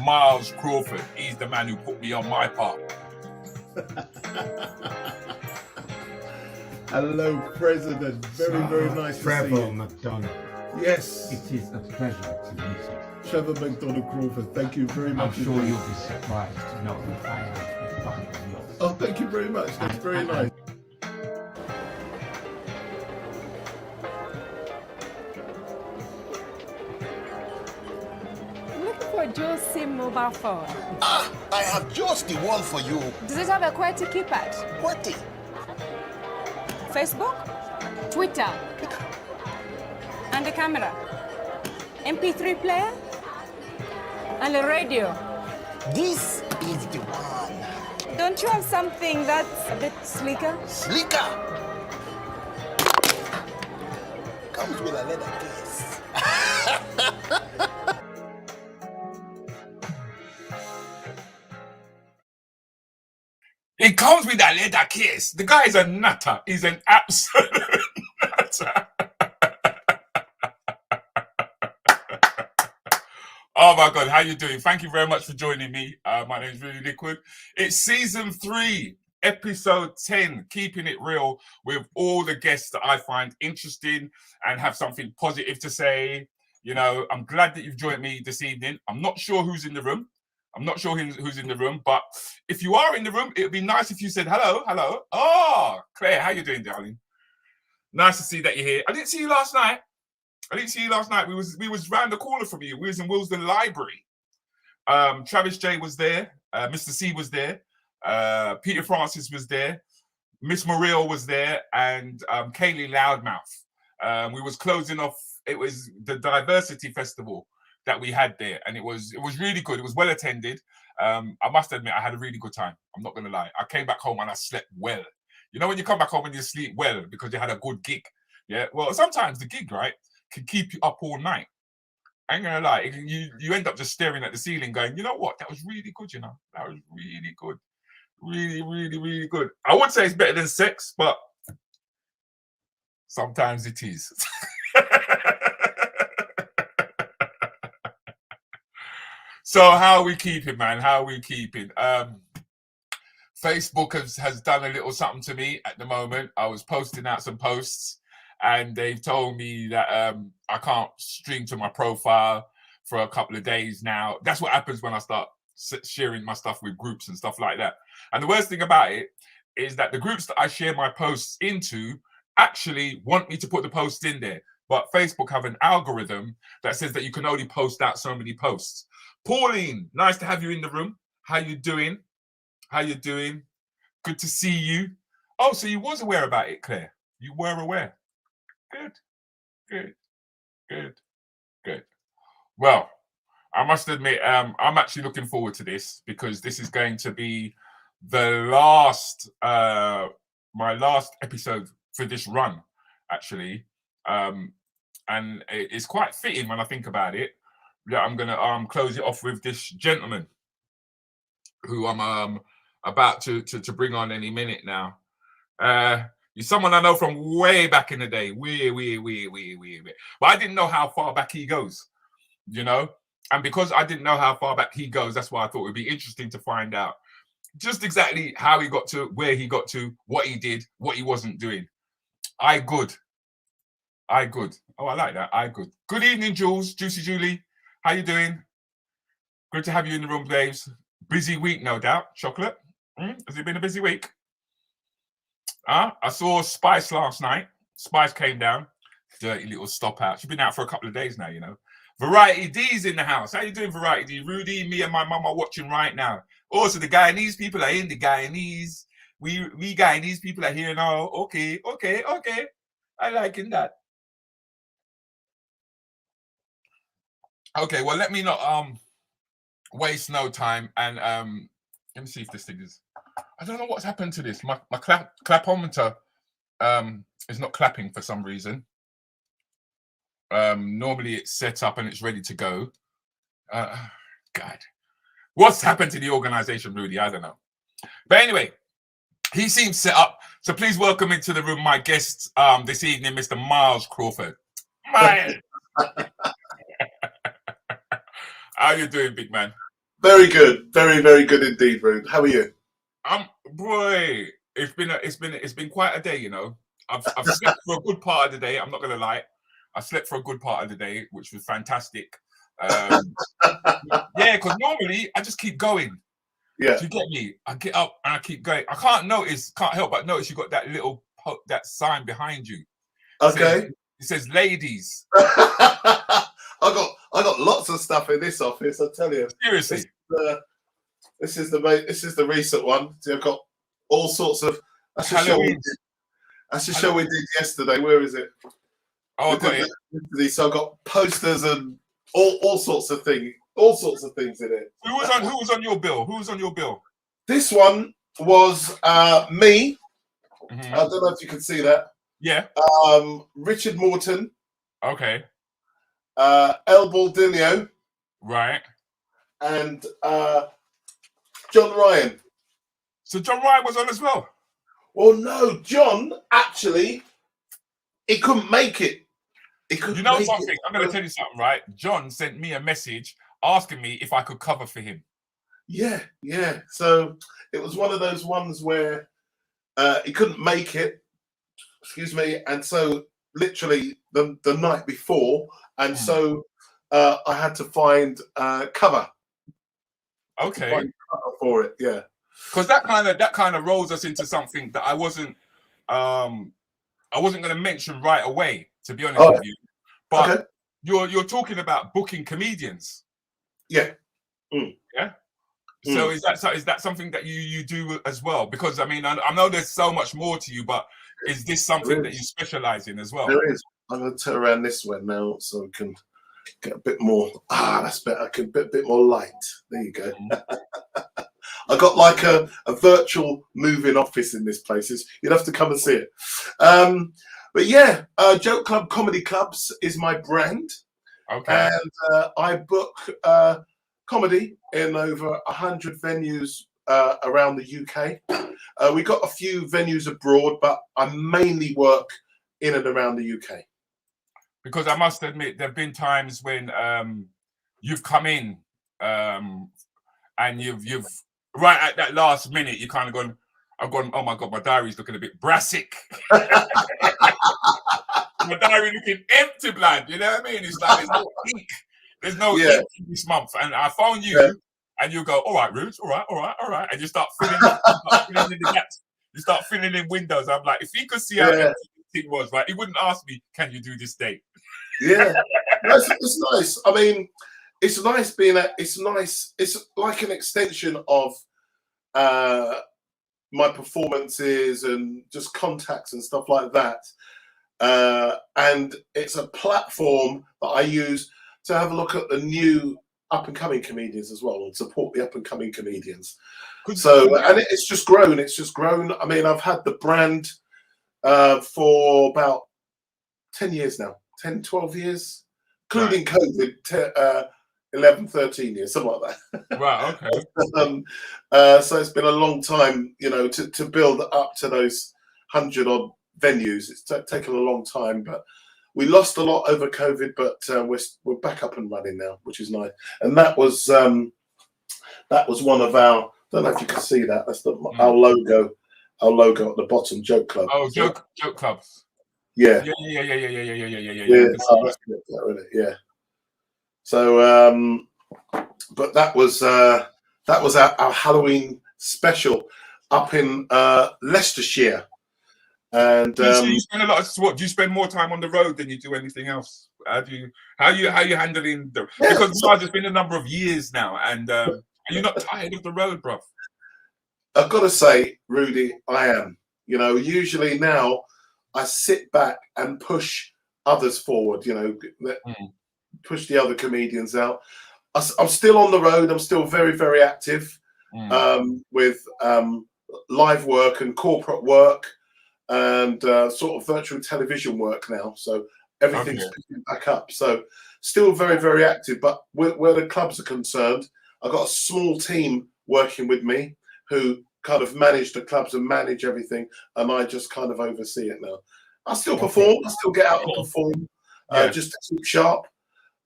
Miles Crawford, he's the man who put me on my part. Hello, President. Very nice to see Trevor you. McDonald. Yes. It is a pleasure to meet you. Trevor McDonald Crawford, thank you very much. I'm sure you'll be surprised to know that I am a fan of yours. Oh, thank you very much. That's very nice. I'm looking for Joe's SIM mobile phone. Ah, I have just the one for you. Does it have a QWERTY keypad? QWERTY? Facebook? Twitter? And a camera? MP3 player? And a radio? This is the one. Don't you have something that's a bit sleeker? Sleeker? Comes with a leather case. It comes with a leather case. The guy is a nutter. He's an absolute nutter. Oh my God, how you doing? Thank you very much for joining me. My name is Rudi Lickwood. It's season 3, episode 10, keeping it real with all the guests that I find interesting and have something positive to say. You know, I'm glad that you've joined me this evening. I'm not sure who's in the room. Who's in the room, but if you are in the room, it would be nice if you said hello, hello. Oh, Claire, how you doing, darling? Nice to see that you're here. I didn't see you last night. We was round the corner from you. We was in Willesden Library. Travis J was there. Mr. C was there. Peter Francis was there. Miss Muriel was there, and Kaylee Loudmouth. We was closing off. It was the Diversity Festival that we had there, and it was really good. It was well attended. I must admit, I had a really good time. I'm not gonna lie. I came back home and I slept well. You know when you come back home and you sleep well because you had a good gig. Yeah. Well, sometimes the gig, right, can keep you up all night. I ain't gonna lie. You end up just staring at the ceiling, going, you know what? That was really good. You know, that was really good. Really good. I would say it's better than sex, but sometimes it is. So how are we keeping, man? How are we keeping? Facebook has done a little something to me at the moment. I was posting out some posts and they've told me that I can't stream to my profile for a couple of days now. That's what happens when I start sharing my stuff with groups and stuff like that. And the worst thing about it is that the groups that I share my posts into actually want me to put the post in there. But Facebook have an algorithm that says that you can only post out so many posts. Pauline, nice to have you in the room. How you doing? Good to see you. Oh, so you was aware about it, Claire. You were aware. Good. Well, I must admit, I'm actually looking forward to this because this is going to be the last, my last episode for this run, actually. And it's quite fitting when I think about it. Yeah, I'm gonna close it off with this gentleman who I'm about to bring on any minute now. He's someone I know from way back in the day, way. But I didn't know how far back he goes, you know. And because I didn't know how far back he goes, that's why I thought it would be interesting to find out just exactly how he got to where he got to, what he did, what he wasn't doing. I good. Oh, I like that. I good. Good evening, Jules, Juicy Julie. How you doing? Good to have you in the room, babes. Busy week, no doubt. Chocolate? Has it been a busy week? I saw Spice last night. Spice came down. Dirty little stop out. She's been out for a couple of days now, you know. Variety D's in the house. How you doing, Variety D? Rudy, me and my mum are watching right now. Also, the Guyanese people are in the Guyanese. We Guyanese people are here now. Okay. I liking that. Okay, well, let me not waste no time and let me see if this thing is. I don't know what's happened to this. My clapometer is not clapping for some reason. Normally it's set up and it's ready to go. God, what's happened to the organization, Rudy? I don't know. But anyway, he seems set up. So please welcome into the room my guest this evening, Mr. Miles Crawford. Miles, how you doing, big man? Very good, very, very good indeed, Rude. How are you? Boy, it's been quite a day, you know. I've slept for a good part of the day. I'm not gonna lie, I slept for a good part of the day, which was fantastic. Yeah, because normally I just keep going. Yeah. Do you get me? I get up and I keep going. I can't help but notice you got that little that sign behind you. Okay. It says ladies. I got lots of stuff in this office. I tell you. Seriously. This is the recent one. So I've got all sorts of. That's a show we did yesterday. Where is it? Oh, I got it. So I've got posters and all sorts of things. All sorts of things in it. Who was on your bill? Who was on your bill? This one was me. Mm-hmm. I don't know if you can see that. Yeah. Richard Morton. Okay. El Baldinho. Right. And John Ryan. So John Ryan was on as well? Well, no, John actually, he couldn't make it. You know something? I'm going to tell you something, right? John sent me a message asking me if I could cover for him. Yeah. So it was one of those ones where he couldn't make it. Excuse me. And so literally the night before, and so I had to find cover. Okay. Find cover for it, yeah. Because that kind of rolls us into something that I wasn't going to mention right away, to be honest with you. But okay. You're talking about booking comedians. Yeah. Yeah. So is that something that you do as well? Because I mean, I know there's so much more to you, but is this something that you specialize in as well? There is. I'm going to turn around this way now so we can get a bit more. That's better. I can a bit more light. There you go. I got like a virtual moving office in this place. You'd have to come and see it. But yeah, Jug Club Comedy Clubs is my brand. Okay. And I book comedy in over 100 venues around the UK. We got a few venues abroad, but I mainly work in and around the UK. Because I must admit, there have been times when you've come in and you've right at that last minute, you kind of I've gone, oh my God, my diary's looking a bit brassic. My diary looking empty, blood. You know what I mean? It's like there's no ink. There's no ink this month. And I phone you and you go, all right, Roots, all right. And you start filling in the gaps. You start filling in windows. I'm like, if he could see how empty the thing was, right, he wouldn't ask me, can you do this date? Yeah. It's nice. I mean, it's nice it's nice. It's like an extension of my performances and just contacts and stuff like that. And it's a platform that I use to have a look at the new up-and-coming comedians as well and support the up-and-coming comedians. So, and it's just grown. I mean, I've had the brand for about 10 years now, 10, 12 years, including COVID, 11, 13 years, something like that. Right, okay. So it's been a long time, you know, to build up to those 100-odd venues. It's taken a long time, but we lost a lot over COVID, but we're back up and running now, which is nice. And that was one of our. I don't know if you can see that. That's our logo. Our logo at the bottom, Jug Club. Oh, Jug Clubs. Yeah. Yeah. So, but that was our Halloween special up in Leicestershire. And so you spend a lot of what? Do you spend more time on the road than you do anything else? How you handling the because it's been a number of years now, and are you not tired of the road, bruv? I've got to say, Rudy, I am. You know, usually now I sit back and push others forward. You know, push the other comedians out. I'm still on the road. I'm still very, very active with live work and corporate work. And sort of virtual television work now, so everything's picking back up. So still very, very active, but where the clubs are concerned, I've got a small team working with me who kind of manage the clubs and manage everything, and I just kind of oversee it now. I still Okay. perform. I still get out and perform, Yeah. just to keep sharp.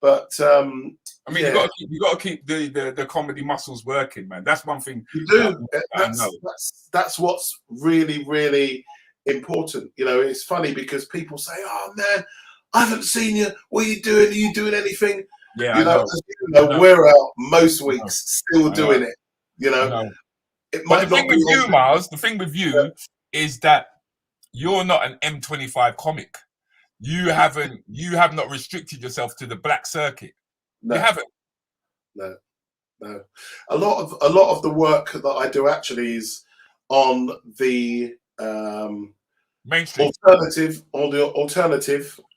But I mean, yeah, you got to keep the comedy muscles working, man. That's one thing. you do. I know. That's what's really, really important. You know, it's funny because people say, "Oh man, I haven't seen you. What are you doing? Are you doing anything?" Yeah, You I know, know. as you know, we're out most weeks still I doing know. it. You know, I know. it But might the thing not be with you, on- Miles, the thing with you is that you're not an M25 comic. You have not restricted yourself to the black circuit. No, You haven't. no. A lot of the work that I do actually is on the Mainstream. alternative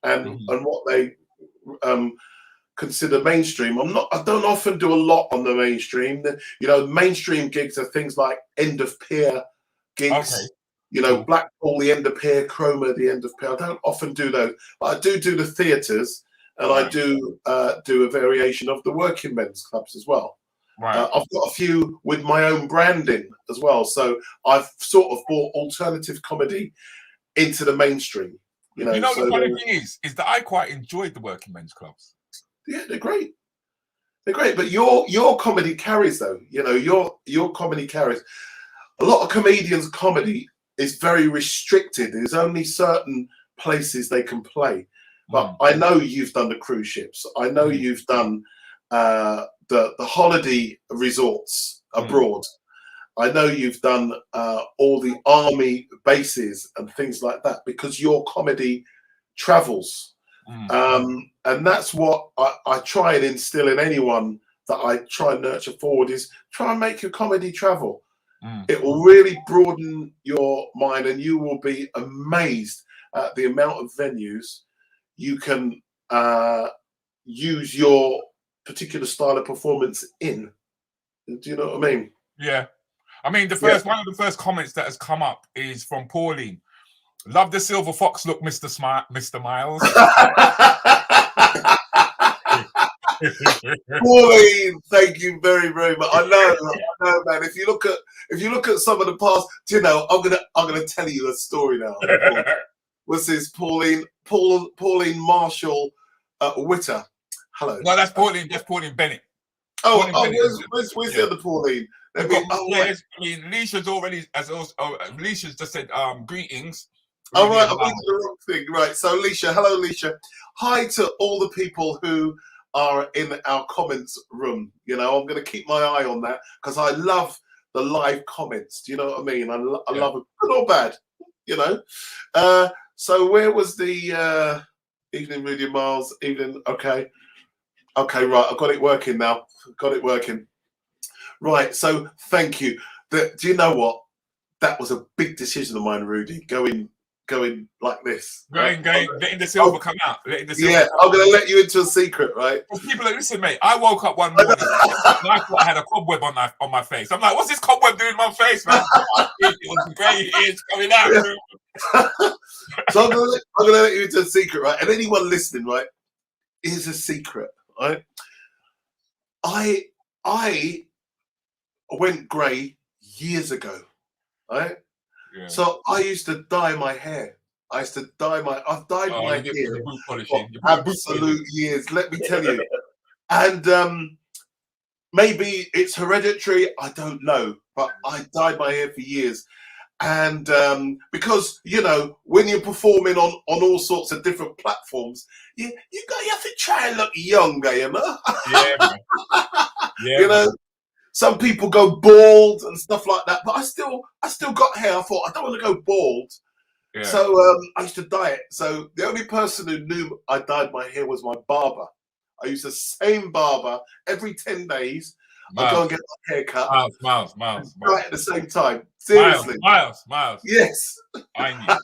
and what they consider mainstream. I don't often do a lot on the mainstream. You know, mainstream gigs are things like end of pier gigs. Okay. You know, Cool. Blackpool, the end of pier, Chroma, the end of pier. I don't often do those, but I do the theatres, and I Right. do a variation of the working men's clubs as well. Right. I've got a few with my own branding as well, so I've sort of brought alternative comedy into the mainstream. You know, so the funny thing is that I quite enjoyed the working men's clubs. yeah, they're great. They're great, but your comedy carries though. You know, your comedy carries. A lot of comedians' comedy is very restricted. There's only certain places they can play. But I know you've done the cruise ships. I know you've done the holiday resorts abroad. I know you've done all the army bases and things like that because your comedy travels. And that's what I try and instill in anyone that I try and nurture forward is try and make your comedy travel. It will really broaden your mind and you will be amazed at the amount of venues you can use your particular style of performance in. Do you know what I mean? Yeah. I mean, one of the first comments that has come up is from Pauline. Love the silver fox look, Mr. Miles. Pauline, thank you very, very much. I know, man. If you look at some of the past, do you know, I'm gonna tell you a story now. What's this? Pauline Marshall Witter. Hello. No, that's Pauline. That's Pauline Bennett. Pauline Bennett. Where's the other Pauline? I mean, Leisha's already Leisha's just said greetings. All right, I'm reading the wrong thing. Right, so Leisha, hello Leisha. Hi to all the people who are in our comments room. You know, I'm going to keep my eye on that because I love the live comments. Do you know what I mean? I love it, good or bad. You know. So where was the evening, Rudi Miles? Evening. Okay, right. I've got it working now. Right. So thank you. Do you know what? That was a big decision of mine, Rudi. Going like this. Letting the silver come out. I'm going to let you into a secret, right? Well, people like, listen, mate. I woke up one morning and I thought I had a cobweb on my face. I'm like, what's this cobweb doing in my face, man? It was grey hairs coming out. Yeah. So I'm going to let you into a secret, right? And anyone listening, right? Here's a secret, right? I went grey years ago, right? Yeah. So I used to dye my hair. I've dyed my hair for absolute years, let me tell you. And maybe it's hereditary, I don't know, but I dyed my hair for years. And because, you know, when you're performing on all sorts of different platforms, you have to try and look younger, you know? Yeah, man. Yeah, you know? Some people go bald and stuff like that, but I still got hair. I thought I don't want to go bald, so I used to dye it. So the only person who knew I dyed my hair was my barber. I used the same barber every 10 days. I go and get my hair cut. Miles. Right at the same time. Seriously, Miles. Yes, I knew.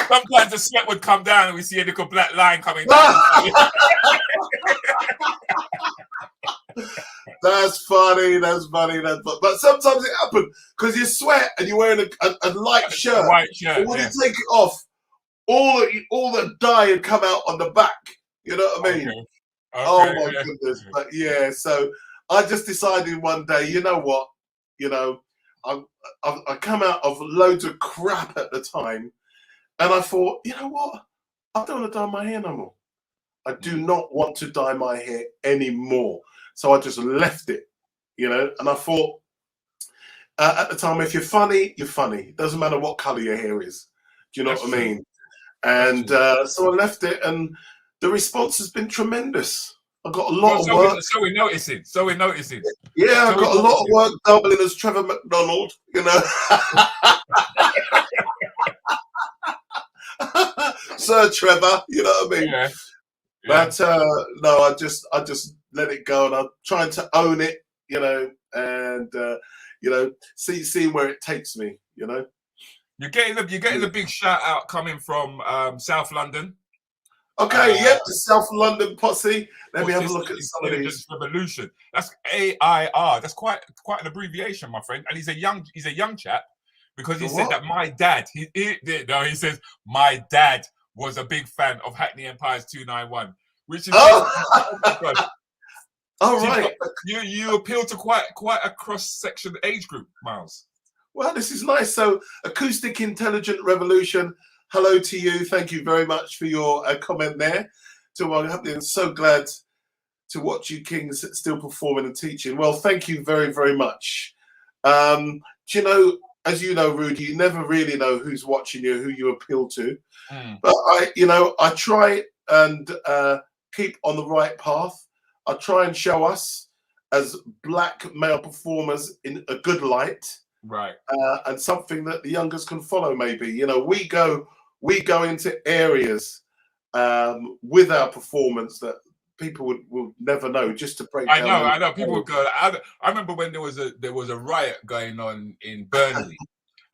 Sometimes the sweat would come down and we see a little black line coming down. That's funny. But sometimes it happens because you sweat and you're wearing a light shirt. A white shirt. And when you take it off, all the dye had come out on the back. You know what I mean? Okay. Oh Okay, my yeah. goodness! But yeah, so I just decided one day, you know what? You know, I come out of loads of crap at the time, and I thought, you know what? I don't want to dye my hair no more. I do not want to dye my hair anymore. So I just left it, you know. And I thought, at the time, if you're funny, you're funny. It doesn't matter what color your hair is. Do you know That's what I true. mean? And so I left it, and the response has been tremendous. I got a lot of work. So we're noticing. So we're noticing. Yeah, I So got a lot of work doubling as Trevor McDonald, you know. Sir Trevor, you know what I mean? Yeah. But no, I just let it go, and I'm trying to own it, you know, and you know, see where it takes me, you know. You're getting the big shout out coming from South London. Okay, yep, the South London Posse. Let me have a look at some of Intelligence these. Revolution. That's AIR. That's quite an abbreviation, my friend. And he's a young chap, because he said that my dad. He says my dad was a big fan of Hackney Empire's 291, which is all right. You appeal to quite a cross-section age group, Miles. Well, this is nice. So, Acoustic Intelligent Revolution, hello to you. Thank you very much for your comment there. So I'm so glad to watch you Kings still performing and teaching. Well, thank you very, very much. Do you know, as you know, Rudi, you never really know who's watching you, who you appeal to. But I try and keep on the right path. I try and show us as black male performers in a good light. Right. And something that the youngers can follow, maybe. You know, we go into areas with our performance that people will never know, just to break down. I know. People would go. I remember when there was a riot going on in Burnley,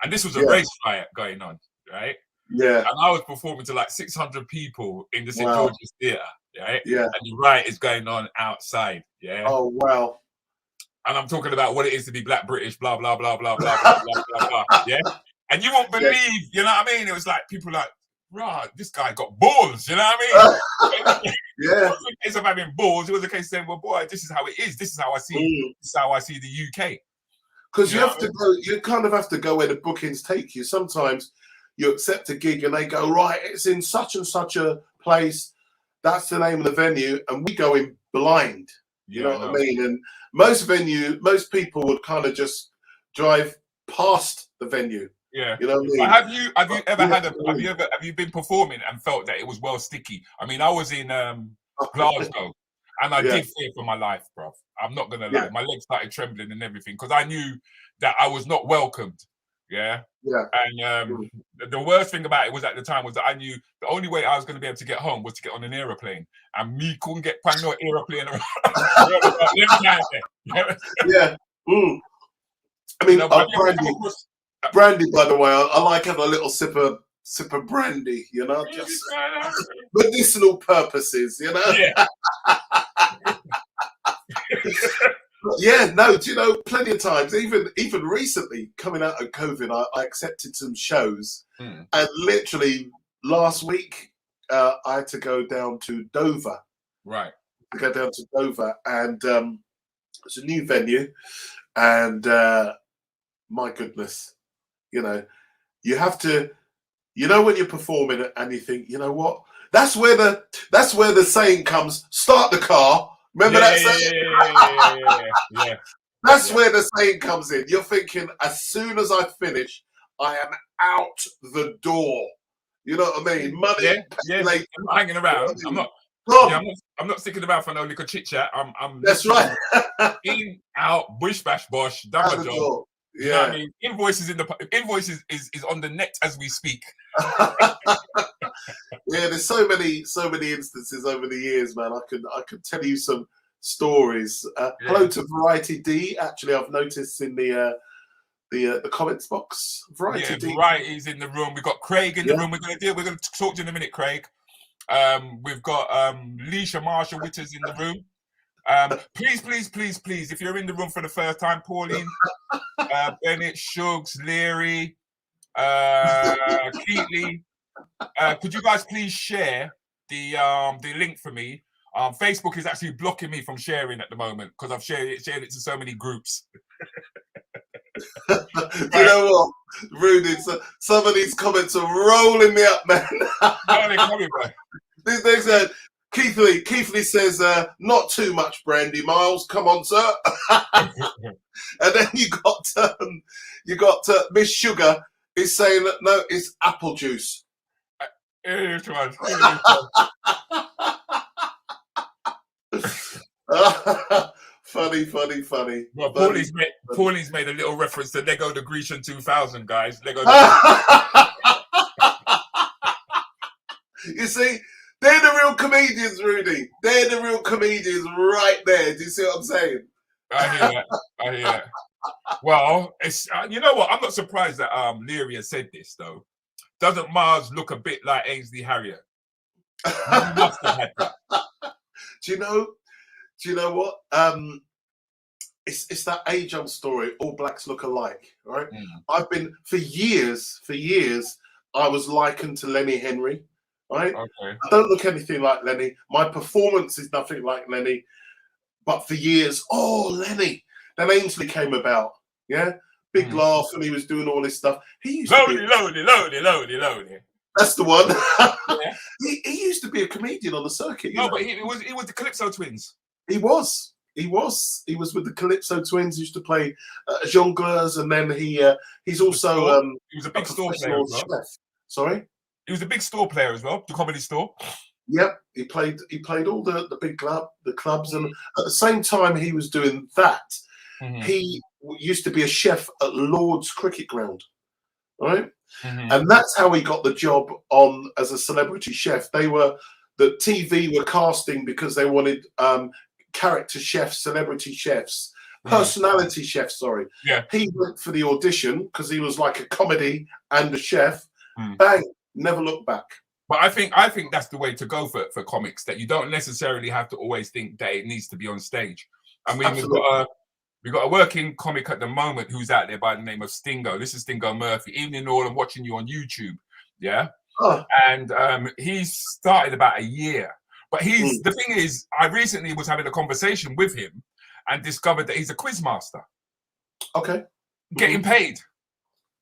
and this was a race riot going on, right? Yeah. And I was performing to like 600 people in the St. George's Theatre, right? Yeah. And the riot is going on outside, yeah? Oh, wow. And I'm talking about what it is to be black British, blah, blah, blah, blah, blah, blah, blah, blah, blah, yeah? And you won't believe, you know what I mean? It was like, people like, right, this guy got balls, you know what I mean? Yeah. It wasn't a case of having balls. It was a case of saying, well, boy, this is how it is. This is how I see, this is how I see the UK. Because you have to go, you kind of have to go where the bookings take you. Sometimes you accept a gig and they go, right, it's in such and such a place. That's the name of the venue. And we go in blind. You know what I mean? And most people would kind of just drive past the venue. Yeah. You know what I mean? Have you been performing and felt that it was well sticky? I mean, I was in Glasgow and I did fear for my life, bro. I'm not gonna lie. My legs started trembling and everything because I knew that I was not welcomed. Yeah. Yeah. And the worst thing about it was at the time was that I knew the only way I was going to be able to get home was to get on an aeroplane, and me couldn't get no aeroplane around. Yeah. Mm. I mean, brandy, by the way, I like having a little sip of brandy, you know, just medicinal purposes, you know. Yeah. Yeah, no, do you know, plenty of times, even recently, coming out of COVID, I accepted some shows, and literally last week, I had to go down to Dover. Right. To go down to Dover, and it's a new venue, and my goodness, you know, you have to, you know, when you're performing it and you think, you know what, that's where the saying comes, start the car. Remember that saying? Yeah. That's where the saying comes in. You're thinking, as soon as I finish, I am out the door. You know what I mean? Money, I'm not hanging around. I'm not sticking around for no little chit chat. That's right. In, out, bush bash bosh, done my job. Yeah, you know what I mean, invoices is on the net as we speak. Yeah, there's so many instances over the years, man. I could tell you some stories. Hello to Variety D. Actually, I've noticed in the comments box. Variety D. Variety's in the room. We've got Craig in the room. We're going to talk to you in a minute, Craig. We've got Leisha Marshall Witters in the room. Please, if you're in the room for the first time, Pauline, Bennett, Shugs, Leary, Keatley, could you guys please share the link for me? Facebook is actually blocking me from sharing at the moment because I've shared it to so many groups. Do you know what, Rudi? Some of these comments are rolling me up, man. No, they're coming, bro. They said, Keith Lee says, not too much brandy, Miles. Come on, sir. And then you got Miss Sugar is saying that no, it's apple juice. Funny. Well, Paulie's made a little reference to Lego the Grecian 2000, guys. Lego. You see, they're the real comedians, Rudi. They're the real comedians right there. Do you see what I'm saying? I hear that. Well, it's you know what? I'm not surprised that Leary has said this though. Doesn't Mars look a bit like Ainsley Harriott? You must have had that. Do you know what? It's that age-old story. All blacks look alike, right? I've been for years. I was likened to Lenny Henry, right? Okay. I don't look anything like Lenny. My performance is nothing like Lenny. But for years, Lenny. Then Ainsley came about, yeah? Big laugh, and he was doing all this stuff. He used to be... Loady. That's the one. Yeah. He used to be a comedian on the circuit. No, but he was the Calypso Twins. He was with the Calypso Twins. He used to play jongleurs, and then he's also he was a big store player as well. Chef. Sorry, he was a big store player as well. The Comedy Store. Yep, he played all the big clubs, and at the same time he was doing that, he used to be a chef at Lord's Cricket Ground, right? And that's how he got the job on as a celebrity chef. The TV were casting because they wanted character chefs, celebrity chefs, personality chefs. Sorry, yeah. He went for the audition because he was like a comedy and a chef. Bang, never looked back. But I think that's the way to go for comics. That you don't necessarily have to always think that it needs to be on stage. I mean, we've got a working comic at the moment who's out there by the name of Stingo. This is Stingo Murphy. Evening all, I'm watching you on YouTube. Yeah. And he's started about a year. But the thing is, I recently was having a conversation with him and discovered that he's a quiz master. Okay. Getting paid.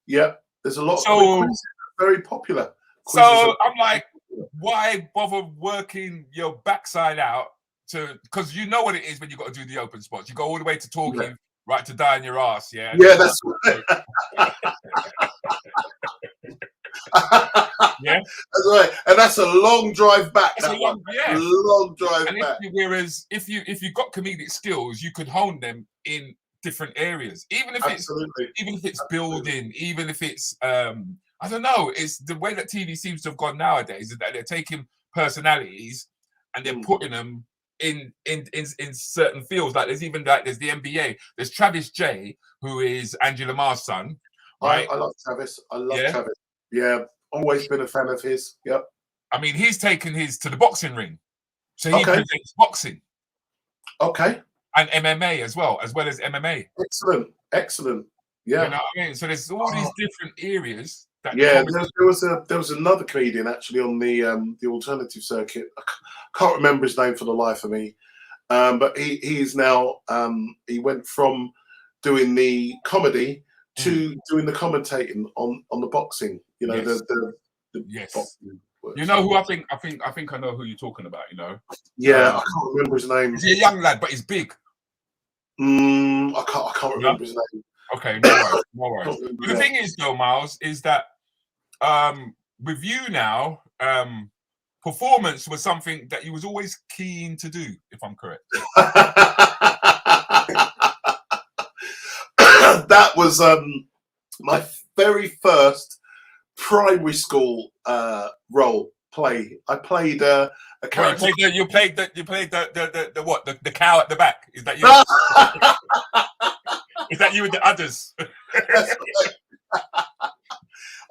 Yeah. There's a lot of quizzes very popular. So I'm like, why bother working your backside out because you know what it is when you got to do the open spots. You go all the way to talking, right to die on your ass, yeah? Yeah, that's right. Yeah, that's right, and that's a long drive back. That's a long drive back. Whereas if you've got comedic skills, you could hone them in different areas, even if it's building, even if it's I don't know. It's the way that TV seems to have gone nowadays is that they're taking personalities and they're putting them in certain fields. Like there's the NBA. There's Travis J, who is Angela Mar's son. Right? I love Travis. Travis. Yeah, always been a fan of his. Yep. I mean, he's taken his to the boxing ring, so he presents boxing. Okay. And MMA as well as MMA. Excellent. Yeah. You know what I mean? So there's all these different areas. There was another comedian actually on the alternative circuit. I can't remember his name for the life of me, but he's now he went from doing the comedy to doing the commentating on the boxing. You know, the boxing works. You know who I think I know who you're talking about. You know. Yeah, I can't remember his name. He's a young lad, but he's big. I can't remember his name. Okay, no worries. But the thing is, though, Miles, is that with you now, performance was something that you was always keen to do, if I'm correct. That was my very first primary school role play. I played a character. You played the what? The cow at the back. Is that you? Is that you with the others?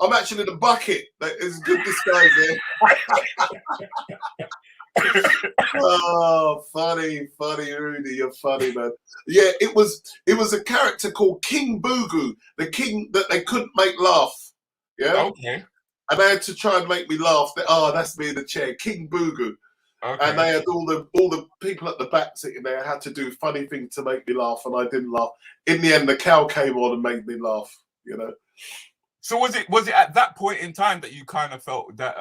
I'm actually the bucket. That is good disguise there. Oh, funny, Rudi. You're funny, man. Yeah, it was a character called King Boogoo, the king that they couldn't make laugh. Yeah. Okay. And they had to try and make me laugh. Oh, that's me in the chair, King Boogoo. Okay. And they had all the people at the back sitting there had to do funny things to make me laugh, and I didn't laugh. In the end, the cow came on and made me laugh. You know. So was it at that point in time that you kind of felt that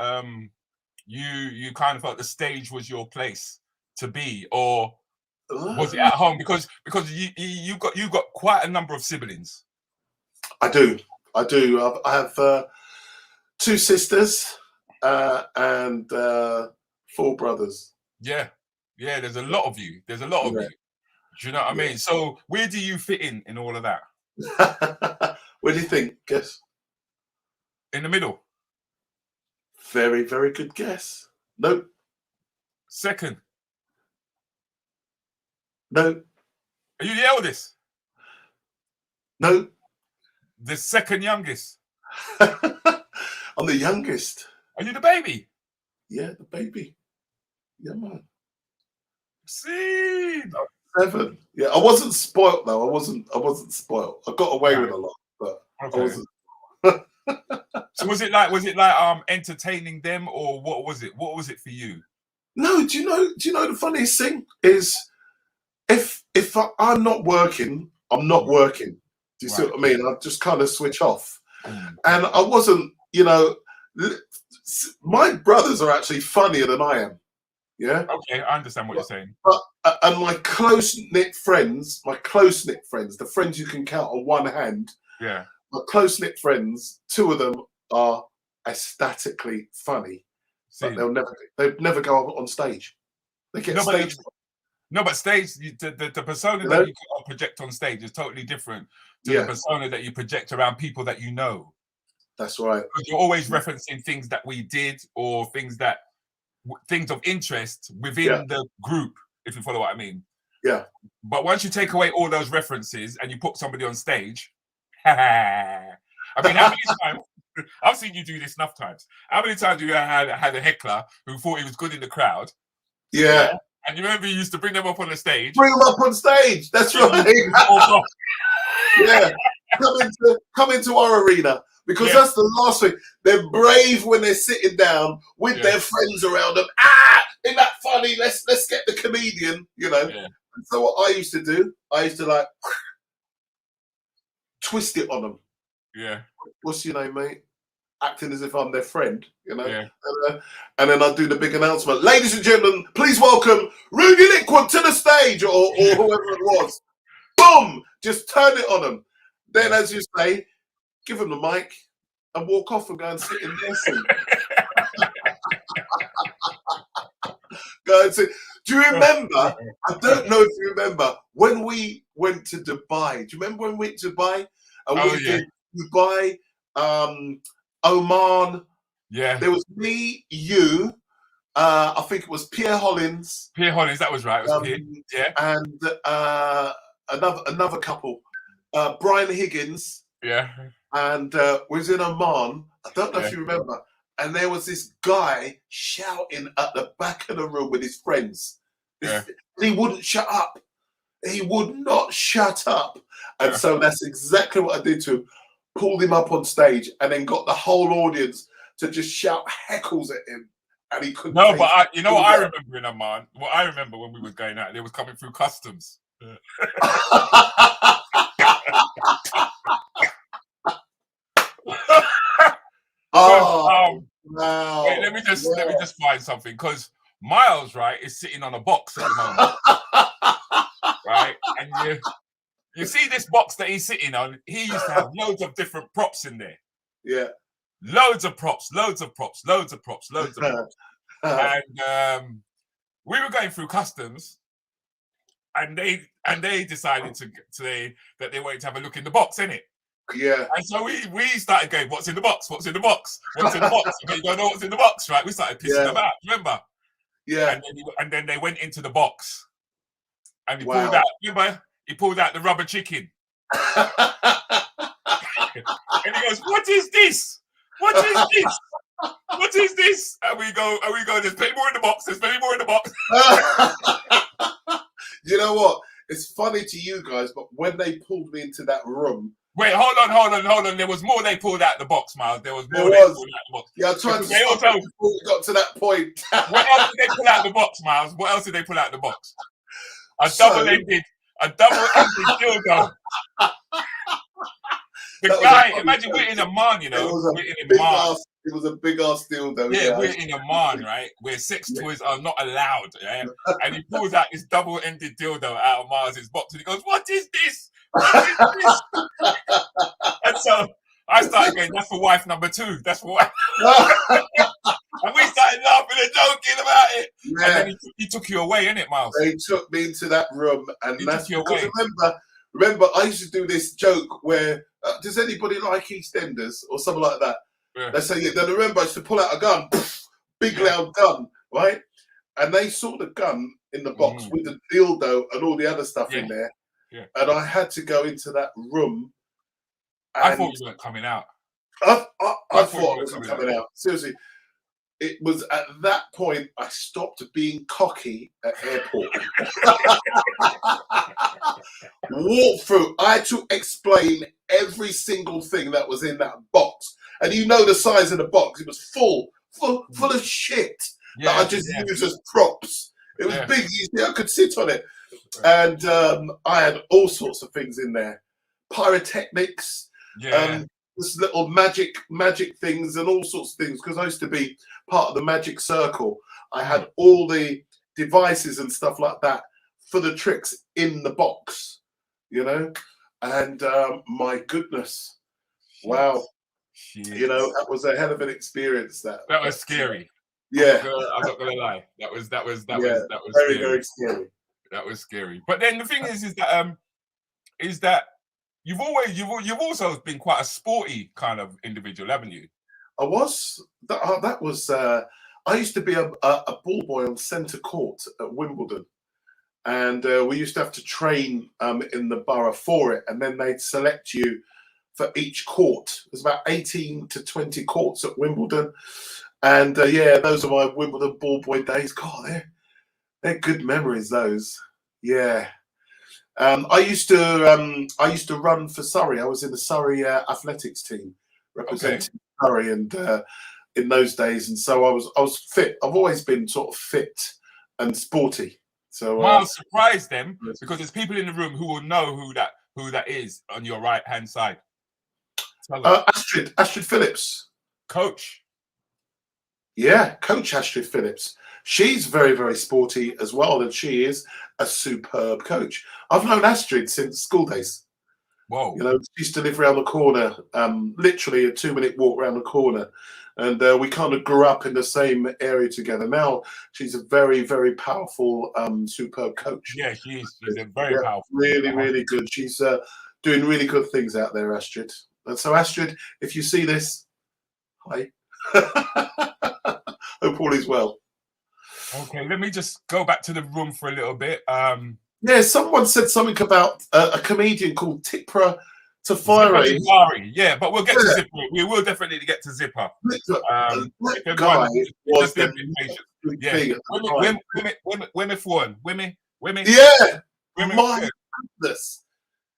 you kind of felt the stage was your place to be, or was it at home? Because you got quite a number of siblings. I do. I have 2 sisters and 4 brothers. Yeah. There's a lot of you. There's a lot of you. Do you know what I mean? So where do you fit in all of that? Where do you think? Guess. In the middle. Very, very good guess. Nope. Second. No. Are you the eldest? No. The second youngest? I'm the youngest. Are you the baby? Yeah, the baby. Yeah, man. See. 7. Yeah, I wasn't spoilt though. I wasn't spoilt. I got away with a lot, but Okay. I wasn't. So was it like entertaining them, or what was it? What was it for you? No, do you know the funniest thing is if I'm not working, I'm not working. Do you see what I mean? I just kind of switch off. And I wasn't, my brothers are actually funnier than I am. Yeah. Okay, I understand what you're saying. But and my close-knit friends, the friends you can count on one hand. Yeah. My close-knit friends, 2 of them are ecstatically funny. But they'd never go on stage. They get stage. No, but stage, the persona that you project on stage is totally different to the persona that you project around people that you know. That's right. Because you're always referencing things that we did, or things of interest within the group, if you follow what I mean. Yeah. But once you take away all those references and you put somebody on stage, I mean, how many times? I've seen you do this enough times. How many times you had a heckler who thought he was good in the crowd? Yeah. And you remember you used to bring them up on the stage. Bring them up on stage. That's right. Yeah. Come into our arena, because that's the last thing. They're brave when they're sitting down with their friends around them. Isn't that funny? Let's get the comedian, Yeah. And so what I used to do, I used to like twist it on them. Yeah. What's your name, mate? Acting as if I'm their friend, Yeah. And then I'll do the big announcement. Ladies and gentlemen, please welcome Rudi Lickwood to the stage, or whoever it was. Boom! Just turn it on them. Then, as you say, give them the mic and walk off and go and sit in their seat. Go and sit. Do you remember? I don't know if you remember when we went to Dubai. Do you remember when we went to Dubai? And we did Dubai, Oman. Yeah. There was me, you, I think it was Pierre Hollins. Pierre Hollins, that was right. It was Pierre. Yeah. And another couple. Brian Higgins. Yeah. And was in Oman. I don't know if you remember. And there was this guy shouting at the back of the room with his friends. He wouldn't shut up. He would not shut up. And so that's exactly what I did to him. Pulled him up on stage and then got the whole audience to just shout heckles at him. And he couldn't. No, but I remember in Oman. What I remember when we was going out, they was coming through customs. Wow. Wait, let me just find something, because Miles, right, is sitting on a box at the moment. Right? And you see this box that he's sitting on, he used to have loads of different props in there. Yeah. Loads of props. And we were going through customs, and they decided to say that they wanted to have a look in the box, innit? Yeah. And so we started going, what's in the box? What's in the box? What's in the box? But you don't know what's in the box, right? We started pissing them out, remember? Yeah. And then they went into the box, and he pulled out. Remember? He pulled out the rubber chicken. And he goes, "What is this? What is this? What is this?" And we go, "There's plenty more in the box. There's plenty more in the box." You know what? It's funny to you guys, but when they pulled me into that room Wait, hold on. There was more they pulled out the box, Miles. There was more There they was. pulled out the box. Yeah, I tried to Because they stop also- it before we got to that point. What else did they pull out the box, Miles? What else did they pull out the box? A So- double-ended dildo. The That was guy, a funny imagine joke. we're in a man, you It know. was a We're in a big man. ass. It was a big ass dildo. Yeah, we're in a man, right? Where sex toys are not allowed. Yeah? And he pulls out this double-ended dildo out of Mars's box and he goes, "What is this? What is this?" And so I started going, "That's for wife number 2. That's for wife." And we started laughing and joking about it. Yeah. And then he took you away, innit, Miles? They took me into that room, and He that's took you because away. remember, I used to do this joke where does anybody like EastEnders or something like that? Yeah. They say, yeah. Then remember, I used to pull out a gun, big Yeah. loud gun, right? And they saw the gun in the box with the dildo and all the other stuff in there, and I had to go into that room. And I thought you weren't coming out. I I thought I wasn't coming out. Seriously. It was at that point I stopped being cocky at airport. Walk through. I had to explain every single thing that was in that box. And you know the size of the box. It was full of shit that I just used as props. It was big. You see, I could sit on it. And I had all sorts of things in there. Pyrotechnics. This little magic things and all sorts of things, because I used to be part of the magic circle. I had all the devices and stuff like that for the tricks in the box, you know. And my goodness, wow, you know, that was a hell of an experience. That was scary. Yeah, I'm not gonna lie. That was very scary. very scary. That was scary. But then the thing is that you've also been quite a sporty kind of individual, haven't you? I was. That was. I used to be a ball boy on centre court at Wimbledon, and we used to have to train in the borough for it, and then they'd select you for each court. There's about 18 to 20 courts at Wimbledon, and those are my Wimbledon ball boy days. God, they're good memories. Those, yeah. I used to run for Surrey. I was in the Surrey athletics team representing Surrey, and in those days, and so I was fit. I've always been sort of fit and sporty. So Miles surprised them because there's people in the room who will know who that is on your right hand side. Astrid Phillips, coach. Yeah, Coach Astrid Phillips. She's very, very sporty as well, and she is a superb coach. I've known Astrid since school days. Whoa. You know, she used to live around the corner, literally a 2-minute walk around the corner. And we kind of grew up in the same area together. Now she's a very, very powerful, superb coach. Yeah, she is. She's a very powerful. Really, really good. She's doing really good things out there, Astrid. And so, Astrid, if you see this, hi. Hope all is well. Okay, let me just go back to the room for a little bit. Yeah, someone said something about a comedian called Tipra Tafari. Yeah, but we'll get to Zipper. We will definitely get to Zipper. That guy was the yeah. Women for one. Women. Yeah. Women. My goodness.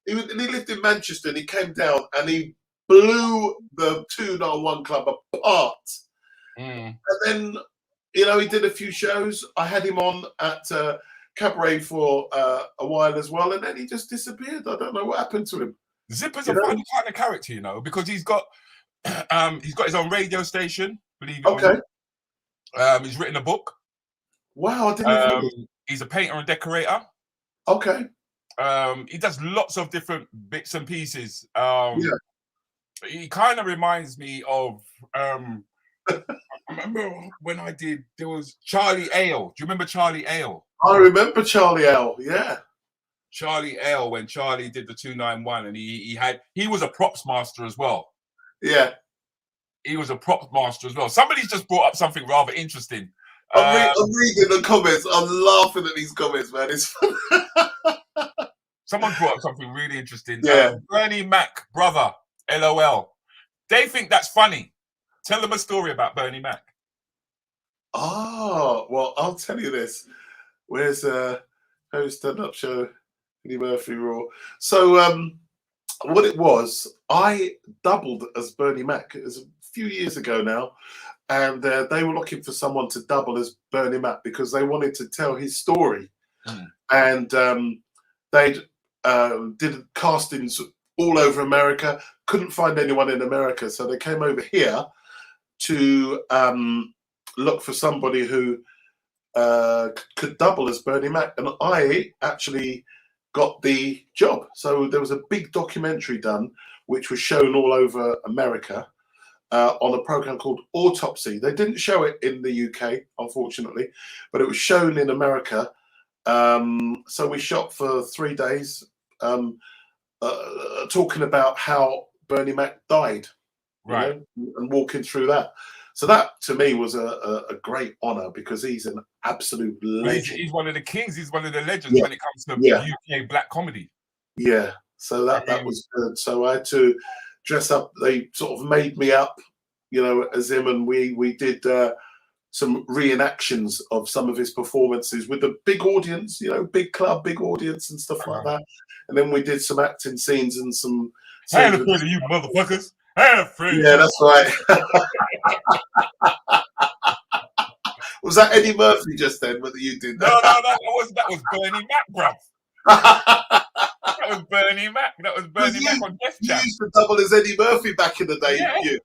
He lived in Manchester and he came down and he blew the 291 Club apart. And then, you know, he did a few shows. I had him on at Cabaret for a while as well, and then he just disappeared. I don't know what happened to him. Zipper's a funny kind of character, you know, because he's got his own radio station, believe it or not. He's written a book. Wow, I didn't even know. He's a painter and decorator. Okay. He does lots of different bits and pieces. Yeah. He kind of reminds me of I remember when there was Charlie Ale. Do you remember Charlie Ale? I remember Charlie Ale, yeah. Charlie Ale, when Charlie did the 291, and he was a props master as well. Yeah. He was a props master as well. Somebody's just brought up something rather interesting. I'm reading the comments. I'm laughing at these comments, man. It's fun. Someone brought up something really interesting. Yeah. Bernie Mac, brother, LOL. They think that's funny. Tell them a story about Bernie Mac. Oh, well, I'll tell you this. Where's stand-up show? Eddie Murphy Raw. So what it was, I doubled as Bernie Mac. It was a few years ago now, and they were looking for someone to double as Bernie Mac because they wanted to tell his story. And they did castings all over America, couldn't find anyone in America, so they came over here to look for somebody who could double as Bernie Mac, and I actually got the job. So there was a big documentary done which was shown all over America on a program called Autopsy. They didn't show it in the UK, unfortunately, but it was shown in America. So we shot for 3 days talking about how Bernie Mac died, Right, and walking through that. So that to me was a great honor because he's an absolute legend. he's one of the kings. He's one of the legends when it comes to UK black comedy. Yeah, so that was good. So I had to dress up. They sort of made me up, as him, and we did some reenactions of some of his performances with the big audience, big club, big audience and stuff like that. And then we did some acting scenes and some. I ain't afraid of you, motherfuckers. I ain't afraid. Yeah, that's right. Was that Eddie Murphy just then? Whether you did that? No, that was Bernie Mac, bruv. That was Bernie Mac. That was Bernie Mac on Death Jam. You used to double as Eddie Murphy back in the day, Yeah, didn't you?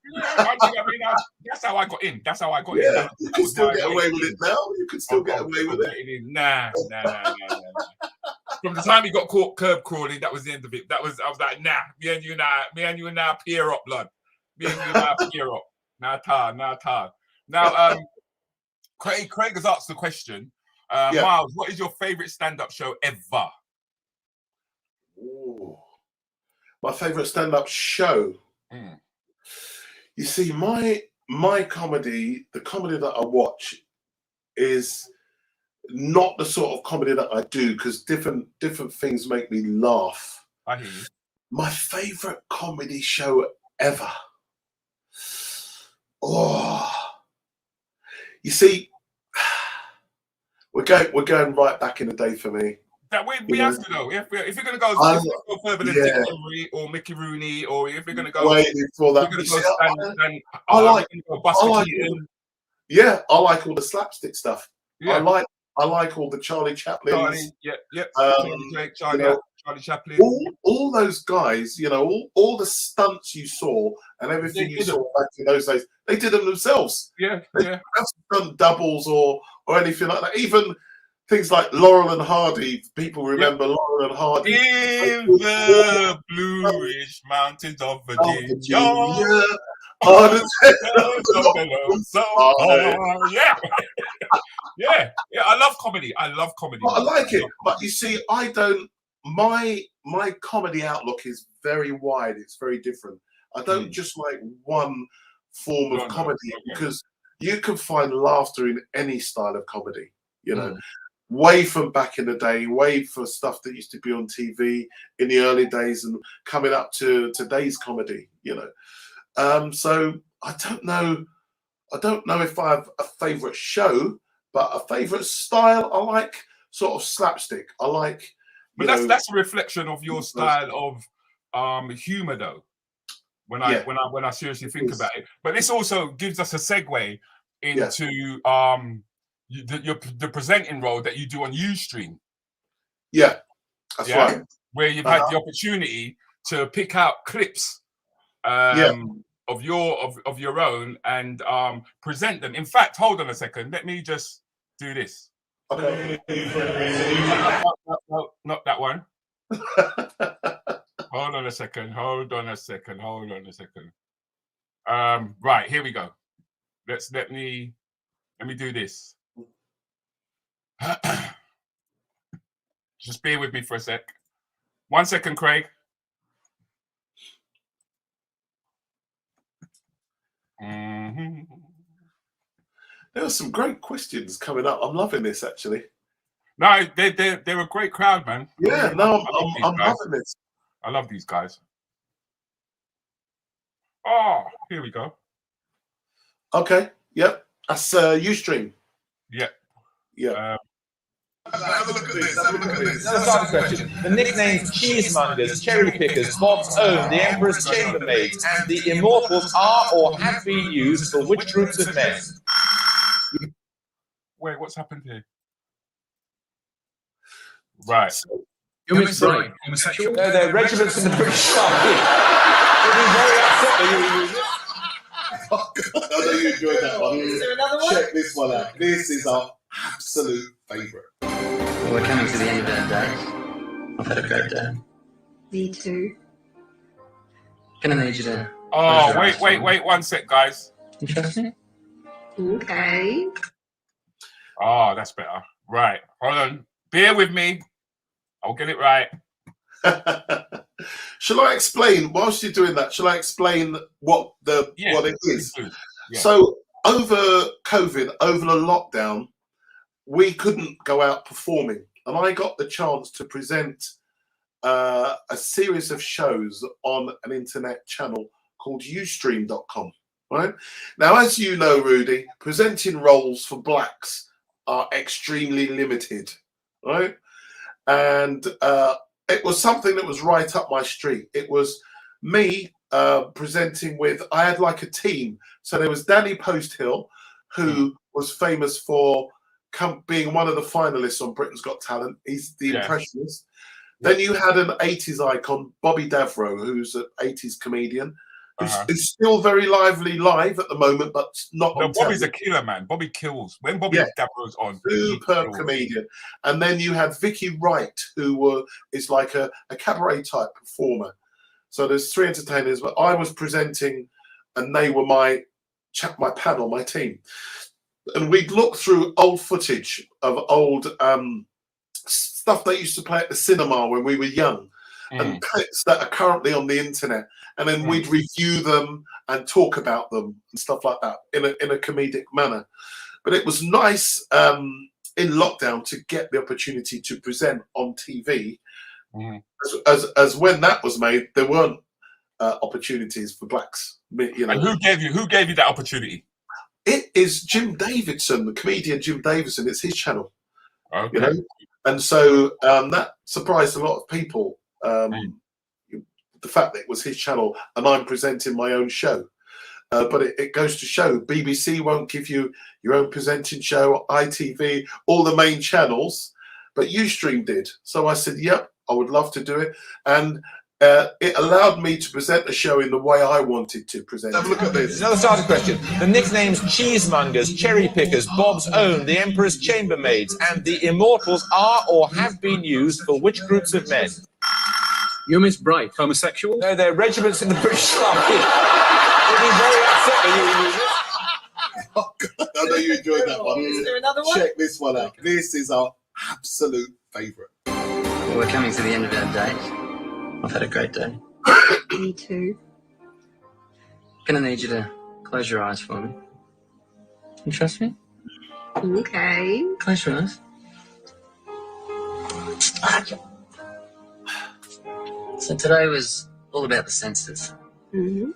That's how I got in. That's how I got Yeah, in. you can still get away with it now. You can still get away with it. Nah. From the time he got caught curb crawling, that was the end of it. I was like, nah. Me and you now peer up, blood. Me and you now peer up. Nah, tar. Now, Craig has asked the question. Miles, what is your favorite stand-up show ever? Ooh. My favorite stand-up show. You see, my comedy, the comedy that I watch, is not the sort of comedy that I do because different things make me laugh. I hear you. My favorite comedy show ever. Oh, you see, we're going right back in the day for me. That we have to go. If you're going to go further than Dick Henry or Mickey Rooney, or if you're going to go way before that, I like all the slapstick stuff. Yeah. I like all the Charlie Chaplins. Charlie Chaplin. All those guys, all the stunts you saw and everything you saw back in those days, they did them themselves. Yeah. They haven't done doubles or anything like that. Even things like Laurel and Hardy. People remember Laurel and Hardy. In the bluish mountains of Virginia. Yeah, I love comedy. I like it, but you see, I don't. My comedy outlook is very wide. It's very different. I don't just like one form of comedy because you can find laughter in any style of comedy. Way from back in the day, way for stuff that used to be on TV in the early days, and coming up to today's comedy. So I don't know. I don't know if I have a favorite show, but a favorite style. I like sort of slapstick. I like. But that's a reflection of your style of humor, though. When I seriously think about it, but this also gives us a segue into the presenting role that you do on Ustream. Yeah, that's right. Where you've had the opportunity to pick out clips of your own and present them. In fact, hold on a second. Let me just do this. Okay. No, not that one. Hold on a second. Right, here we go. Let me do this. Just bear with me for a sec. 1 second, Craig. There are some great questions coming up. I'm loving this, actually. No, they're a great crowd, man. Yeah, no, I'm loving this. I love these guys. Oh, here we go. Okay, yep. That's Ustream. Yeah. Yeah. Have a look at this. Have a look at this. Another starter question. The nicknames Cheesemongers, Cherry Pickers, Bob's Own, the Emperor's Chambermaids, and the Immortals are or have been used for which groups of men? Wait, what's happened here? Right. You're Miss Bright, homosexual? No, they're regiments in the British Army. You'll be very upset when you use it. I know you enjoyed that one. Is there another one? Check this one out. This is our absolute favourite. Well, we're coming to the end of our day. I've had a great day. Me too. Gonna need you to... Oh, wait, 1 sec, guys. You trust me? Okay. Oh, that's better. Right, hold on. Bear with me. I'll get it right. Shall I explain, whilst you're doing that, shall I explain what it is? Yeah. So over COVID, over the lockdown, we couldn't go out performing. And I got the chance to present a series of shows on an internet channel called Ustream.com. Right? Now, as you know, Rudy, presenting roles for blacks are extremely limited. Right? And it was something that was right up my street. It was me presenting with, I had like a team. So there was Danny Posthill, who was famous for being one of the finalists on Britain's Got Talent. He's the impressionist. Then you had an 80s icon, Bobby Davro, who's an 80s comedian, who's still very lively live at the moment, but not on Bobby's television. a killer, man. Bobby kills. When Bobby Davro's on. Superb comedian. And then you had Vicky Wright, who is like a cabaret type performer. So there's 3 entertainers, but I was presenting and they were my panel, my team. And we'd look through old footage of old stuff they used to play at the cinema when we were young, and clips that are currently on the internet. And then we'd review them and talk about them and stuff like that in a comedic manner. But it was nice in lockdown to get the opportunity to present on TV. As when that was made, there weren't opportunities for blacks. You know. And who gave you that opportunity? It is Jim Davidson, the comedian Jim Davidson. It's his channel. Okay. You know, and so that surprised a lot of people. The fact that it was his channel and I'm presenting my own show. But it goes to show BBC won't give you your own presenting show, ITV, all the main channels, but Ustream did. So I said, yep, I would love to do it. And it allowed me to present the show in the way I wanted to present it. Have a look at this. Another starter question. The nicknames Cheesemongers, Cherry Pickers, Bob's Own, the Emperor's Chambermaids, and the Immortals are or have been used for which groups of men? You're Miss Bright, homosexual? No, they're regiments in the British Army. You'll be very upset when you use it. I know you enjoyed that one. Is there another one? Check this one out. This is our absolute favourite. Well, we're coming to the end of our day. I've had a great day. Me too. Gonna need you to close your eyes for me. You trust me? Okay. Close your eyes. So today was all about the senses. Mm-hmm.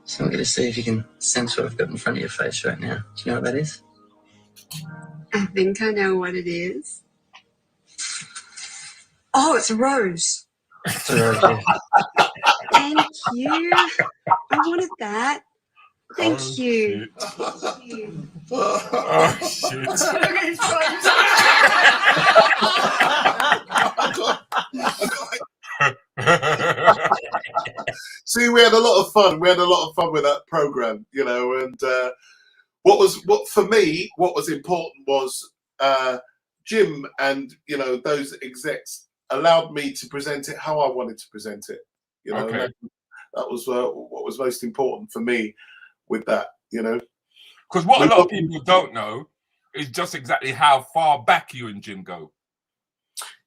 So I'm going to see if you can sense what I've got in front of your face right now. Do you know what that is? I think I know what it is. Oh, it's a rose. It's a rose, yeah. Thank you. I wanted that. Thank you. Thank you. Oh, shit. See, we had a lot of fun. We had a lot of fun with that program, you know. And what for me, what was important was Jim and those execs allowed me to present it how I wanted to present it. You know, Okay. that was what was most important for me with that. You know, Because what a lot of people don't know is just exactly how far back you and Jim go.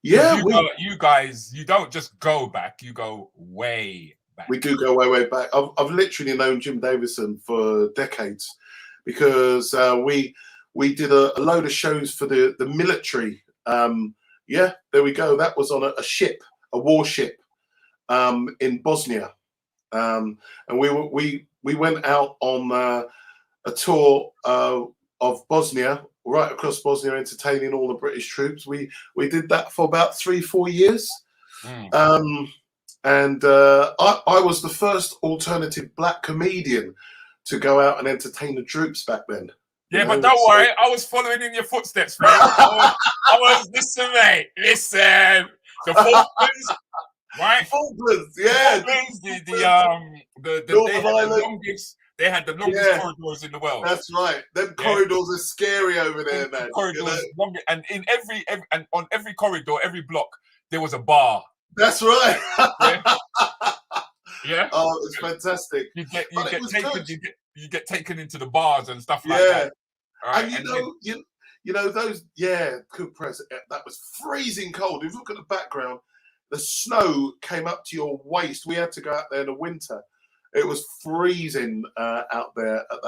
yeah, You guys, you don't just go back, you go way back. we do go way back. I've literally known Jim Davidson for decades because we did a load of shows for the military. Yeah, there we go. That was on a ship, a warship in Bosnia, and we went out on a tour of Bosnia right across Bosnia, entertaining all the British troops. We did that for about 3-4 years. And I was the first alternative black comedian to go out and entertain the troops back then. Yeah, but don't worry, I was following in your footsteps, mate. I was listen, mate. Listen, the Falklands, right? Falklands, yeah. They had the longest corridors in the world. That's right. Them corridors are scary over there, man. Corridors, and in every and on every corridor, every block, there was a bar. That's right. Yeah. Oh, it's fantastic. You get taken into the bars and stuff like that. Right? And you know those good press. That was freezing cold. If you look at the background, the snow came up to your waist. We had to go out there in the winter. It was freezing out there at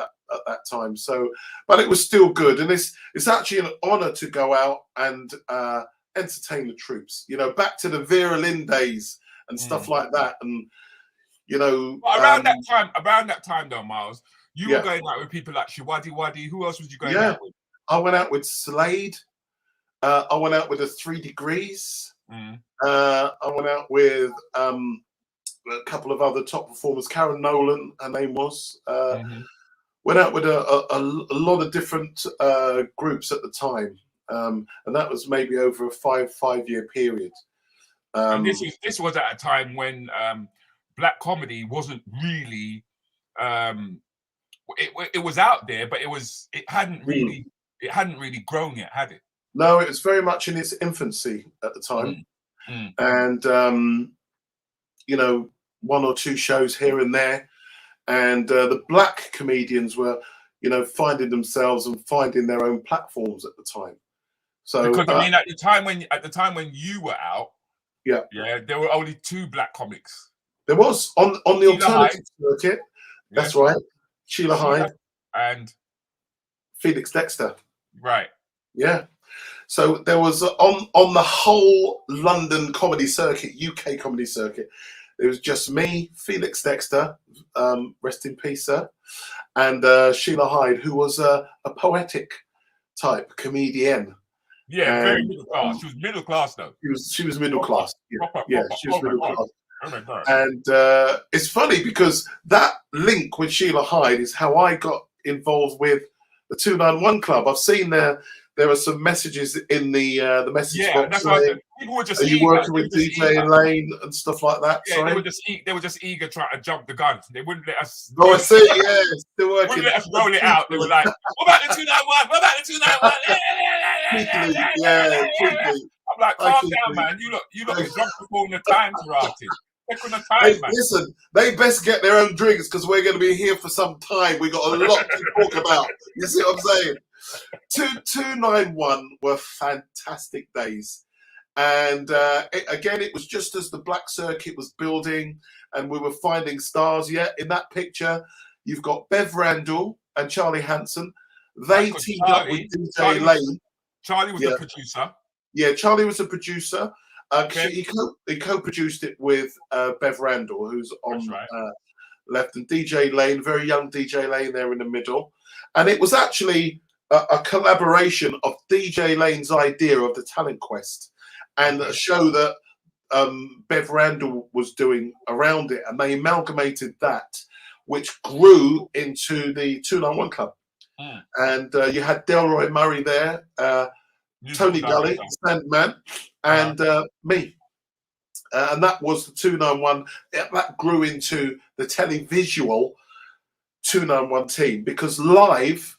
that time. So, but it was still good, and it's actually an honour to go out and entertain the troops. You know, back to the Vera Lynn days and stuff like that, and. You know, around that time though, Miles, you were going out with people like Shiwadi Wadi. Who else was you going out with? I went out with Slade. I went out with the 3 Degrees. I went out with a couple of other top performers. Karen Nolan, her name was. Went out with a lot of different groups at the time, and that was maybe over a five-year period. And this was at a time when. Black comedy wasn't really it was out there, but it hadn't really grown yet, had it? No, it was very much in its infancy at the time. And you know, 1 or 2 shows here and there, and the black comedians were, you know, finding themselves and finding their own platforms at the time. So because I mean, at the time when you were out, there were only 2 black comics. There was on the alternative circuit. That's right. Sheila Hyde and Felix Dexter. Right. Yeah. So there was on the whole London comedy circuit, UK comedy circuit, it was just me, Felix Dexter, rest in peace, sir, and Sheila Hyde, who was a poetic type comedian. Yeah, very middle class. She was middle class though. She was middle class. Yeah, she was middle class. Oh my God. And it's funny because that link with Sheila Hyde is how I got involved with the 291 Club. I've seen there are some messages in the message box. Saying, people were just are you working with DJ Elaine and stuff like that? Yeah, sorry? they were just eager trying to jump the gun. They wouldn't let us. Oh, I see. Yeah, still working. Wouldn't let us roll it out. They were like, "What about the 291? What about the 291?" Yeah, I'm like, calm down, man. You look drunk before the times are arted. Hey, listen, they best get their own drinks because we're going to be here for some time. We got a lot to talk about. You see what I'm saying? 291 were fantastic days, and it was just as the black circuit was building, and we were finding stars. Yeah, in that picture, you've got Bev Randall and Charlie Hanson. They teamed up with DJ Lane. Charlie was the producer. Yeah, Charlie was the producer. He co-produced it with Bev Randall, who's on left, and DJ Lane, very young DJ Lane there in the middle. And it was actually a collaboration of DJ Lane's idea of the Talent Quest and a show that Bev Randall was doing around it. And they amalgamated that, which grew into the 291 Club. And you had Delroy Murray there, Tony Gully, Sandman, and me. And that was the 291. That grew into the televisual 291 team because live,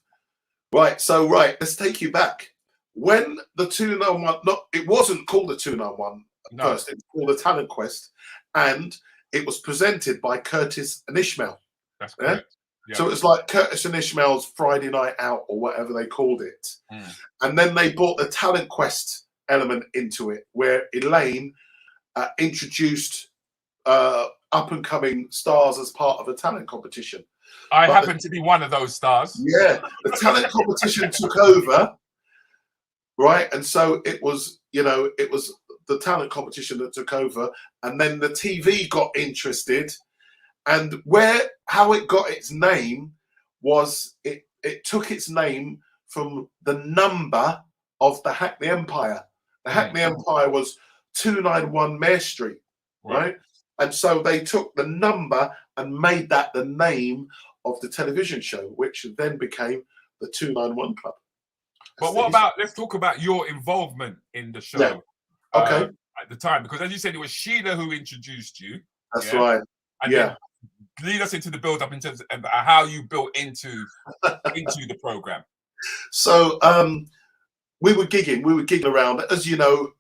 let's take you back. When the 291, it wasn't called the 291 first, it was called the Talent Quest, and it was presented by Curtis and Ishmael. That's correct. Yeah. So it was like Curtis and Ishmael's Friday Night Out or whatever they called it. And then they brought the Talent Quest element into it, where Elaine introduced up-and-coming stars as part of a talent competition. I happen to be one of those stars. Yeah, the talent competition took over, right? And so it was the talent competition that took over, and then the TV got interested. And how it got its name was it took its name from the number of the Hackney Empire. The Hackney Empire was 291 Mare Street, right? And so they took the number and made that the name of the television show, which then became the 291 Club. But what about, let's talk about your involvement in the show. Yeah. Okay. At the time, because as you said, it was Sheila who introduced you. That's right. And then lead us into the build up in terms of how you built into the program. So we were gigging around. As you know,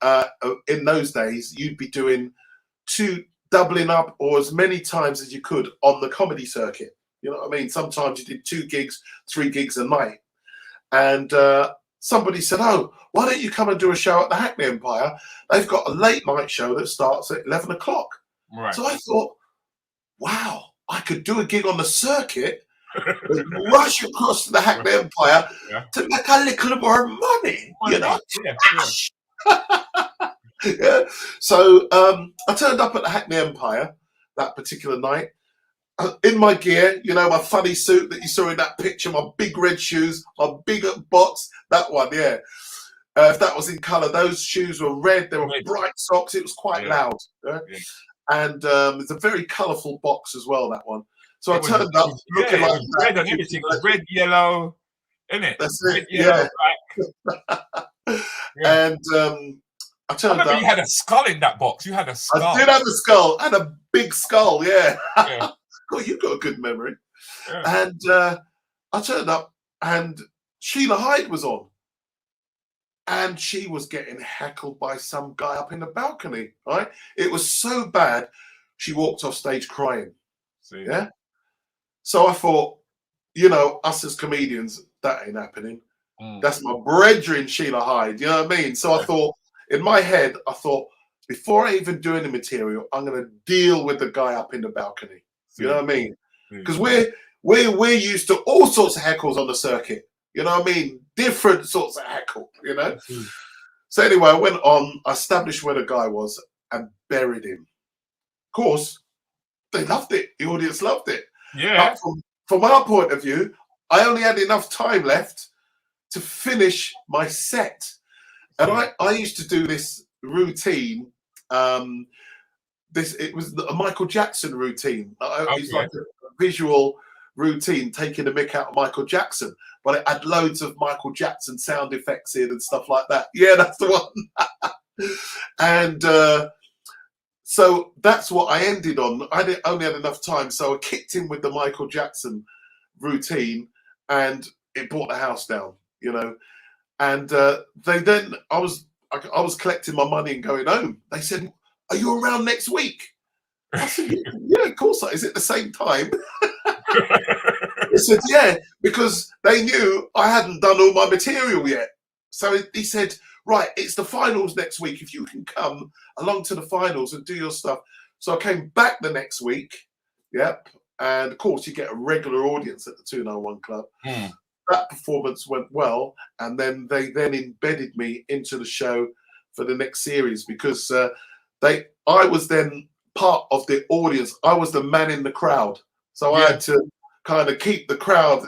in those days, you'd be doing doubling up or as many times as you could on the comedy circuit. You know what I mean? Sometimes you did 2 gigs, 3 gigs a night. And somebody said, oh, why don't you come and do a show at the Hackney Empire? They've got a late night show that starts at 11 o'clock. Right. So I thought, wow, I could do a gig on the circuit and rush across to the Hackney Empire to make a little more money, you know? Yeah. So I turned up at the Hackney Empire that particular night. In my gear, you know, my funny suit that you saw in that picture, my big red shoes, my big bots, that one, yeah. If that was in colour, those shoes were red, they were bright socks, it was quite loud. Yeah? Yeah. And it's a very colourful box as well, that one. So I turned up looking like that. Red and everything, it was red, yellow, innit? That's red, it, yellow, black. And I turned up. You had a skull in that box. You had a skull. I did have a skull, and a big skull, yeah. God, you've got a good memory. Yeah. And I turned up, and Sheila Hyde was on. And she was getting heckled by some guy up in the balcony, right? It was so bad, she walked off stage crying. See? Yeah? So I thought, you know, us as comedians, that ain't happening. That's my brethren, Sheila Hyde, you know what I mean? So I thought, in my head, I thought, before I even do any material, I'm going to deal with the guy up in the balcony. You know what I mean? Because we're used to all sorts of heckles on the circuit. You know what I mean? Different sorts of heckle, you know? So anyway, I went on, I established where the guy was and buried him. Of course, they loved it. The audience loved it. Yeah. From our point of view, I only had enough time left to finish my set. And I used to do this routine. It was a Michael Jackson routine. It's like a visual routine taking the mick out of Michael Jackson, but it had loads of Michael Jackson sound effects in and stuff like that. Yeah, that's the one. And so that's what I ended on. I only had enough time, so I kicked in with the Michael Jackson routine, and it brought the house down, you know. And I was collecting my money and going home. They said, "Are you around next week?" I said, "Yeah, of course." Is it the same time? He said, "Yeah," because they knew I hadn't done all my material yet. So he said, "Right, it's the finals next week. If you can come along to the finals and do your stuff." So I came back the next week. Yep. And of course, you get a regular audience at the 291 Club. That performance went well, and then they embedded me into the show for the next series because I was then part of the audience. I was the man in the crowd, so I had to kind of keep the crowd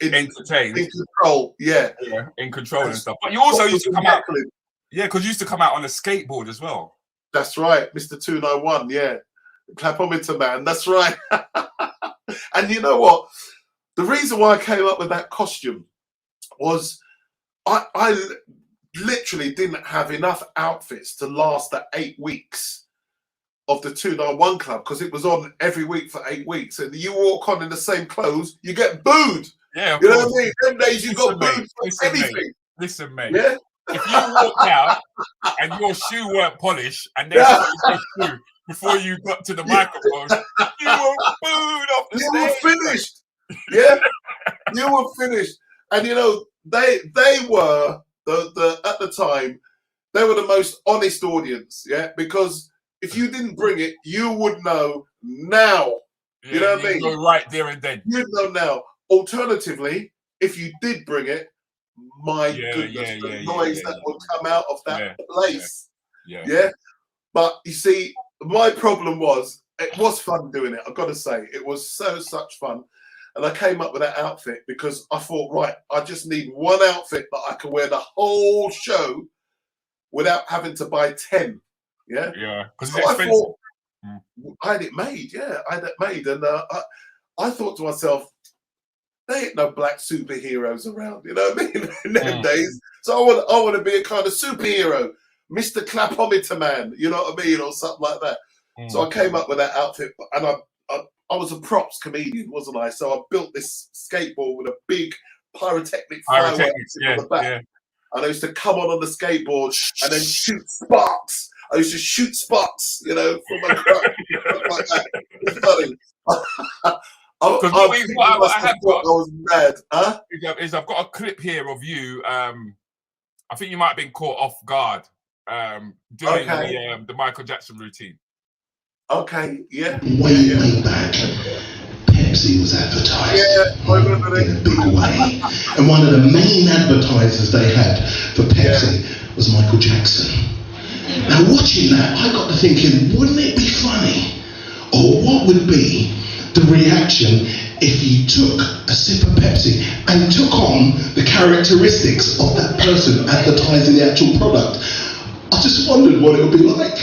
entertained, in control. Yeah, in control and stuff. But you also used to come out, because you used to come out on a skateboard as well. That's right, Mr. 291. Yeah, Clapometer man. That's right. And you know what? The reason why I came up with that costume was I literally didn't have enough outfits to last the 8 weeks of the 291 Club because it was on every week for 8 weeks. And you walk on in the same clothes, you get booed. Yeah, you know what I mean? Them days you got booed for anything. Listen, mate. Yeah? If you walked out and your shoe weren't polished and then you before you got to the microphone, you were booed off the stage. You were finished. Yeah, you were finished. And you know, they were the at the time, they were the most honest audience, yeah, because if you didn't bring it, you would know now. Yeah, you know what I mean? Go right there and then. You'd know now. Alternatively, if you did bring it, my goodness, the noise that would come out of that place. Yeah. But you see, my problem was, it was fun doing it. I've got to say, it was such fun. And I came up with that outfit because I thought, right, I just need one outfit that I can wear the whole show without having to buy 10. Yeah. Yeah. Because So it's I expensive. thought, I had it made. Yeah, I had it made. And I thought to myself, there ain't no black superheroes around, you know what I mean, in them days. So I want to be a kind of superhero, Mr. Clapometer Man, you know what I mean, or something like that. So I came up with that outfit, and I was a props comedian, wasn't I? So I built this skateboard with a big pyrotechnic fireworks on the back. Yeah. And I used to come on the skateboard and then shoot sparks. I used to shoot sparks, you know, from my crotch, like that. It's funny. I was mad. Huh? I've got a clip here of you. I think you might have been caught off guard doing the Michael Jackson routine. Okay, yeah. Way back, Pepsi was advertised in a big way. And one of the main advertisers they had for Pepsi was Michael Jackson. Now watching that, I got to thinking, wouldn't it be funny? Or what would be the reaction if you took a sip of Pepsi and took on the characteristics of that person advertising the actual product? I just wondered what it would be like.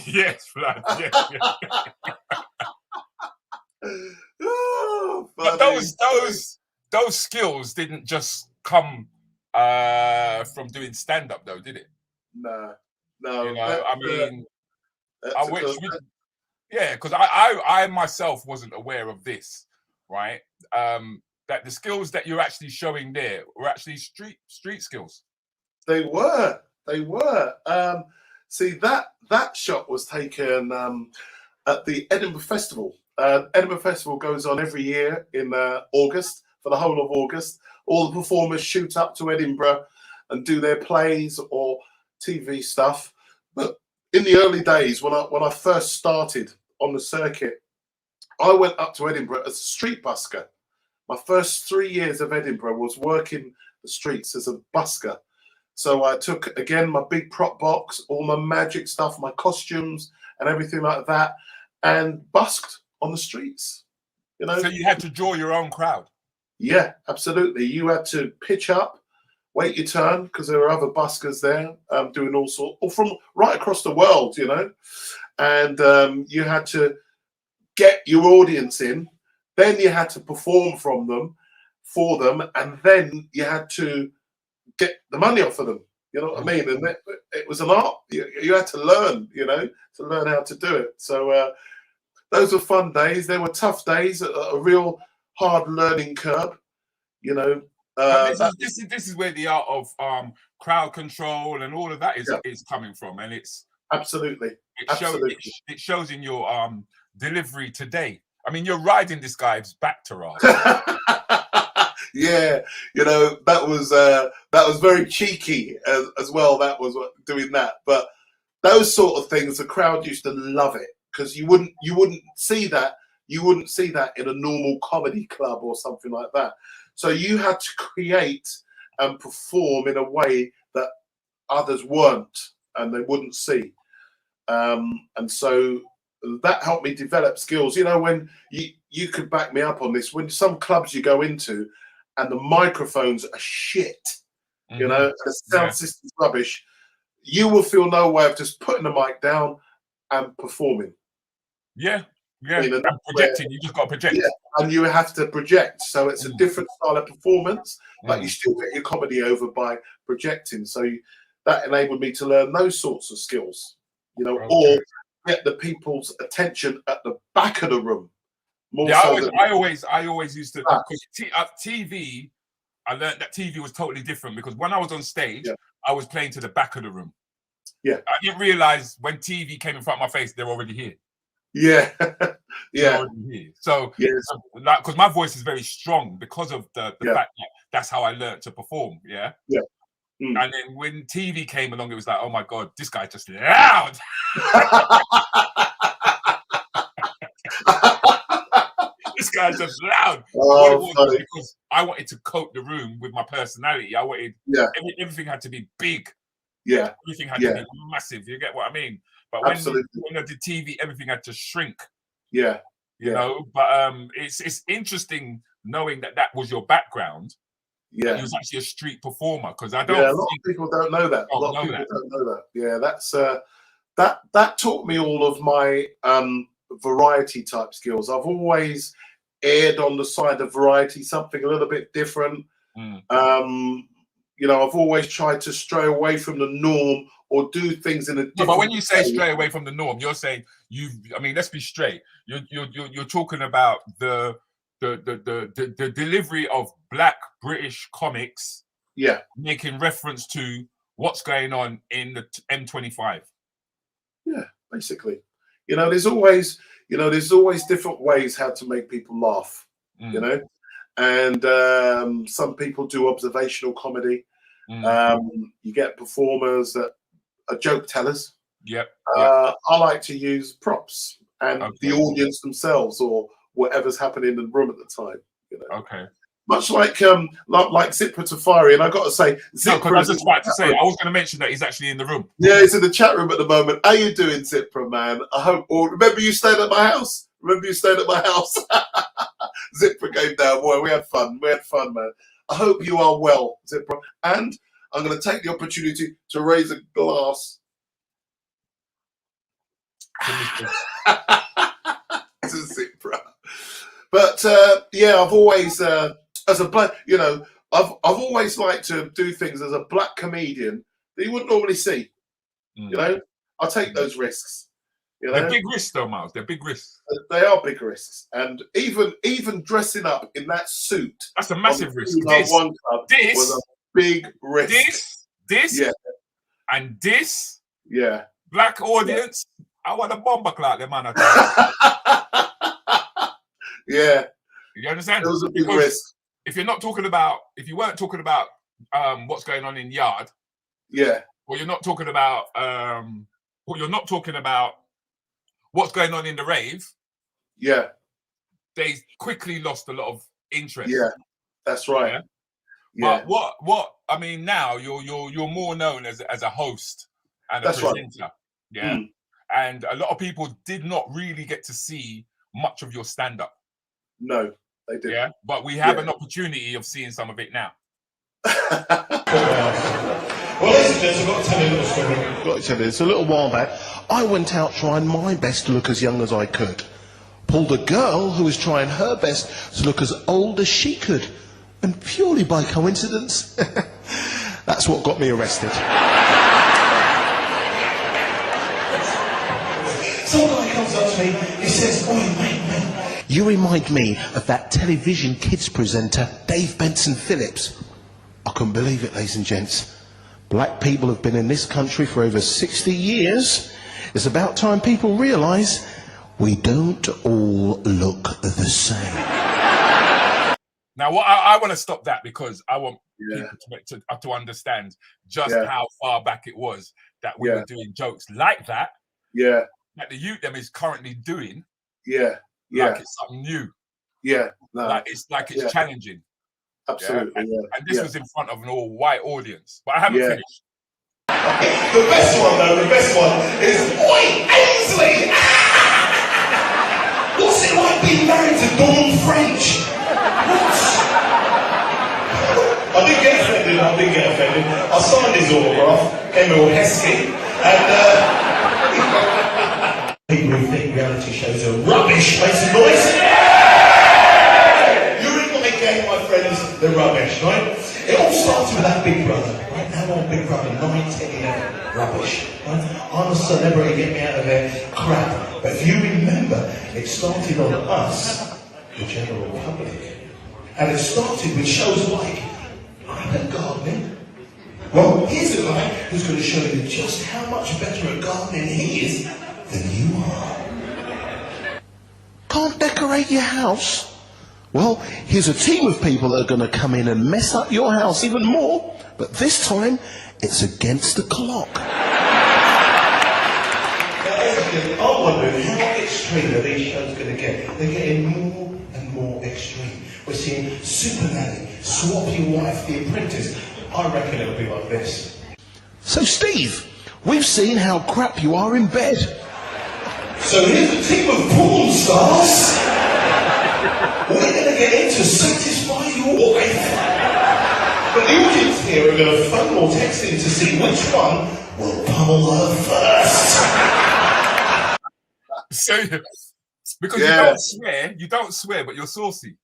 Yes, blood. Yes. Oh, but those skills didn't just come from doing stand-up, though, did it? No. You know, I mean, because I myself wasn't aware of this, right? That the skills that you're actually showing there were actually street skills. They were. See, that shot was taken at the Edinburgh Festival. Edinburgh Festival goes on every year in August, for the whole of August. All the performers shoot up to Edinburgh and do their plays or TV stuff. But in the early days, when I first started on the circuit, I went up to Edinburgh as a street busker. My first 3 years of Edinburgh was working the streets as a busker. So I took, again, my big prop box, all my magic stuff, my costumes and everything like that, and busked on the streets. You know. So you had to draw your own crowd. Yeah, absolutely. You had to pitch up, wait your turn, because there were other buskers there doing all sorts, or from right across the world, you know. And you had to get your audience in, then you had to perform for them, and then you had to get the money off of them. You know what I mean? And it was an art. You had to learn, you know, to learn how to do it. So those were fun days. They were tough days, a real hard learning curve, you know. This is where the art of crowd control and all of that is coming from, and it's Absolutely. It shows in your delivery today. I mean, you're riding this guy's back to us. Yeah, you know, that was very cheeky as well. That was doing that, but those sort of things, the crowd used to love it because you wouldn't see that in a normal comedy club or something like that. So you had to create and perform in a way that others weren't and they wouldn't see, and so that helped me develop skills. You know, when you could back me up on this, when some clubs you go into and the microphones are shit, you know, and the sound system's rubbish, you will feel no way of just putting the mic down and performing. Yeah, and projecting. You just got to project. Yeah, and you have to project. So it's a different style of performance, but you still get your comedy over by projecting. So that enabled me to learn those sorts of skills, you know, or get the people's attention at the back of the room. I always used to, because TV, I learned that TV was totally different, because when I was on stage, I was playing to the back of the room. Yeah. I didn't realize when TV came in front of my face, they're already here. Yeah. They're already here. So, like, because my voice is very strong because of the fact that that's how I learned to perform. Yeah. Yeah. And then when TV came along, it was like, oh my God, this guy's just loud. This guy's just loud. Was because I wanted to coat the room with my personality. I wanted everything had to be big. Yeah. Everything had to be massive. You get what I mean? But when I did TV, everything had to shrink. Yeah. You know, but it's interesting knowing that was your background. Yeah. He was actually a street performer, because I don't. Yeah, a lot of people don't know that. A lot of people don't know that. Yeah, that's that taught me all of my variety type skills. I've always aired on the side of variety, something a little bit different. You know, I've always tried to stray away from the norm or do things in a different but when you say way. stray away from the norm, you're saying I mean, let's be straight. You're talking about the delivery of Black British comics, making reference to what's going on in the M25. Yeah, basically. You know, there's always different ways how to make people laugh. You know, and some people do observational comedy. You get performers that are joke tellers. I like to use props and the audience themselves or whatever's happening in the room at the time. You know? Much like Zipper Tafari, and I got to say, Zipper. I was just about to say, I was going to mention that he's actually in the room. Yeah, he's in the chat room at the moment. How you doing, Zipper, man? I hope. Or remember you stayed at my house. Zipper came down. Boy, we had fun. Man. I hope you are well, Zipper. And I'm going to take the opportunity to raise a glass. It's a Zipper. But I've always, as a black, you know, I've always liked to do things as a black comedian that you wouldn't normally see. You know, I take those risks. You know? They're big risks, though, Miles. They're big risks. They are big risks, and even dressing up in that suit—that's a massive risk. This was a big risk. This, and this, black audience. I want a bomber clock, the man. Yeah. You understand? It was a big risk. If you weren't talking about what's going on in Yard, or you're not talking about what's going on in the rave, they quickly lost a lot of interest. Yeah, that's right. But what I mean, now you're more known as a host and a presenter. Right. And a lot of people did not really get to see much of your stand-up. No, they didn't. Yeah, but we have an opportunity of seeing some of it now. Well, ladies and gents, I've got to tell you a little story. I've got to tell you, it's a little while back. I went out trying my best to look as young as I could. Pulled a girl who was trying her best to look as old as she could. And purely by coincidence, that's what got me arrested. Some guy comes up to me, he says, "Oi, mate, you remind me of that television kids presenter, Dave Benson Phillips." I couldn't believe it, ladies and gents. Black people have been in this country for over 60 years, It's about time people realise we don't all look the same. Now, what I want to stop that because I want people to understand just how far back it was that we were doing jokes like that. Yeah. That the youth them is currently doing. Yeah. Like it's something new. Yeah. No. Like it's challenging. Absolutely. And this was in front of an all-white audience. But I haven't finished. The best one is Oi, Ainsley! What's it like being married to Dawn French? What? I didn't get offended. I signed his autograph, came all hesky, and people who think reality shows are rubbish, make some noise. You're in my game, my friends, they're rubbish, right? It all started with that Big Brother, right? Now I'm Big Brother 9, 10, 11, rubbish. Right? I'm a celebrity, get me out of there, crap. But if you remember, it started on us, the general public. And it started with shows like Crap at Gardening. Well, here's a guy who's going to show you just how much better at gardening he is than you are. Can't decorate your house? Well, here's a team of people that are going to come in and mess up your house even more, but this time, it's against the clock. I'm wondering how extreme are these shows going to get? They're getting more and more extreme. We're seeing Super Nanny, Swap Your Wife, The Apprentice. I reckon it'll be like this. So, Steve, we've seen how crap you are in bed. So here's a team of porn stars. We're going to get in to satisfy your wife. But the audience here are going to phone or text in to see which one will pummel her first. So, because you don't swear, but you're saucy.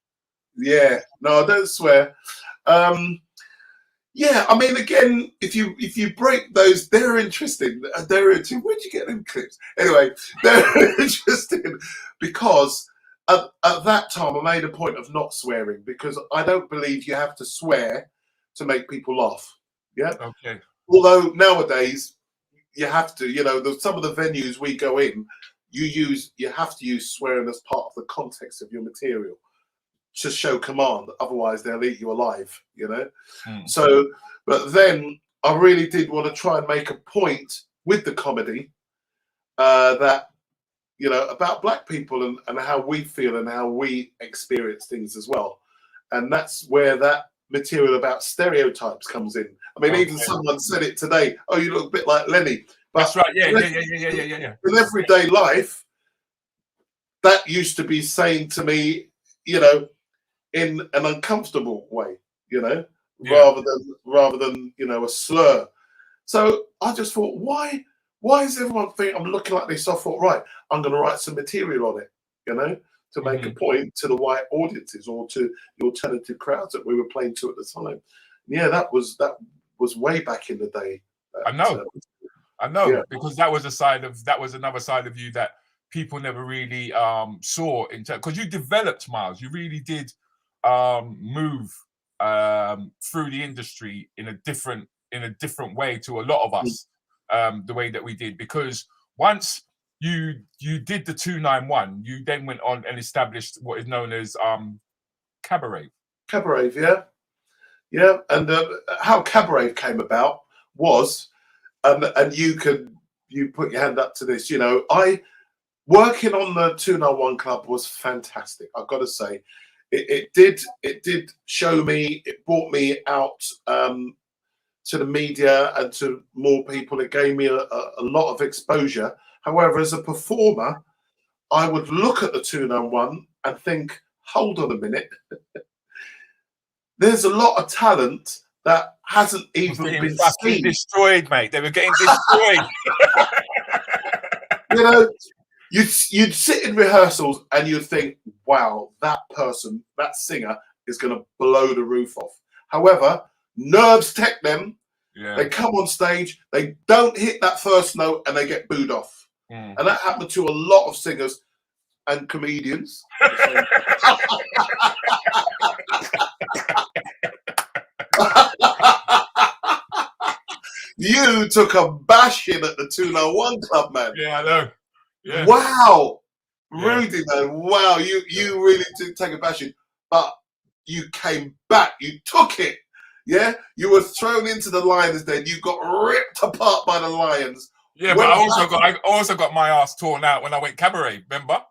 Yeah, no, I don't swear. Yeah, I mean, again, if you break those, they're interesting. They're interesting. Where'd you get them clips? Anyway, they're interesting because at that time I made a point of not swearing because I don't believe you have to swear to make people laugh. Yeah. Okay. Although nowadays you have to, you know, some of the venues we go in, you have to use swearing as part of the context of your material to show command. Otherwise, they'll eat you alive. You know. So, but then I really did want to try and make a point with the comedy that, you know, about black people and how we feel and how we experience things as well. And that's where that material about stereotypes comes in. I mean, even someone said it today. Oh, you look a bit like Lenny. But that's right. Yeah. In everyday life, that used to be saying to me, you know, in an uncomfortable way, you know, rather than you know, a slur. So I just thought, why does everyone think I'm looking like this? So I thought, right, I'm going to write some material on it, you know, to make a point to the white audiences or to the alternative crowds that we were playing to at the time. Yeah, that was way back in the day. I know, because that was another side of you that people never really saw because you developed, Miles. You really did move through the industry in a different way to a lot of us, the way that we did. Because once you did the 291, you then went on and established what is known as Cabaret. Cabaret, yeah. And how Cabaret came about was, and you put your hand up to this. You know, working on the 291 Club was fantastic. I've got to say, it did show me. It brought me out to the media and to more people. It gave me a lot of exposure. However, as a performer, I would look at the 291 and think, hold on a minute. There's a lot of talent that hasn't even been seen. Destroyed, mate. They were getting destroyed. You know, you'd sit in rehearsals and you'd think, wow, that person, that singer is going to blow the roof off. However, nerves take them. Yeah. They come on stage, they don't hit that first note and they get booed off. And that happened to a lot of singers and comedians. You took a bashing at the 201 Club, man. Yeah, I know. Yeah. Wow. Yeah. Rudy, man. Wow. You really did take a bashing, but you came back. You took it. Yeah. You were thrown into the lions then. You got ripped apart by the lions. Yeah, but I also got my ass torn out when I went cabaret, remember?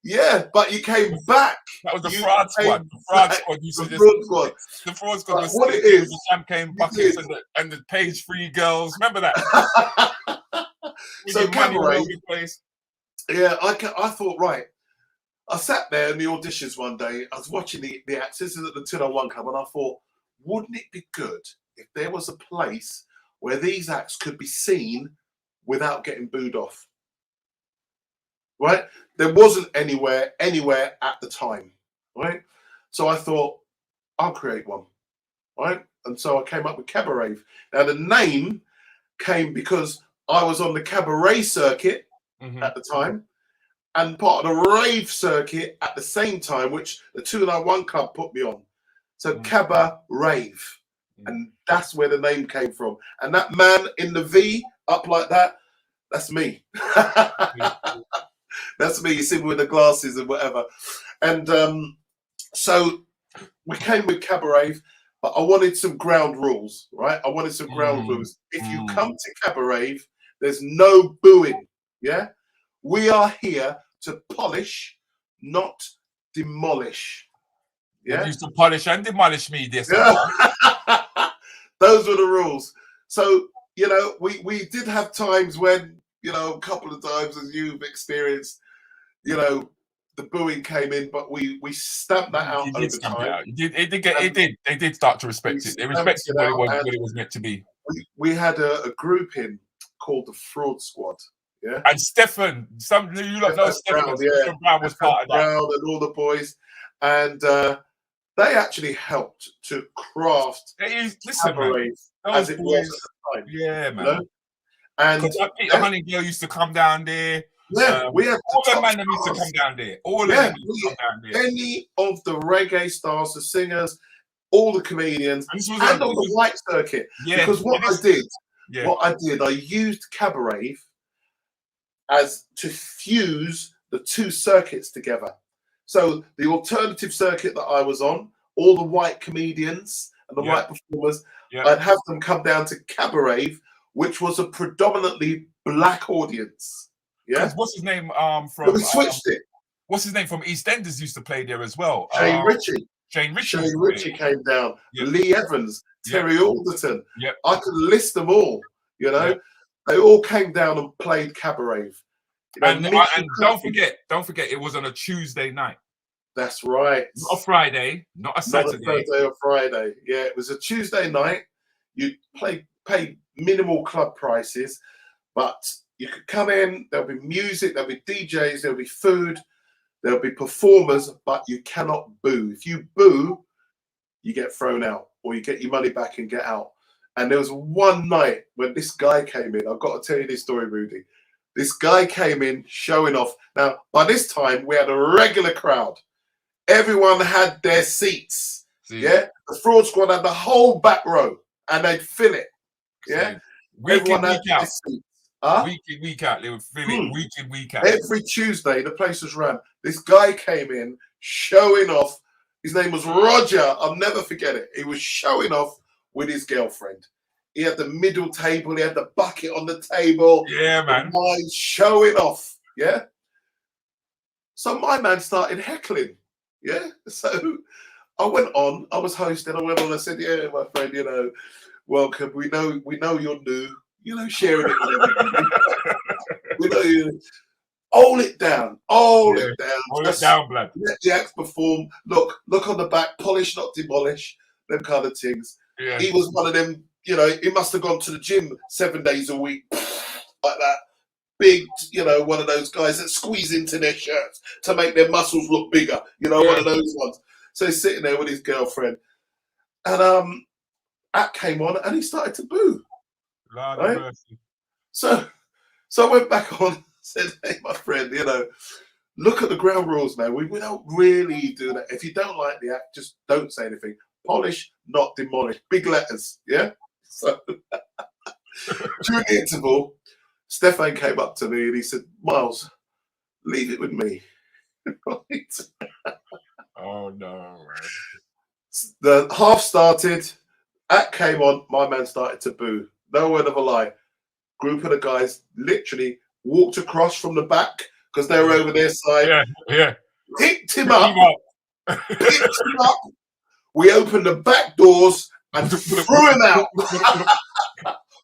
Yeah, but you came back. That was the fraud squad. The fraud squad used to just... The fraud squad was what it is, the champagne buckets and the page 3 girls. Remember that? So cabaret. Yeah, I thought, right. I sat there in the auditions one day. I was watching the acts. This is at the 201 Club, and I thought, wouldn't it be good if there was a place where these acts could be seen without getting booed off? Right? There wasn't anywhere at the time. Right? So I thought, I'll create one. Right? And so I came up with Cabaret. Now the name came because I was on the cabaret circuit at the time, and part of the rave circuit at the same time, which the 201 Club put me on. So Cabba Rave. And that's where the name came from. And that man in the V up like that, that's me. That's me. You see me with the glasses and whatever. And so we came with Cabaret, but I wanted some ground rules, right? I wanted some ground rules. If you come to Cabaret, there's no booing, yeah? We are here to polish, not demolish. Yeah? You used to polish and demolish me this. Those were the rules. So, you know, we did have times when, you know, a couple of times as you've experienced, you know, the booing came in, but we stamped that out over time. They did start to respect it. They respected what it was meant to be. We had a group in called the Fraud Squad. Yeah. And Stefan, you lot know Stefan. Stefan Brown was part of that. Brown and all the boys. And they actually helped to craft Cabaret as it was at the time. Yeah, man. You know? And because Peter Honeygale used to come down there. Yeah, we had all the men used to come down there. All of them used to come down there. Any of the reggae stars, the singers, all the comedians, and on the white circuit. Yeah, because what I did, I used Cabaret as to fuse the two circuits together. So the alternative circuit that I was on, all the white comedians and the white performers, I'd have them come down to Cabaret, which was a predominantly black audience. Yeah, what's his name? But we switched it. What's his name from EastEnders used to play there as well? Shane Ritchie. Shane Ritchie came down. Lee Evans, Terry Alderton. I could list them all. You know, they all came down and played Cabaret. You know, and don't forget, it was on a Tuesday night. That's right. Not a Friday, not a Saturday. Not a Thursday or Friday. Yeah, it was a Tuesday night. You pay minimal club prices, but you could come in, there'll be music, there'll be DJs, there'll be food, there'll be performers, but you cannot boo. If you boo, you get thrown out or you get your money back and get out. And there was one night when this guy came in. I've got to tell you this story, Rudy. This guy came in showing off. Now, by this time, we had a regular crowd. Everyone had their seats. Yeah? The Fraud Squad had the whole back row and they'd fill it. Yeah? Everyone had their seats. Week in, week out, they would fill it week in, week out. Every Tuesday, the place was rammed. This guy came in showing off. His name was Roger. I'll never forget it. He was showing off with his girlfriend. He had the middle table. He had the bucket on the table. Yeah, man. Showing off. Yeah. So my man started heckling. Yeah. So I went on. I was hosting. I went on. I said, "Yeah, my friend. You know, welcome. We know you're new. You know, sharing it with everybody. We know you. Hold it down. Hold it down. Hold it down, blood. Let the acts perform. Look on the back. Polish, not demolish. Them kind of things." Yeah. He was one of them. You know, he must have gone to the gym 7 days a week, like that. Big, you know, one of those guys that squeeze into their shirts to make their muscles look bigger. You know, one of those ones. So he's sitting there with his girlfriend, and Act came on, and he started to boo. Right? So I went back on, said, "Hey, my friend, you know, look at the ground rules now. We don't really do that. If you don't like the act, just don't say anything. Polish, not demolish. Big letters, yeah." So During the interval, Stefan came up to me and he said, "Miles, leave it with me." Right? Oh no, man. The half started, act came on, my man started to boo. No word of a lie. Group of the guys literally walked across from the back because they were over their side. Yeah. Picked him up. We opened the back doors and threw him out.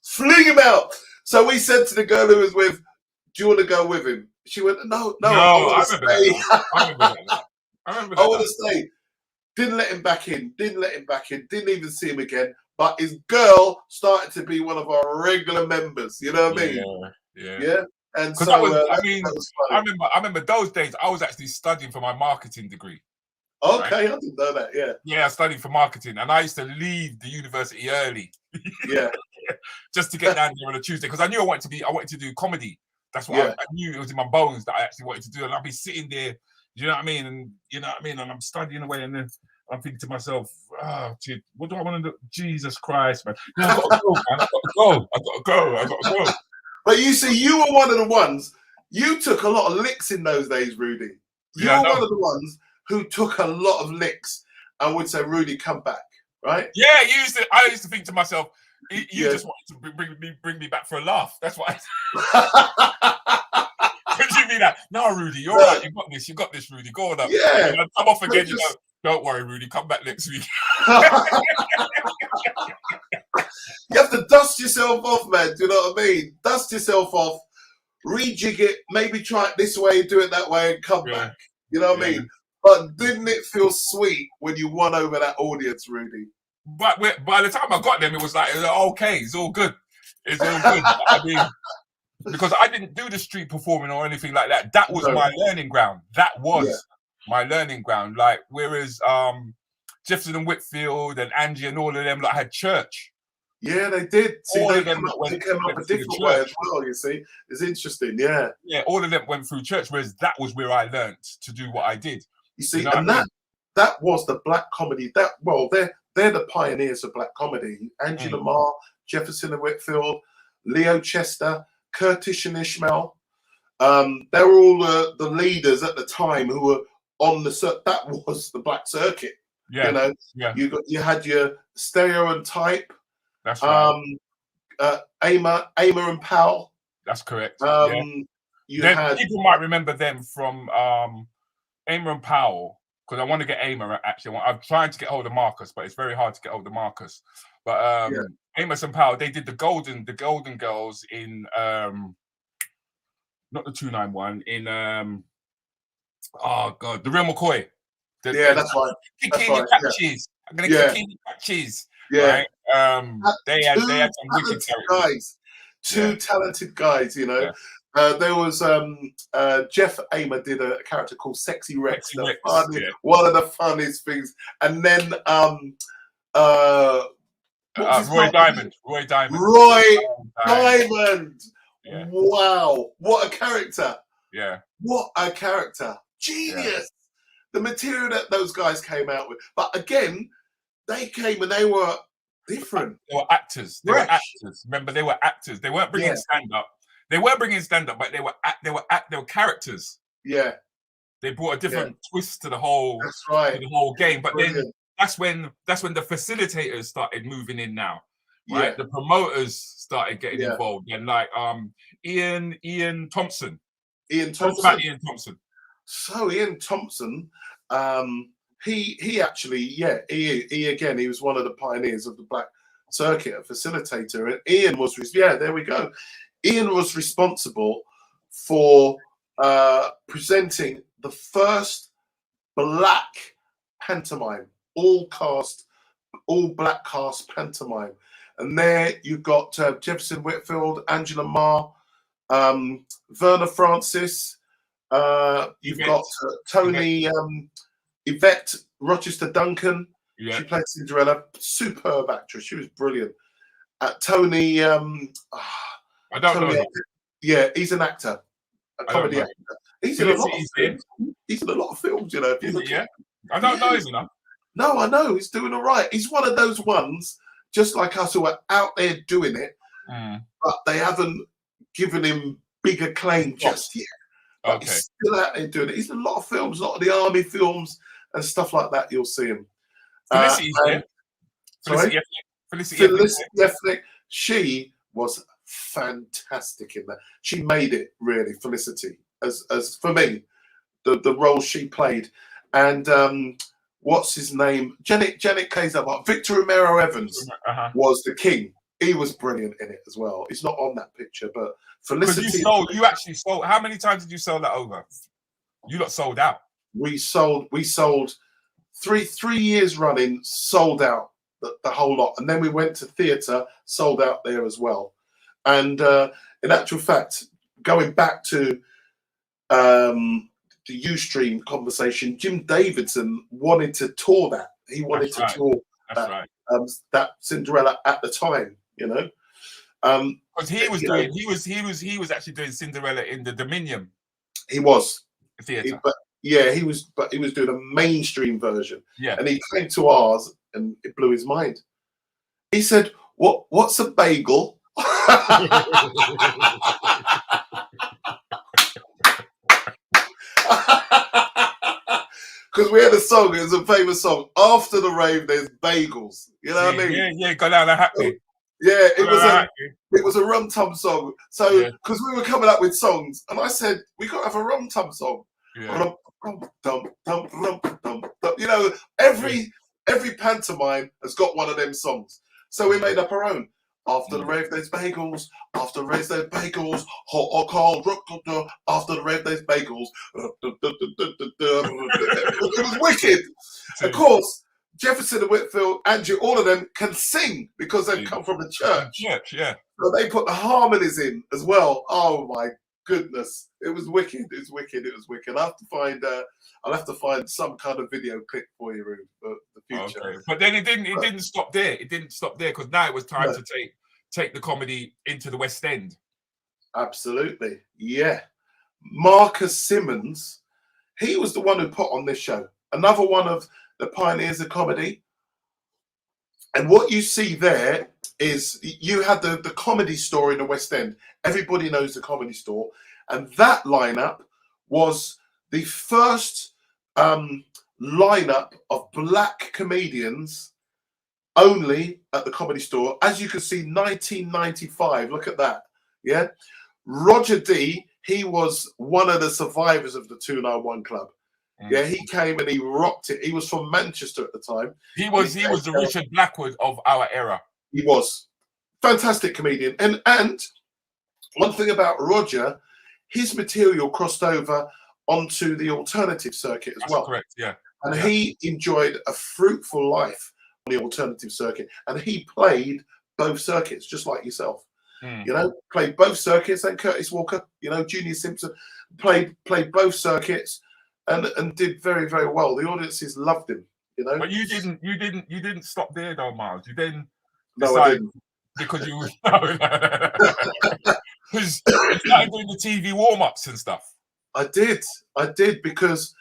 Fling him out. So we said to the girl who was with, "Do you want to go with him?" She went, No, I want to stay. I want to stay. Didn't let him back in. Didn't even see him again. But his girl started to be one of our regular members. You know what I mean? Yeah. And so I remember those days. I was actually studying for my marketing degree. Okay, right? I didn't know that. Yeah, I studied for marketing, and I used to leave the university early. Yeah, just to get down there on a Tuesday because I knew I wanted to do comedy. That's what I knew it was in my bones that I actually wanted to do, and I'd be sitting there. You know what I mean? And and I'm studying away, and then I'm thinking to myself, gee, what do I want to do? Jesus Christ, man. No, I've got to go, man. I've got to go. But you see, you were one of the ones, you took a lot of licks in those days, Rudy. You were one of the ones who took a lot of licks and would say, "Rudy, come back," right? Yeah, I used to think to myself, you just wanted to bring me back for a laugh. That's what Could you be that? No, Rudy, you're right. You got this, Rudy. Go on up. Yeah. I'm off again. Don't worry, Rudy. Come back next week. You have to dust yourself off, man. Do you know what I mean? Dust yourself off, rejig it, maybe try it this way, do it that way, and come back. You know what I mean? But didn't it feel sweet when you won over that audience, Rudy? But by the time I got them, it was like, okay, it's all good. It's all good. I mean, because I didn't do the street performing or anything like that. That was my learning ground. That was my learning ground. Like, whereas Jefferson and Whitfield and Angie and all of them had church. Yeah, they did. See, all they of them came up a different way as well, you see. It's interesting, yeah. Yeah, all of them went through church, whereas that was where I learned to do what I did. You see, and that was the black comedy. They're the pioneers of black comedy. Angela Marr, Jefferson and Whitfield, Leo Chester, Curtis and Ishmael. They were all the leaders at the time who were on that was the black circuit. Yeah. You know, you had your Stereo and Type. That's right. Aimer and Powell. That's correct. People might remember them from Aimer and Powell, because I want to get Aimer actually. I'm trying to get hold of Marcus, but it's very hard to get hold of Marcus. But Amos and Powell, they did the Golden Girls in not the 291 in the Real McCoy. That's right. Patches. I'm gonna kick in patches. Yeah. Right? They had some wicked guys. Two talented guys, you know. There was Jeff Aimer did a character called Sexy Rex. One of the funniest things. And then Roy Diamond. Yeah. Wow, what a character. Yeah. What a character. Genius. Yeah. The material that those guys came out with. But again, they came and they were different. They were actors. Remember, they were actors. They weren't bringing stand-up. They weren't bringing stand-up, but they were characters. Yeah. They brought a different twist to the whole game. But then that's when the facilitators started moving in now. Right? Yeah. The promoters started getting involved. And like Ian Thompson. Talk about Ian Thompson. So Ian Thompson, he actually, he again, he was one of the pioneers of the black circuit, a facilitator. And Ian was, there we go. Ian was responsible for presenting the first black pantomime, all black cast pantomime. And there you've got Jefferson Whitfield, Angela Marr, Verna Francis. You've got Tony, Yvette Rochester Duncan. Yeah. She played Cinderella. Superb actress. She was brilliant. Tony. I don't know. Yeah, he's an actor, a comedy actor. He's in a lot of films. He's in a lot of films, you know. I don't know him enough. No, I know. He's doing all right. He's one of those ones, just like us, who are out there doing it, but they haven't given him big acclaim just yet. But he's still out there doing it. He's in a lot of films, a lot of the army films and stuff like that. You'll see him. Felicity Ethnic. She was fantastic in that. She made it really. Felicity, as for me, the role she played, and what's his name? Janet Kayser, Victor Romero Evans was the king. He was brilliant in it as well. He's not on that picture, but Felicity. You actually sold. How many times did you sell that over? You lot sold out. We sold 3 years running, sold out the whole lot, and then we went to theatre, sold out there as well. And in actual fact, going back to the Ustream conversation, Jim Davidson wanted to tour that. He wanted to tour that Cinderella at the time, you know. Because he was actually doing Cinderella in the Dominion. He was theatre. He was doing a mainstream version. Yeah. And he came to ours and it blew his mind. He said, What's a bagel? Because we had a song, it was a famous song. After the rave, there's bagels. You know what I mean? Yeah, go down the happy. Yeah, it was a rum tum song. So because we were coming up with songs, and I said we got to have a rum tum song. Yeah. You know, every pantomime has got one of them songs. So we made up our own. After the rave, there's bagels. After the rave, there's bagels. Hot or cold. After the rave, there's bagels. It was wicked. Of course, Jefferson and Whitfield, Andrew, all of them can sing because they've come from the church. Yeah. So they put the harmonies in as well. Oh my goodness, it was wicked. It was wicked. I'll have to find some kind of video clip for you, Rudi, for the future. Okay. But then it didn't stop there. It didn't stop there because now it was time to take the comedy into the West End. Absolutely, yeah. Marcus Simmons, he was the one who put on this show. Another one of the pioneers of comedy. And what you see there is you had the Comedy Store in the West End. Everybody knows the Comedy Store. And that lineup was the first lineup of black comedians only at the Comedy Store. As you can see, 1995. Look at that. Yeah. Roger D, he was one of the survivors of the 291 Club. Yeah, he came and he rocked it. He was from Manchester at the time. He was the Richard Blackwood of our era. He was fantastic comedian. And one thing about Roger, his material crossed over onto the alternative circuit as well. Correct, yeah. And he enjoyed a fruitful life on the alternative circuit. And he played both circuits, just like yourself. You know, played both circuits. And Curtis Walker, you know, Junior Simpson played both circuits. And did very, very well. The audiences loved him, you know. But you didn't stop there though, Miles. You then I didn't. Because you because you started doing the TV warm-ups and stuff. I did because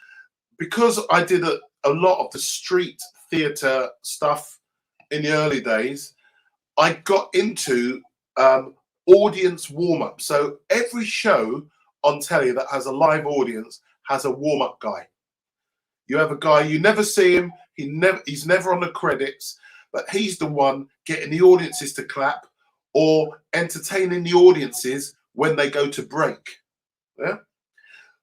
I did a lot of the street theatre stuff in the early days. I got into audience warm-up. So every show on telly that has a live audience has a warm-up guy. You have a guy, you never see him, he's never on the credits, but he's the one getting the audiences to clap or entertaining the audiences when they go to break. Yeah.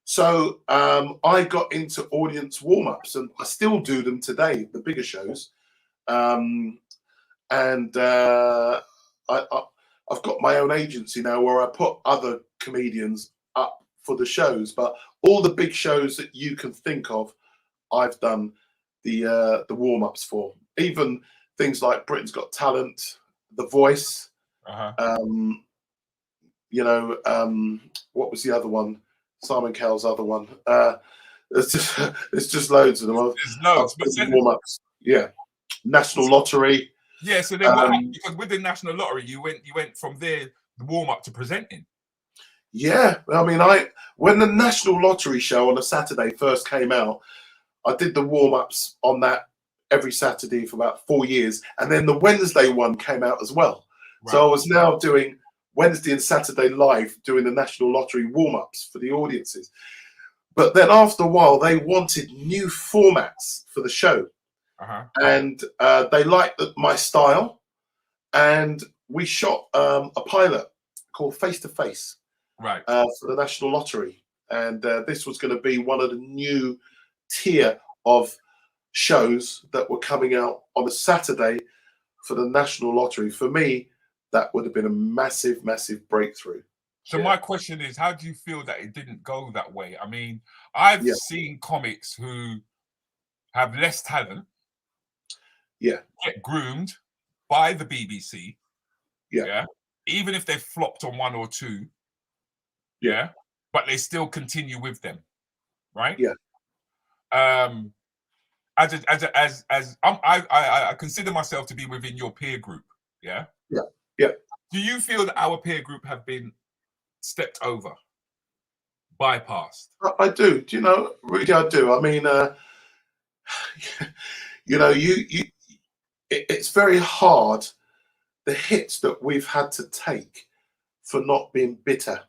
So I got into audience warm-ups, and I still do them today, the bigger shows. I've got my own agency now where I put other comedians up for the shows, but all the big shows that you can think of, I've done the warm-ups for. Even things like Britain's Got Talent, The Voice. You know, what was the other one? Simon Cowell's other one. It's just loads of them. There's loads. But warm-ups. Yeah. National Lottery. Yeah. So then, because with the National Lottery, you went from there, the warm-up to presenting. Yeah, I mean, when the National Lottery show on a Saturday first came out, I did the warm-ups on that every Saturday for about 4 years, and then the Wednesday one came out as well. So I was now doing Wednesday and Saturday live, doing the National Lottery warm-ups for the audiences. But then after a while, they wanted new formats for the show. And they liked my style. And we shot a pilot called Face to Face for the National Lottery. And this was going to be one of the new tier of shows that were coming out on a Saturday for the National Lottery. For me, that would have been a massive, massive breakthrough. So my question is, how do you feel that it didn't go that way? I mean, I've seen comics who have less talent get groomed by the BBC, even if they flopped on one or two, but they still continue with them, right? I consider myself to be within your peer group, Do you feel that our peer group have been stepped over, bypassed? I do. Do you know, Rudy? I do. I mean, you know, it's very hard, the hits that we've had to take for not being bitter,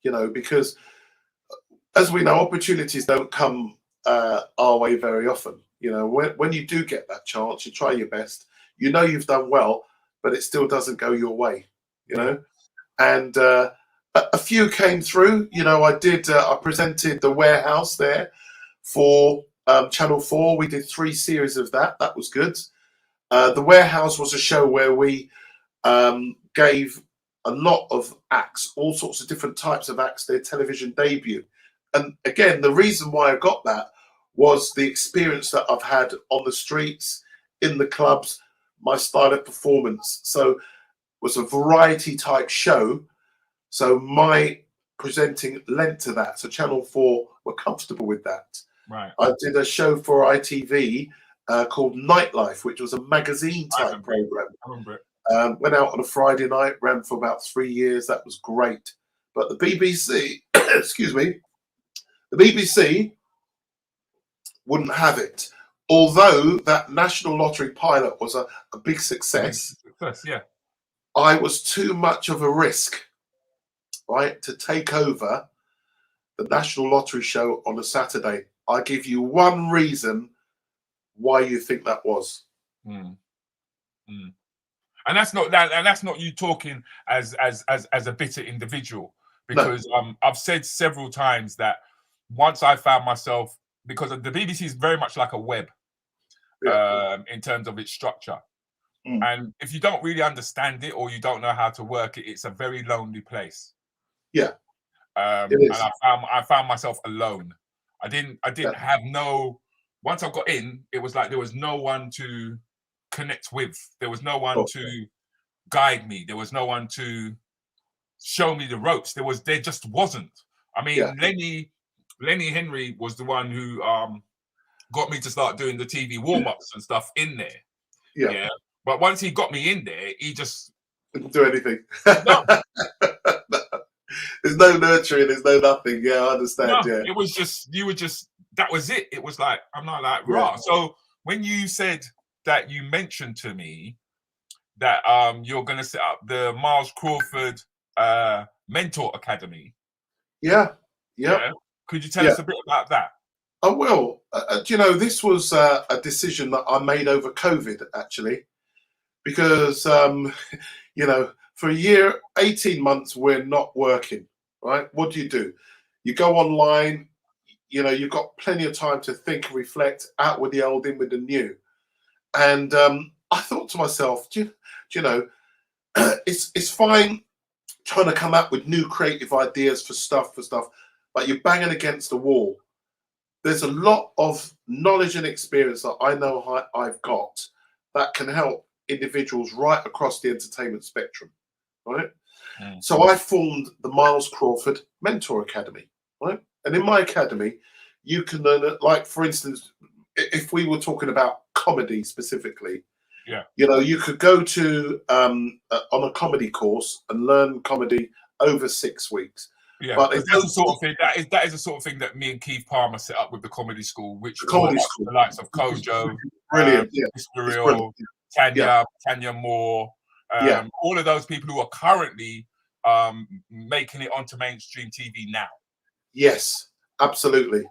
you know, because as we know, opportunities don't come our way very often. You know, when you do get that chance, you try your best. You know you've done well, but it still doesn't go your way, you know. And a few came through. You know, I presented The Warehouse there for Channel 4. We did 3 series of that. That was good. The Warehouse was a show where we gave a lot of acts, all sorts of different types of acts, their television debut. And again, the reason why I got that was the experience that I've had on the streets, in the clubs, my style of performance. So it was a variety type show. So my presenting lent to that. So Channel 4 were comfortable with that. Right. I did a show for ITV called Nightlife, which was a magazine type program. I remember it. Went out on a Friday night, ran for about 3 years. That was great. But the BBC, excuse me, the BBC wouldn't have it. Although that National Lottery pilot was a big success, I was too much of a risk, right, to take over the National Lottery show on a Saturday. I give you one reason why you think that was. And that's not that, and that's not you talking as a bitter individual, because I've said several times that once I found myself, because the BBC is very much like a web in terms of its structure. And if you don't really understand it or you don't know how to work it, it's a very lonely place. And I found myself alone. I didn't have once I got in, it was like there was no one to connect with. There was no one to guide me. There was no one to show me the ropes. There just wasn't. I mean, Lenny Henry was the one who got me to start doing the TV warm-ups and stuff in there. But once he got me in there, he just didn't do anything. No. There's no nurturing, there's no nothing. Yeah, I understand. No, it was just, that was it. It was like, I'm not like, rah. So when you said that, you mentioned to me that you're going to set up the Miles Crawford Mentor Academy. Yeah. Could you tell us a bit about that? I will. Do you know, this was a decision that I made over COVID, actually, because, you know, for a year, 18 months, we're not working, right? What do? You go online, you know, you've got plenty of time to think and reflect, out with the old, in with the new. And I thought to myself, do you know, it's fine trying to come up with new creative ideas for stuff, but you're banging against the wall. There's a lot of knowledge and experience that I know I've got that can help individuals right across the entertainment spectrum, right? So I formed the Miles Crawford Mentor Academy, right? And in my academy, you can learn, like, for instance, if we were talking about comedy specifically, you know, you could go to on a comedy course and learn comedy over 6 weeks. But that's the sort of thing that is the sort of thing that me and Keith Palmer set up with the comedy school, which the likes of Kojo, brilliant, Israel, Tanya Moore, All of those people who are currently making it onto mainstream TV now. Yes, absolutely.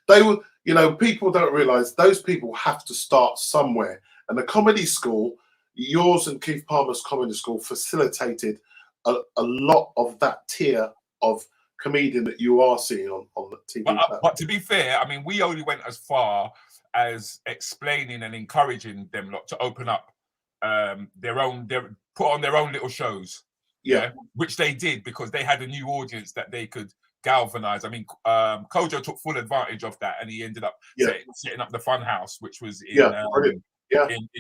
They will, you know, people don't realize those people have to start somewhere. And the comedy school, yours and Keith Palmer's comedy school, facilitated a lot of that tier of comedian that you are seeing on the TV. But to be fair, I mean, we only went as far as explaining and encouraging them lot to open up put on their own little shows. Yeah, which they did because they had a new audience that they could galvanize. I mean, Kojo took full advantage of that, and he ended up setting up the Fun House, which was in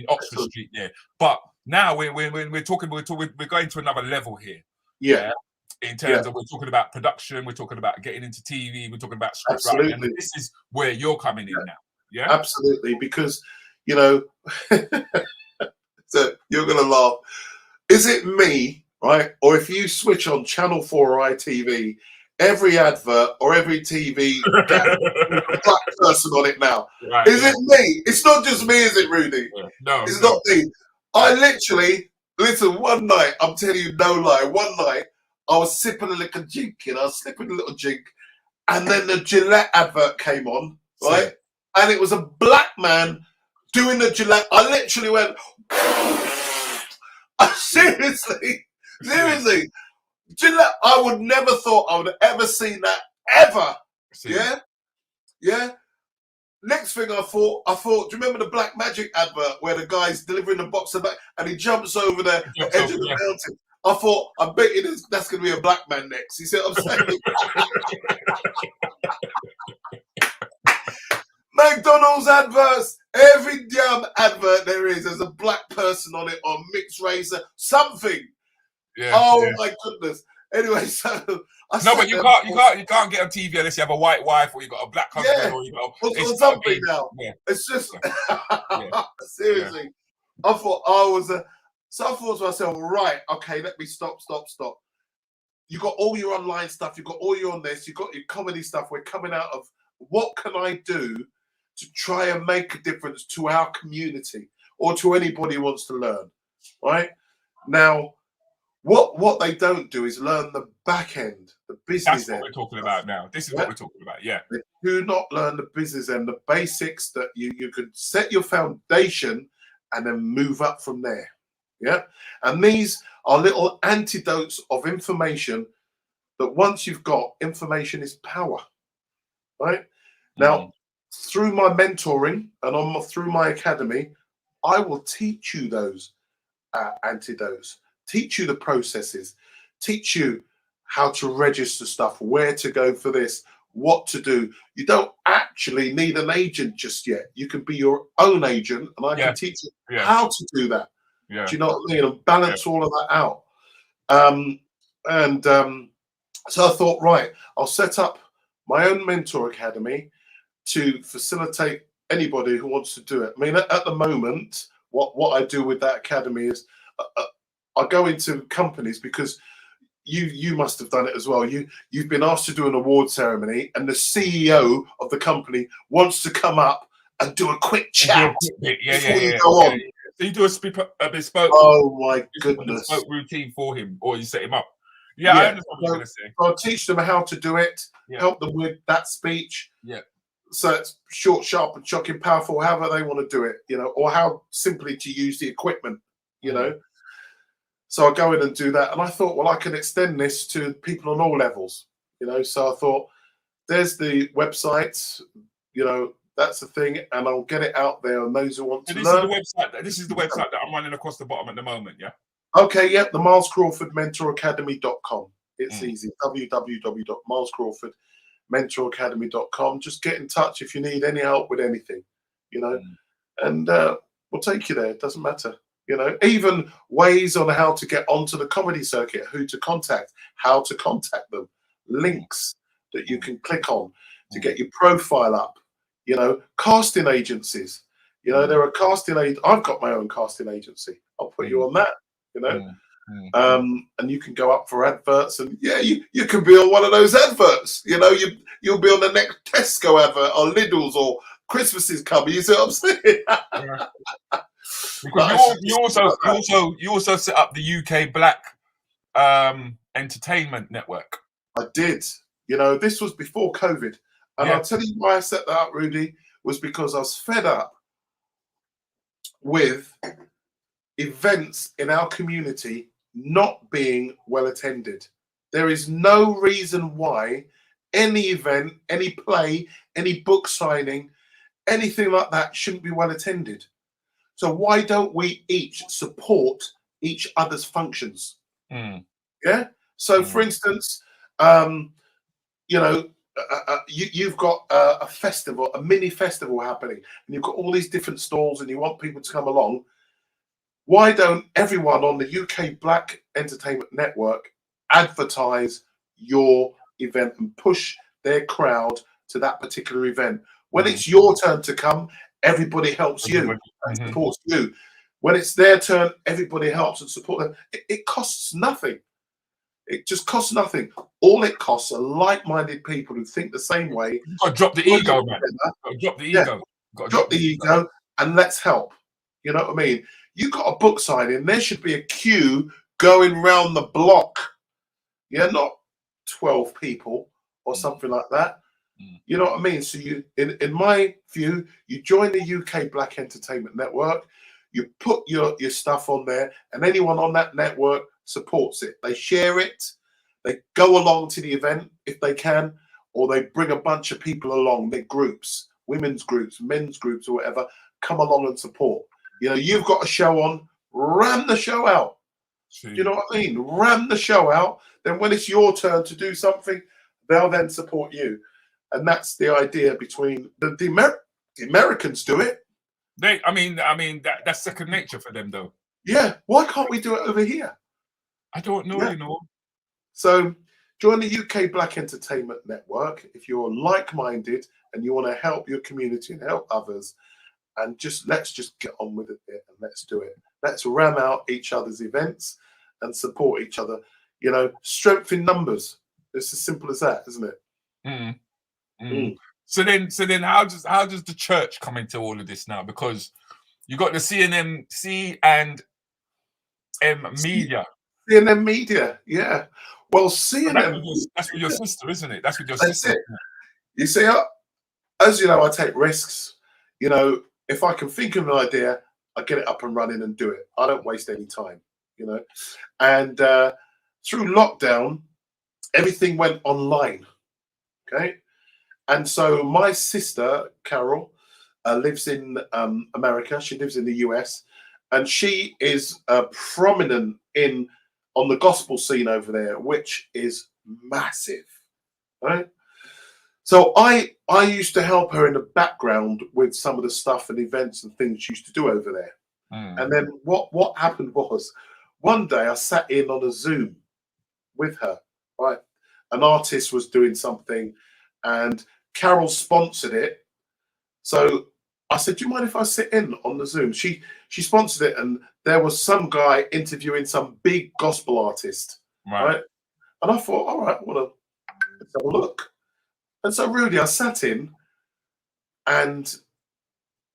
Oxford Street there. But now we're going to another level here. Yeah. In terms of, we're talking about production, we're talking about getting into TV, we're talking about script writing, and this is where you're coming in now. Yeah, absolutely. Because, you know, so you're gonna laugh. Is it me, right? Or if you switch on Channel 4 or ITV, every advert or every TV a black person on it now. Right, is it me? It's not just me, is it, Rudy? No, it's not me. I literally, listen, one night, I'm telling you no lie, one night I was sipping a little drink, and then the Gillette advert came on, right? And it was a black man doing the Gillette. I literally went, seriously, Gillette. I would never thought I would have ever seen that ever. Yeah. Next thing I thought, do you remember the Black Magic advert where the guy's delivering the box of back and he jumps over the edge of the mountain? I thought, I bet you that's going to be a black man next. You see what I'm saying? McDonald's adverts, every damn advert there is, there's a black person on it, or mixed race, something. My goodness. Anyway, so but you can't get on TV unless you have a white wife or you got a black husband or you got or something now. It's just seriously. I thought I was so I thought to myself, right, okay, let me stop. You got all your online stuff, you got all your on this, you got your comedy stuff. We're coming out of what can I do to try and make a difference to our community or to anybody who wants to learn, right? Now, what they don't do is learn the back end, the business That's what we're talking about now. This is what we're talking about, yeah. They do not learn the business end, the basics that you could set your foundation and then move up from there, yeah? And these are little antidotes of information that once you've got, information is power, right? Now, through my mentoring and through my academy, I will teach you those antidotes, teach you the processes, teach you how to register stuff, where to go for this, what to do. You don't actually need an agent just yet. You can be your own agent, and I can teach you how to do that. Do you know what I mean? And balance all of that out. So I thought, right, I'll set up my own mentor academy to facilitate anybody who wants to do it. I mean, at the moment, what I do with that academy is I go into companies, because you must have done it as well. You've been asked to do an award ceremony, and the CEO of the company wants to come up and do a quick chat before you go on. So you do a bespoke. Oh my goodness! Bespoke routine for him, or you set him up. I understand what you're going to say. I'll teach them how to do it. Help them with that speech. So it's short, sharp, and shocking, powerful, however they want to do it, or how simply to use the equipment, So I go in and do that. And I thought, well, I can extend this to people on all levels, So I thought, there's the website, that's the thing, and I'll get it out there. And those who want to learn. This is the website that I'm running across the bottom at the moment, yeah? Okay, the Miles Crawford mentoracademy.com. It's easy. www.milescrawfordmentoracademy.com. Just get in touch if you need any help with anything, and we'll take you there. It doesn't matter. Even ways on how to get onto the comedy circuit, who to contact, how to contact them, links that you can click on to get your profile up, casting agencies. There are casting agents. I've got my own casting agency. I'll put you on that, and you can go up for adverts, and you can be on one of those adverts. You'll be on the next Tesco advert or Lidl's or Christmas is coming. You see what I'm saying? Because you also set up the UK Black Entertainment Network. I did. You know, this was before COVID. And I'll tell you why I set that up, Rudy, was because I was fed up with events in our community not being well attended. There is no reason why any event, any play, any book signing, anything like that shouldn't be well attended. So why don't we each support each other's functions? Yeah. So, for instance, you know, you've got a festival, a mini festival happening, and you've got all these different stalls, and you want people to come along. Why don't everyone on the UK Black Entertainment Network advertise your event and push their crowd to that particular event? When it's your turn to come, everybody helps you and supports you. When it's their turn, everybody helps and supports them. It costs nothing. It just costs nothing. All it costs are like-minded people who think the same way. You've got to drop the ego, man. Drop the ego. Drop the ego and let's help. You know what I mean? You got a book signing, there should be a queue going round the block. Yeah, not 12 people or something like that. You know what I mean? So you, in my view, you join the UK Black Entertainment Network, you put your stuff on there, and anyone on that network supports it. They share it, they go along to the event if they can, or they bring a bunch of people along, their groups, women's groups, men's groups, or whatever, come along and support. You know, you've got a show on, ram the show out. You know what I mean? Ram the show out. Then when it's your turn to do something, they'll then support you. And that's the idea between the Americans do it. I mean that's second nature for them, though. Yeah. Why can't we do it over here? I don't know, you know. So join the UK Black Entertainment Network if you're like-minded and you want to help your community and help others. And let's just get on with it and let's do it. Let's ram out each other's events and support each other. You know, strength in numbers. It's as simple as that, isn't it? So then how does the church come into all of this now? Because you got the C&M media. C&M media, yeah. Well, C&M. That's with your sister, isn't it? That's with your sister. It. You see, as you know, I take risks. You know, if I can think of an idea, I get it up and running and do it. I don't waste any time, you know. And through lockdown, everything went online. Okay. And so my sister, Carol, lives in America. She lives in the US. And she is prominent on the gospel scene over there, which is massive. Right? So I used to help her in the background with some of the stuff and events and things she used to do over there. And then what happened was one day I sat in on a Zoom with her, right? An artist was doing something and Carol sponsored it. So I said, do you mind if I sit in on the Zoom? She sponsored it and there was some guy interviewing some big gospel artist, right? And I thought, all right, let's have a look. And so, Rudi, I sat in and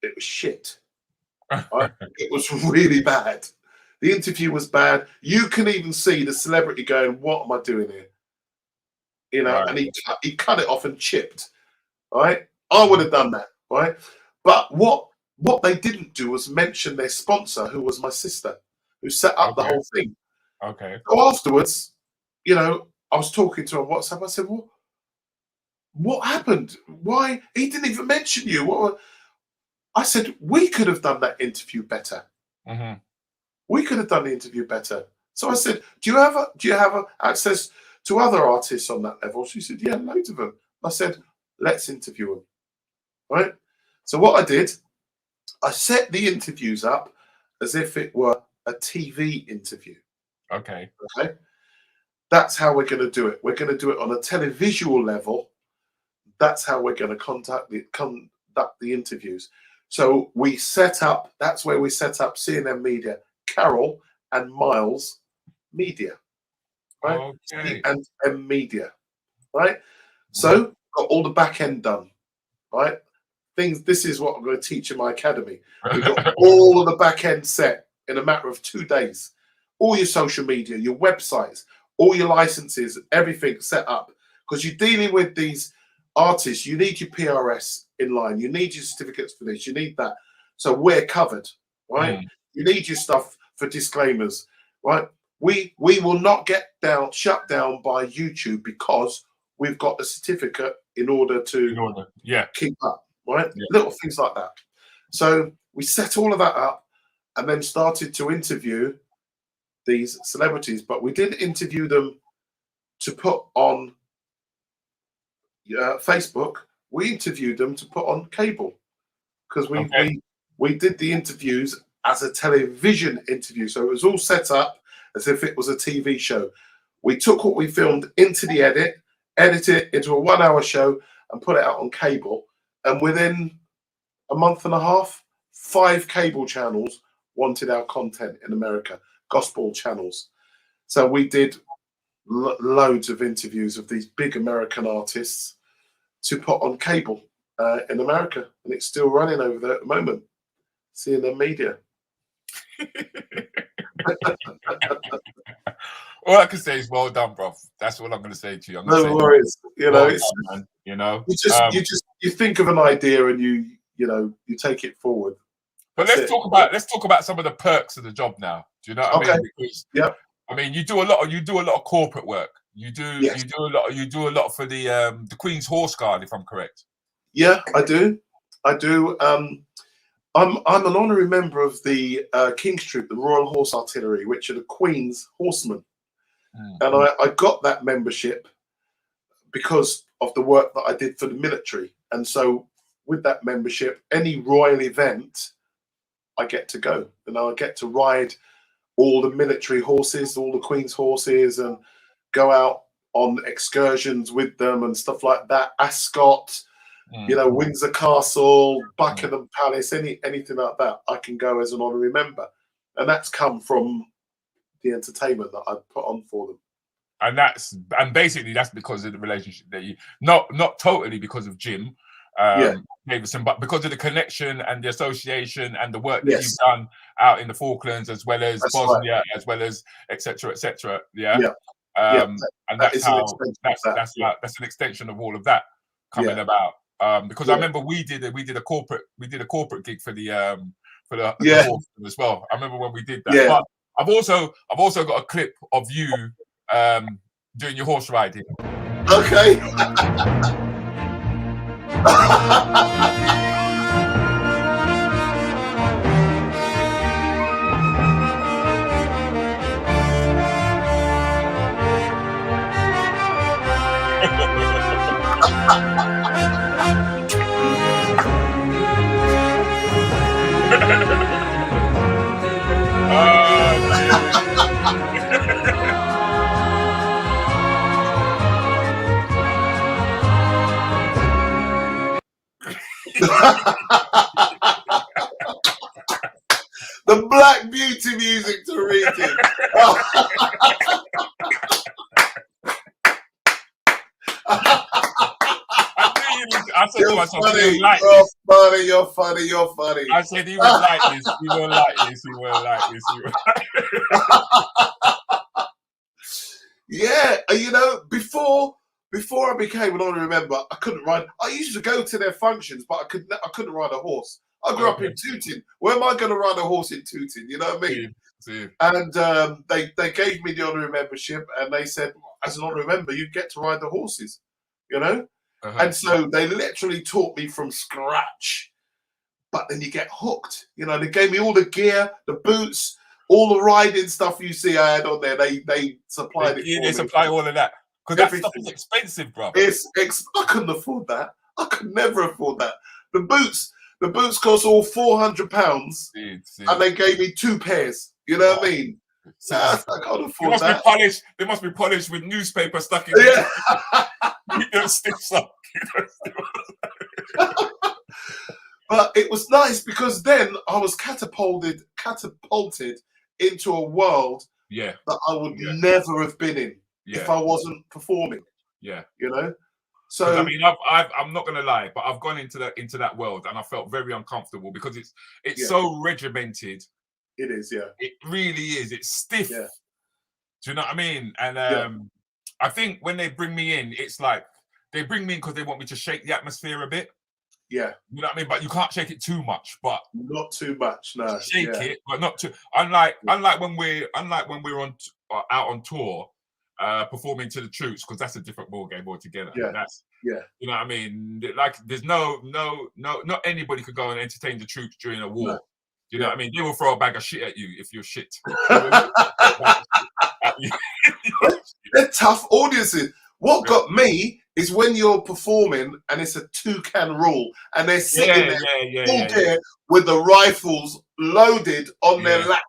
it was shit. Right? It was really bad. The interview was bad. You can even see the celebrity going, what am I doing here? You know, and he cut it off and chipped, right? I would have done that, right? But what they didn't do was mention their sponsor, who was my sister, who set up the whole thing. Okay. So afterwards, you know, I was talking to her on WhatsApp. I said, well, what happened? Why? He didn't even mention you. I said, we could have done that interview better. We could have done the interview better. So I said, do you have access to other artists on that level? She said, yeah, loads of them. I said, let's interview them. Right? So what I did, I set the interviews up as if it were a TV interview. Okay. That's how we're going to do it. We're going to do it on a televisual level. That's how we're going to conduct the interviews. So we set up, that's where we set up C&M Media, Carol and Miles Media, right? Okay. And M Media, right? So got all the back end done, right? things. This is what I'm going to teach in my academy. We've got all of the back end set in a matter of 2 days. All your social media, your websites, all your licenses, everything set up. Because you're dealing with these artists, you need your PRS in line. You need your certificates for this. You need that. So we're covered, right? You need your stuff for disclaimers, right? We will not get shut down by YouTube because we've got a certificate in order to keep up, right? Little things like that. So we set all of that up and then started to interview these celebrities, but we didn't interview them to put on Facebook. We interviewed them to put on cable because we did the interviews as a television interview. So it was all set up as if it was a TV show. We took what we filmed into the edit it into a 1 hour show and put it out on cable. And within a month and a half, 5 cable channels wanted our content in America, gospel channels. So we did loads of interviews of these big American artists to put on cable in America. And it's still running over there at the moment. CNN media. All I can say is well done, bro. That's what I'm going to say to you. No worries. You know, well done, man. You know, you think of an idea and you take it forward. But let's talk about some of the perks of the job now. Do you know what I mean? Because I mean, you do a lot of corporate work. You do a lot for the Queen's Horse Guard, if I'm correct. Yeah, I do. I'm an honorary member of the King's Troop, the Royal Horse Artillery, which are the Queen's horsemen. And I got that membership because of the work that I did for the military. And so with that membership, any royal event, I get to go. You know, I get to ride all the military horses, all the Queen's horses, and go out on excursions with them and stuff like that. Ascot, you know, Windsor Castle, Buckingham Palace, anything like that, I can go as an honorary member. And that's come from the entertainment that I put on for them. And basically that's because of the relationship that you not totally because of Jim Davidson, but because of the connection and the association and the work that you've done out in the Falklands, as well as Bosnia, as well as etc. And that's an extension of all of that coming about. Because I remember we did a corporate gig for the horse as well. I remember when we did that. But I've also got a clip of you doing your horse riding. Okay. The Black Beauty music to read it. I said to myself, you're funny. I said he won't like this. He won't like this. Yeah, you know, before I became an honorary member, I couldn't ride. I used to go to their functions, but I couldn't ride a horse. I grew up in Tooting. Where am I going to ride a horse in Tooting? You know what I mean? And they gave me the honorary membership, and they said, as an honorary member, you get to ride the horses. You know. And so they literally taught me from scratch, but then you get hooked. You know, they gave me all the gear, the boots, all the riding stuff you see I had on there. They supplied it. They supply all of that because that stuff is expensive, bro. I couldn't afford that. I could never afford that. The boots cost all £400, and they gave me 2 pairs. You know what I mean? I can't afford that. They must be polished with newspaper stuck in. Yeah. You don't stick stuff. But it was nice because then I was catapulted into a world that I would never have been in if I wasn't performing. Yeah. You know? So I mean, I'm not gonna lie, but I've gone into that world and I felt very uncomfortable because it's so regimented. It is, yeah. It really is. It's stiff. Yeah. Do you know what I mean? And I think when they bring me in, it's like they bring me in because they want me to shake the atmosphere a bit. Yeah. You know what I mean? But you can't shake it too much. But not too much, no. Shake it, but not too. Unlike when we're on out on tour, performing to the troops, because that's a different ball game altogether. Yeah. That's yeah. You know what I mean? Like there's no, not anybody could go and entertain the troops during a war. No. You know what I mean? They will throw a bag of shit at you if you're shit. They're tough audiences. What got me is when you're performing and it's a toucan rule and they're sitting there with the rifles loaded on their laps.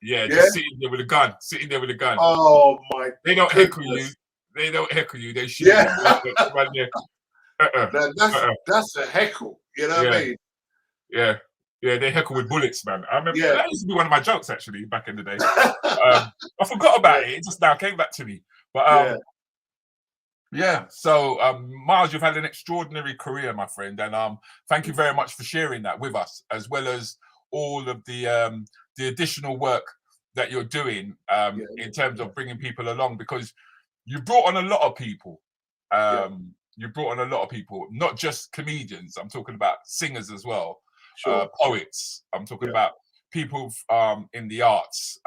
Just sitting there with a gun. Oh my! They don't heckle you. They shoot. That's a heckle. You know what I mean? Yeah, they heckle with bullets, man. I remember that used to be one of my jokes actually back in the day. I forgot about it. It just now came back to me. But so Miles, you've had an extraordinary career, my friend, and thank you very much for sharing that with us, as well as all of the additional work that you're doing in terms of bringing people along, because you brought on a lot of people. You brought on a lot of people, not just comedians. I'm talking about singers as well. Sure. Poets. I'm talking about people in the arts.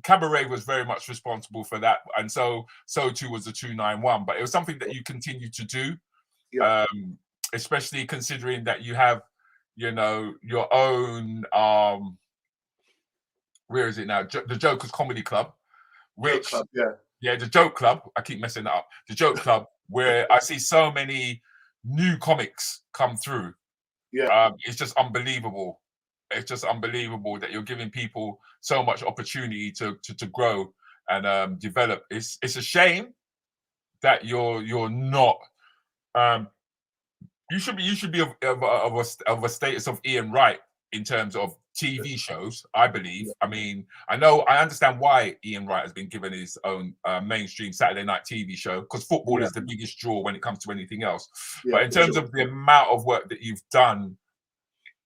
Cabaret was very much responsible for that, and so too was the 291. But it was something that you continue to do, especially considering that you have, your own. Where is it now? The Jokers Comedy Club, which the Joke Club. I keep messing that up. The Joke Club, where I see so many new comics come through. It's just unbelievable. It's just unbelievable that you're giving people so much opportunity to grow and develop. It's a shame that you're not. You should be of a status of Ian Wright in terms of TV shows, I believe. I mean, I understand why Ian Wright has been given his own mainstream Saturday night TV show, because football is the biggest draw when it comes to anything else. But in terms of the amount of work that you've done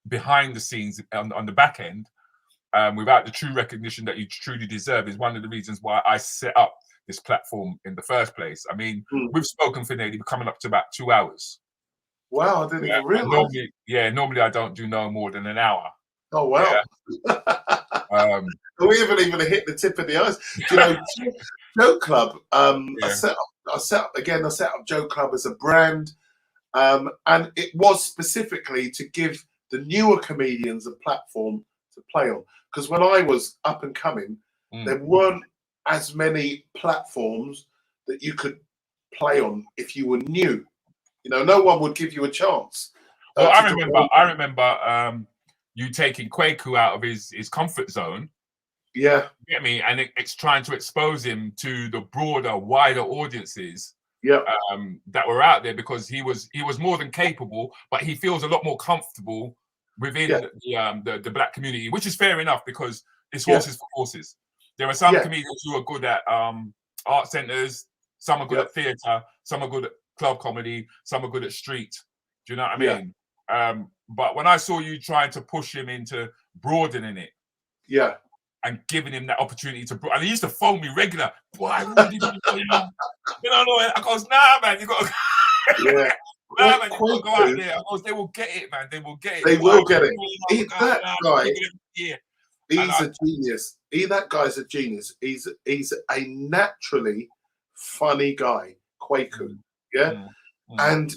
behind the scenes on the back end, without the true recognition that you truly deserve, is one of the reasons why I set up this platform in the first place. I mean, we've spoken for nearly coming up to about 2 hours. Wow, I didn't even realize. Normally I don't do no more than an hour. Oh wow! We haven't even hit the tip of the ice. Joke Club. I set up Joke Club as a brand, and it was specifically to give the newer comedians a platform to play on. Because when I was up and coming, there weren't as many platforms that you could play on if you were new. No one would give you a chance. Well, I remember you taking Kwaku out of his comfort zone. Yeah. You get me? And it's trying to expose him to the broader, wider audiences that were out there, because he was more than capable, but he feels a lot more comfortable within the black community, which is fair enough, because it's horses for horses. There are some comedians who are good at art centers, some are good at theatre, some are good at club comedy, some are good at street. Do you know what I mean? But when I saw you trying to push him into broadening it, and giving him that opportunity to, and he used to phone me regular. Boy, I goes, nah, man, you got to, man, you got to go out there. I goes, they will get it, man. They will get it. They will get it. That guy, he's a genius. That guy's a genius. He's a naturally funny guy, Kwaku. And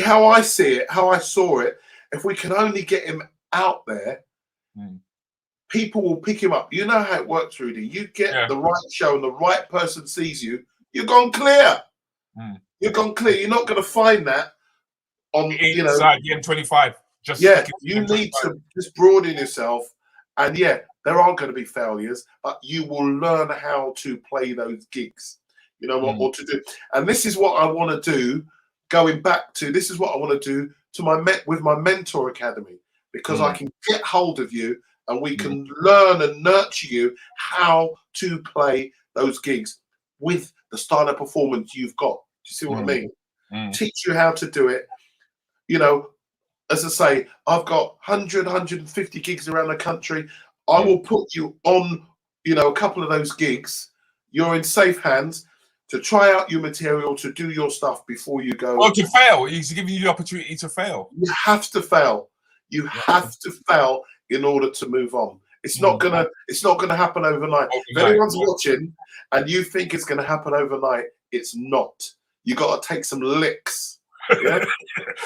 how I see it, how I saw it, if we can only get him out there, people will pick him up. You know how it works, Rudy. You get the right show and the right person sees you, you're gone clear. You're gone clear. You're not going to find that on inside the M25. You need to just broaden yourself, and there are going to be failures, but you will learn how to play those gigs. You know what to do, and this is what I want to do. Going back to this is what I want to do to with my mentor academy, because I can get hold of you and we can learn and nurture you how to play those gigs with the style of performance you've got. you see what I mean? Mm. Teach you how to do it. You know, as I say, I've got 100, 150 gigs around the country. I will put you on, you know, a couple of those gigs. You're in safe hands to try out your material, to do your stuff before you go. Or to fail. He's giving you the opportunity to fail. You have to fail. You have to fail in order to move on. It's not gonna happen overnight. If anyone's watching and you think it's gonna happen overnight, it's not. You got to take some licks. Yeah?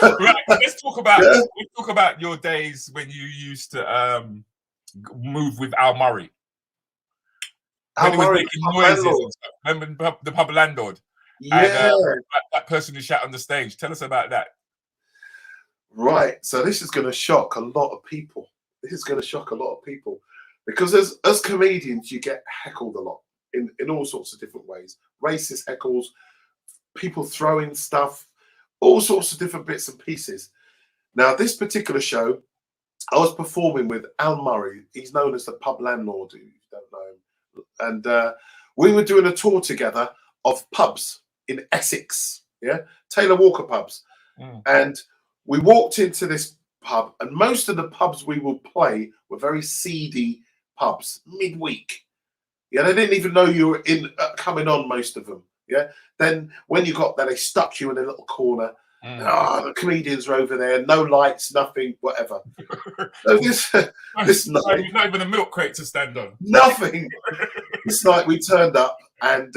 Right. Let's talk about your days when you used to move with Al Murray. When he was making noises and stuff. Remember the pub landlord? Yeah. And, that person who shot on the stage. Tell us about that. Right. So this is going to shock a lot of people. This is going to shock a lot of people because as comedians, you get heckled a lot in all sorts of different ways. Racist heckles, people throwing stuff, all sorts of different bits and pieces. Now, this particular show, I was performing with Al Murray. He's known as the pub landlord, if you don't know him. And we were doing a tour together of pubs in Essex, Taylor Walker pubs. And we walked into this pub, and most of the pubs we will play were very seedy pubs, midweek. Yeah, they didn't even know you were coming on, most of them. Yeah. Then when you got there, they stuck you in a little corner. The comedians are over there, no lights, nothing, whatever. So this night, not even a milk crate to stand on. Nothing. This night we turned up and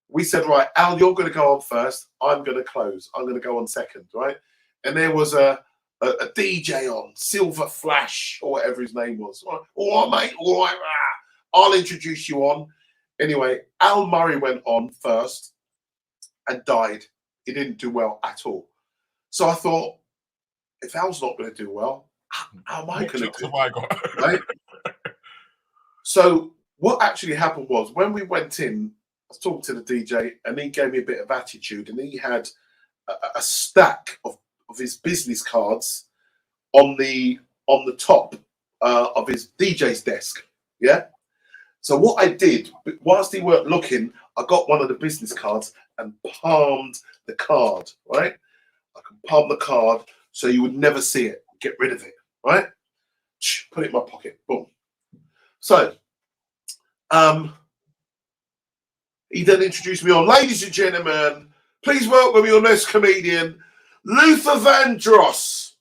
we said, right, Al, you're going to go on first. I'm going to close. I'm going to go on second, right? And there was a DJ on, Silver Flash or whatever his name was. All right, mate. All right. I'll introduce you on. Anyway, Al Murray went on first and died. He didn't do well at all. So I thought, if Al's not going to do well, how am I going to do? Right? So what actually happened was when we went in, I was talking to the DJ and he gave me a bit of attitude and he had a stack of his business cards on the top of his DJ's desk. Yeah. So what I did, whilst he weren't looking, I got one of the business cards and palmed the card, right? I can palm the card so you would never see it. Get rid of it, right? Put it in my pocket. Boom. So, he then introduced me on, ladies and gentlemen, please welcome your next comedian, Luther Vandross.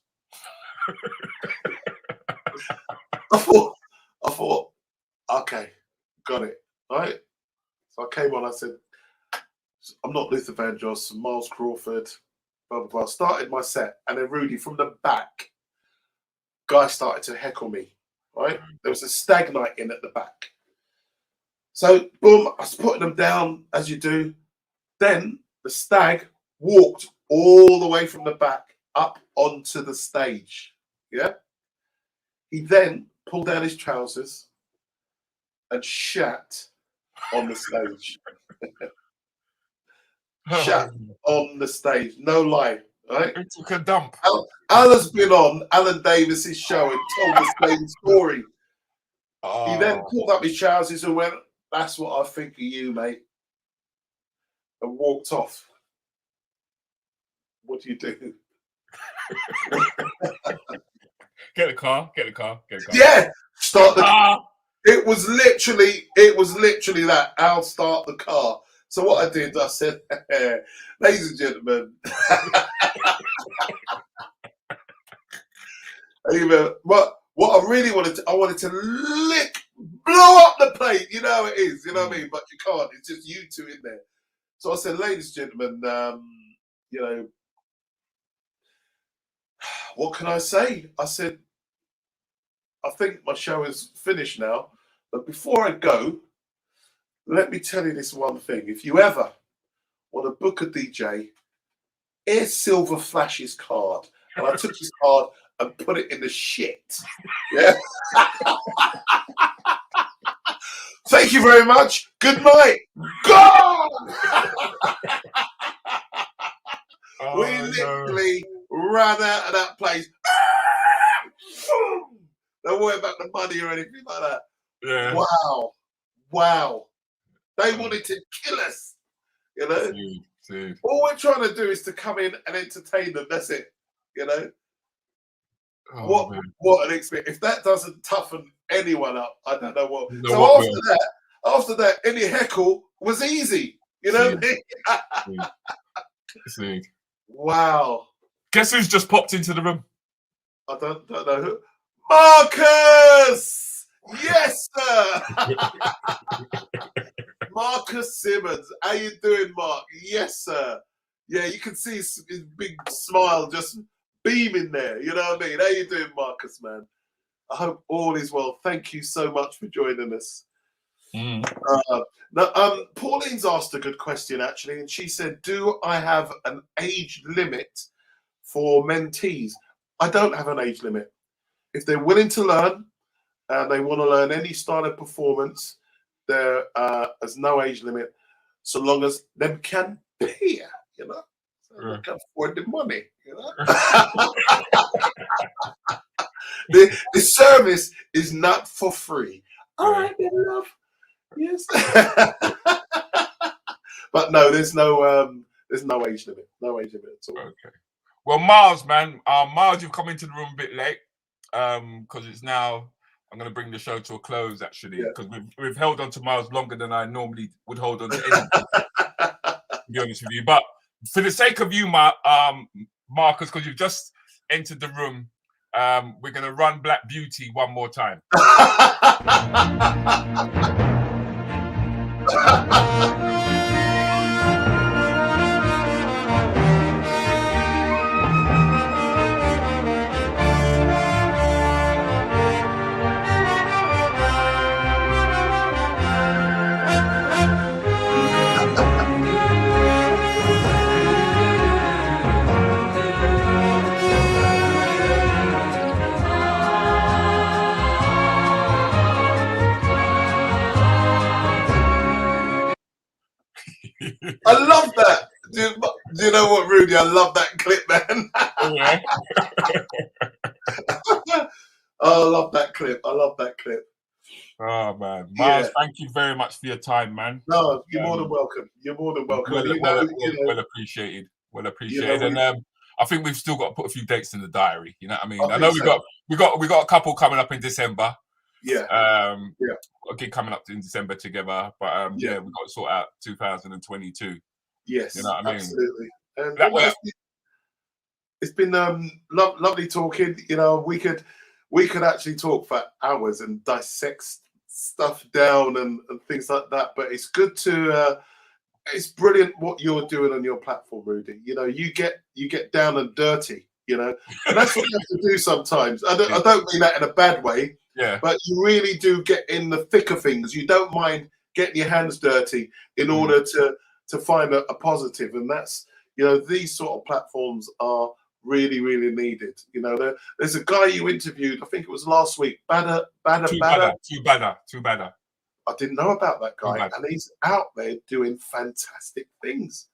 I thought, okay, got it, right? So I came on, I said, I'm not Luther Vandross, I'm Miles Crawford, blah, blah, blah. Started my set, and then Rudi from the back, guy started to heckle me, right? There was a stag night in at the back. So, boom, I was putting them down, as you do. Then the stag walked all the way from the back up onto the stage, yeah? He then pulled down his trousers and shat on the stage. Shat on the stage, no lie, right? It took a dump. Alan's been on Alan Davis's show and told the same story. He then pulled up his trousers and went, that's what I think of you, mate, and walked off. What do you do? Get the car. Yeah, start the car. It was literally that. I'll start the car. So what I did, I said, ladies and gentlemen, what I really wanted to, I wanted to blow up the plate. You know how it is, you know what I mean? But you can't. It's just you two in there. So I said, ladies and gentlemen, you know, what can I say? I said, I think my show is finished now. But before I go, let me tell you this one thing. If you ever want to book a DJ, here's Silver Flash's card. And I took his card and put it in the shit. Yeah. Thank you very much. Good night. Gone! We literally ran out of that place. Don't worry about the money or anything like that. Yeah. Wow. They wanted to kill us, you know. Dude. All we're trying to do is to come in and entertain them. That's it. You know. Oh, what an experience! If that doesn't toughen anyone up, I don't know what. No, so what after that, any heckle was easy. You know what I mean? See. Wow. Guess who's just popped into the room? I don't know who. Marcus! Yes, sir! Marcus Simmons. How you doing, Mark? Yes, sir. Yeah, you can see his big smile just beaming there. You know what I mean? How you doing, Marcus, man? I hope all is well. Thank you so much for joining us. Pauline's asked a good question, actually, and she said, do I have an age limit for mentees? I don't have an age limit. If they're willing to learn and they want to learn any style of performance, there's no age limit, so long as them can pay, you know, so they can afford the money, you know. the service is not for free. All right, then, love. Yes. But no, there's no age limit. No age limit at all. Okay. Well, Miles, man, Miles, you've come into the room a bit late, because it's now. I'm going to bring the show to a close, actually, because we've held on to Miles longer than I normally would hold on to anything, to be honest with you. But for the sake of you, Marcus, because you've just entered the room, we're going to run Black Beauty one more time. I love that. Do you know what, Rudy? I love that clip, man. Yeah. Oh, I love that clip. I love that clip. Oh, man. Miles, thank you very much for your time, man. No, you're more than welcome. You're more than welcome. Well appreciated. Well appreciated. And I think we've still got to put a few dates in the diary. You know what I mean? I know we got a couple coming up in December. Yeah. A gig coming up in December together, but we've got to sort out 2022. Yes, you know what I mean? Absolutely. And it's been lovely talking. You know, we could actually talk for hours and dissect stuff down and things like that. But it's good to. It's brilliant what you're doing on your platform, Rudy. You know, you get down and dirty. You know, and that's what you have to do sometimes. I don't mean that in a bad way. Yeah. But you really do get in the thick of things. You don't mind getting your hands dirty in order to find a positive. And that's, you know, these sort of platforms are really, really needed. You know, there's a guy you interviewed, I think it was last week, Too Badder. I didn't know about that guy. And he's out there doing fantastic things.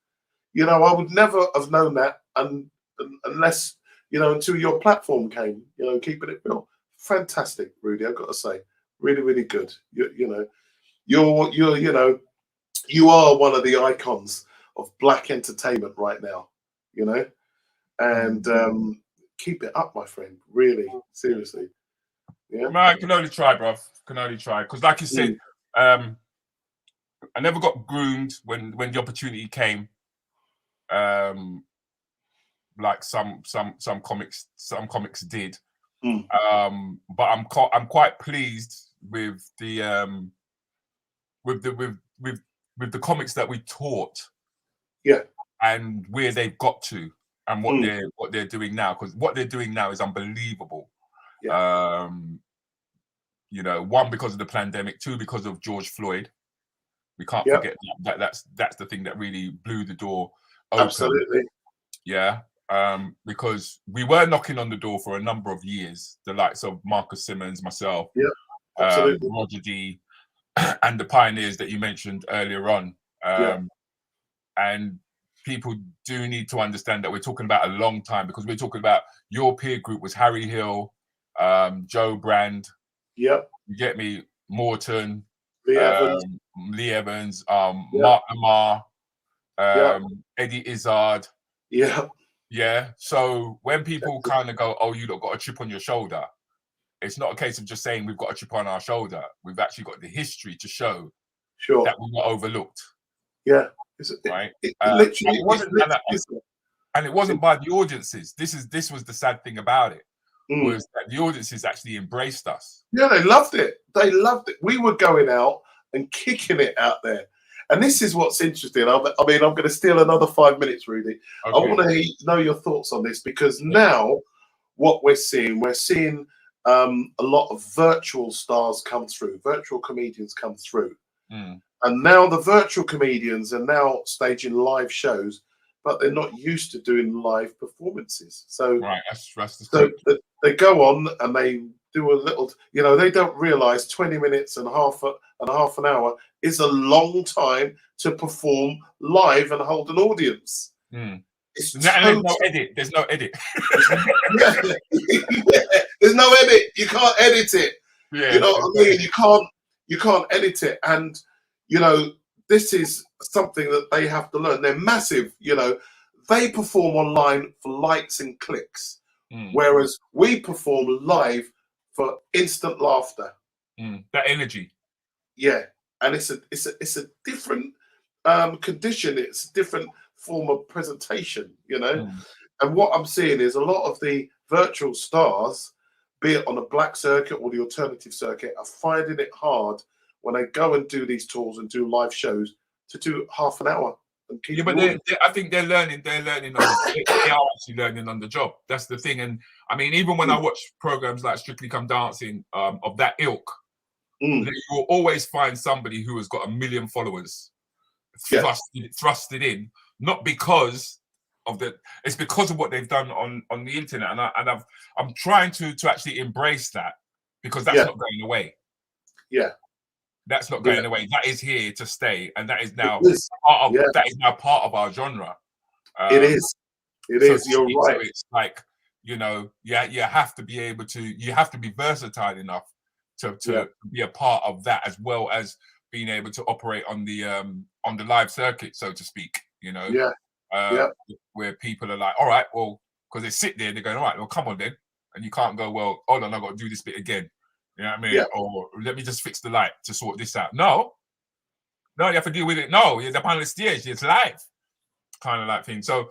You know, I would never have known that unless, you know, until your platform came, you know, keeping it real. Fantastic, Rudy. I've got to say, really, really good. You know, you are one of the icons of black entertainment right now. You know, and keep it up, my friend. Really, seriously. Yeah. Man, I can only try, bruv. Can only try because, like you said, I never got groomed when the opportunity came. Like some comics did. But I'm quite pleased with the comics that we taught, and where they've got to, and what they're doing now. Because what they're doing now is unbelievable. You know, one, because of the pandemic, two, because of George Floyd. We can't forget that. That's the thing that really blew the door open. Absolutely. Yeah. Because we were knocking on the door for a number of years, the likes of Marcus Simmons, myself, Roger D, and the pioneers that you mentioned earlier on. And people do need to understand that we're talking about a long time, because we're talking about your peer group was Harry Hill, Joe Brand, you get me, Morton, Lee Evans, Mark Lamar, Eddie Izzard. Yeah. Yeah. So when people kind of go, oh, you lot got a chip on your shoulder, it's not a case of just saying we've got a chip on our shoulder. We've actually got the history to show that we were overlooked. Yeah. Right. And it wasn't by the audiences. This was the sad thing about it, was that the audiences actually embraced us. Yeah, they loved it. They loved it. We were going out and kicking it out there. And this is what's interesting. I mean, I'm going to steal another 5 minutes, Rudy. Okay. I want to know your thoughts on this, because now what we're seeing a lot of virtual stars come through, virtual comedians come through. And now the virtual comedians are now staging live shows, but they're not used to doing live performances. So, they go on and they do a little, they don't realize 20 minutes and half an hour is a long time to perform live and hold an audience. There's no edit. There's no edit. There's no edit. You can't edit it. Yeah, you know what I mean? You can't edit it. And this is something that they have to learn. They're massive. They perform online for likes and clicks, whereas we perform live for instant laughter. That energy. Yeah, and it's a different condition. It's a different form of presentation. And what I'm seeing is a lot of the virtual stars, be it on the black circuit or the alternative circuit, are finding it hard when they go and do these tours and do live shows to do half an hour. And keep but I think they're learning. They are actually learning on the job. That's the thing. And I mean, even when I watch programs like Strictly Come Dancing of that ilk, you will always find somebody who has got 1 million followers thrusted in, not because of it's because of what they've done on the internet. And I'm trying to actually embrace that, because that's not going away. Yeah. That's not going away. That is here to stay, and that is now that is now part of our genre. It is. You're right. So it's like, you have to be able to. You have to be versatile enough to be a part of that, as well as being able to operate on the live circuit, so to speak. Where people are like, all right, well, because they sit there, they're going, all right, well, come on then, and you can't go, well, hold on, I've got to do this bit again. You know what I mean? Or let me just fix the light to sort this out. No, you have to deal with it. No, you're up on the stage. It's live, kind of like thing. So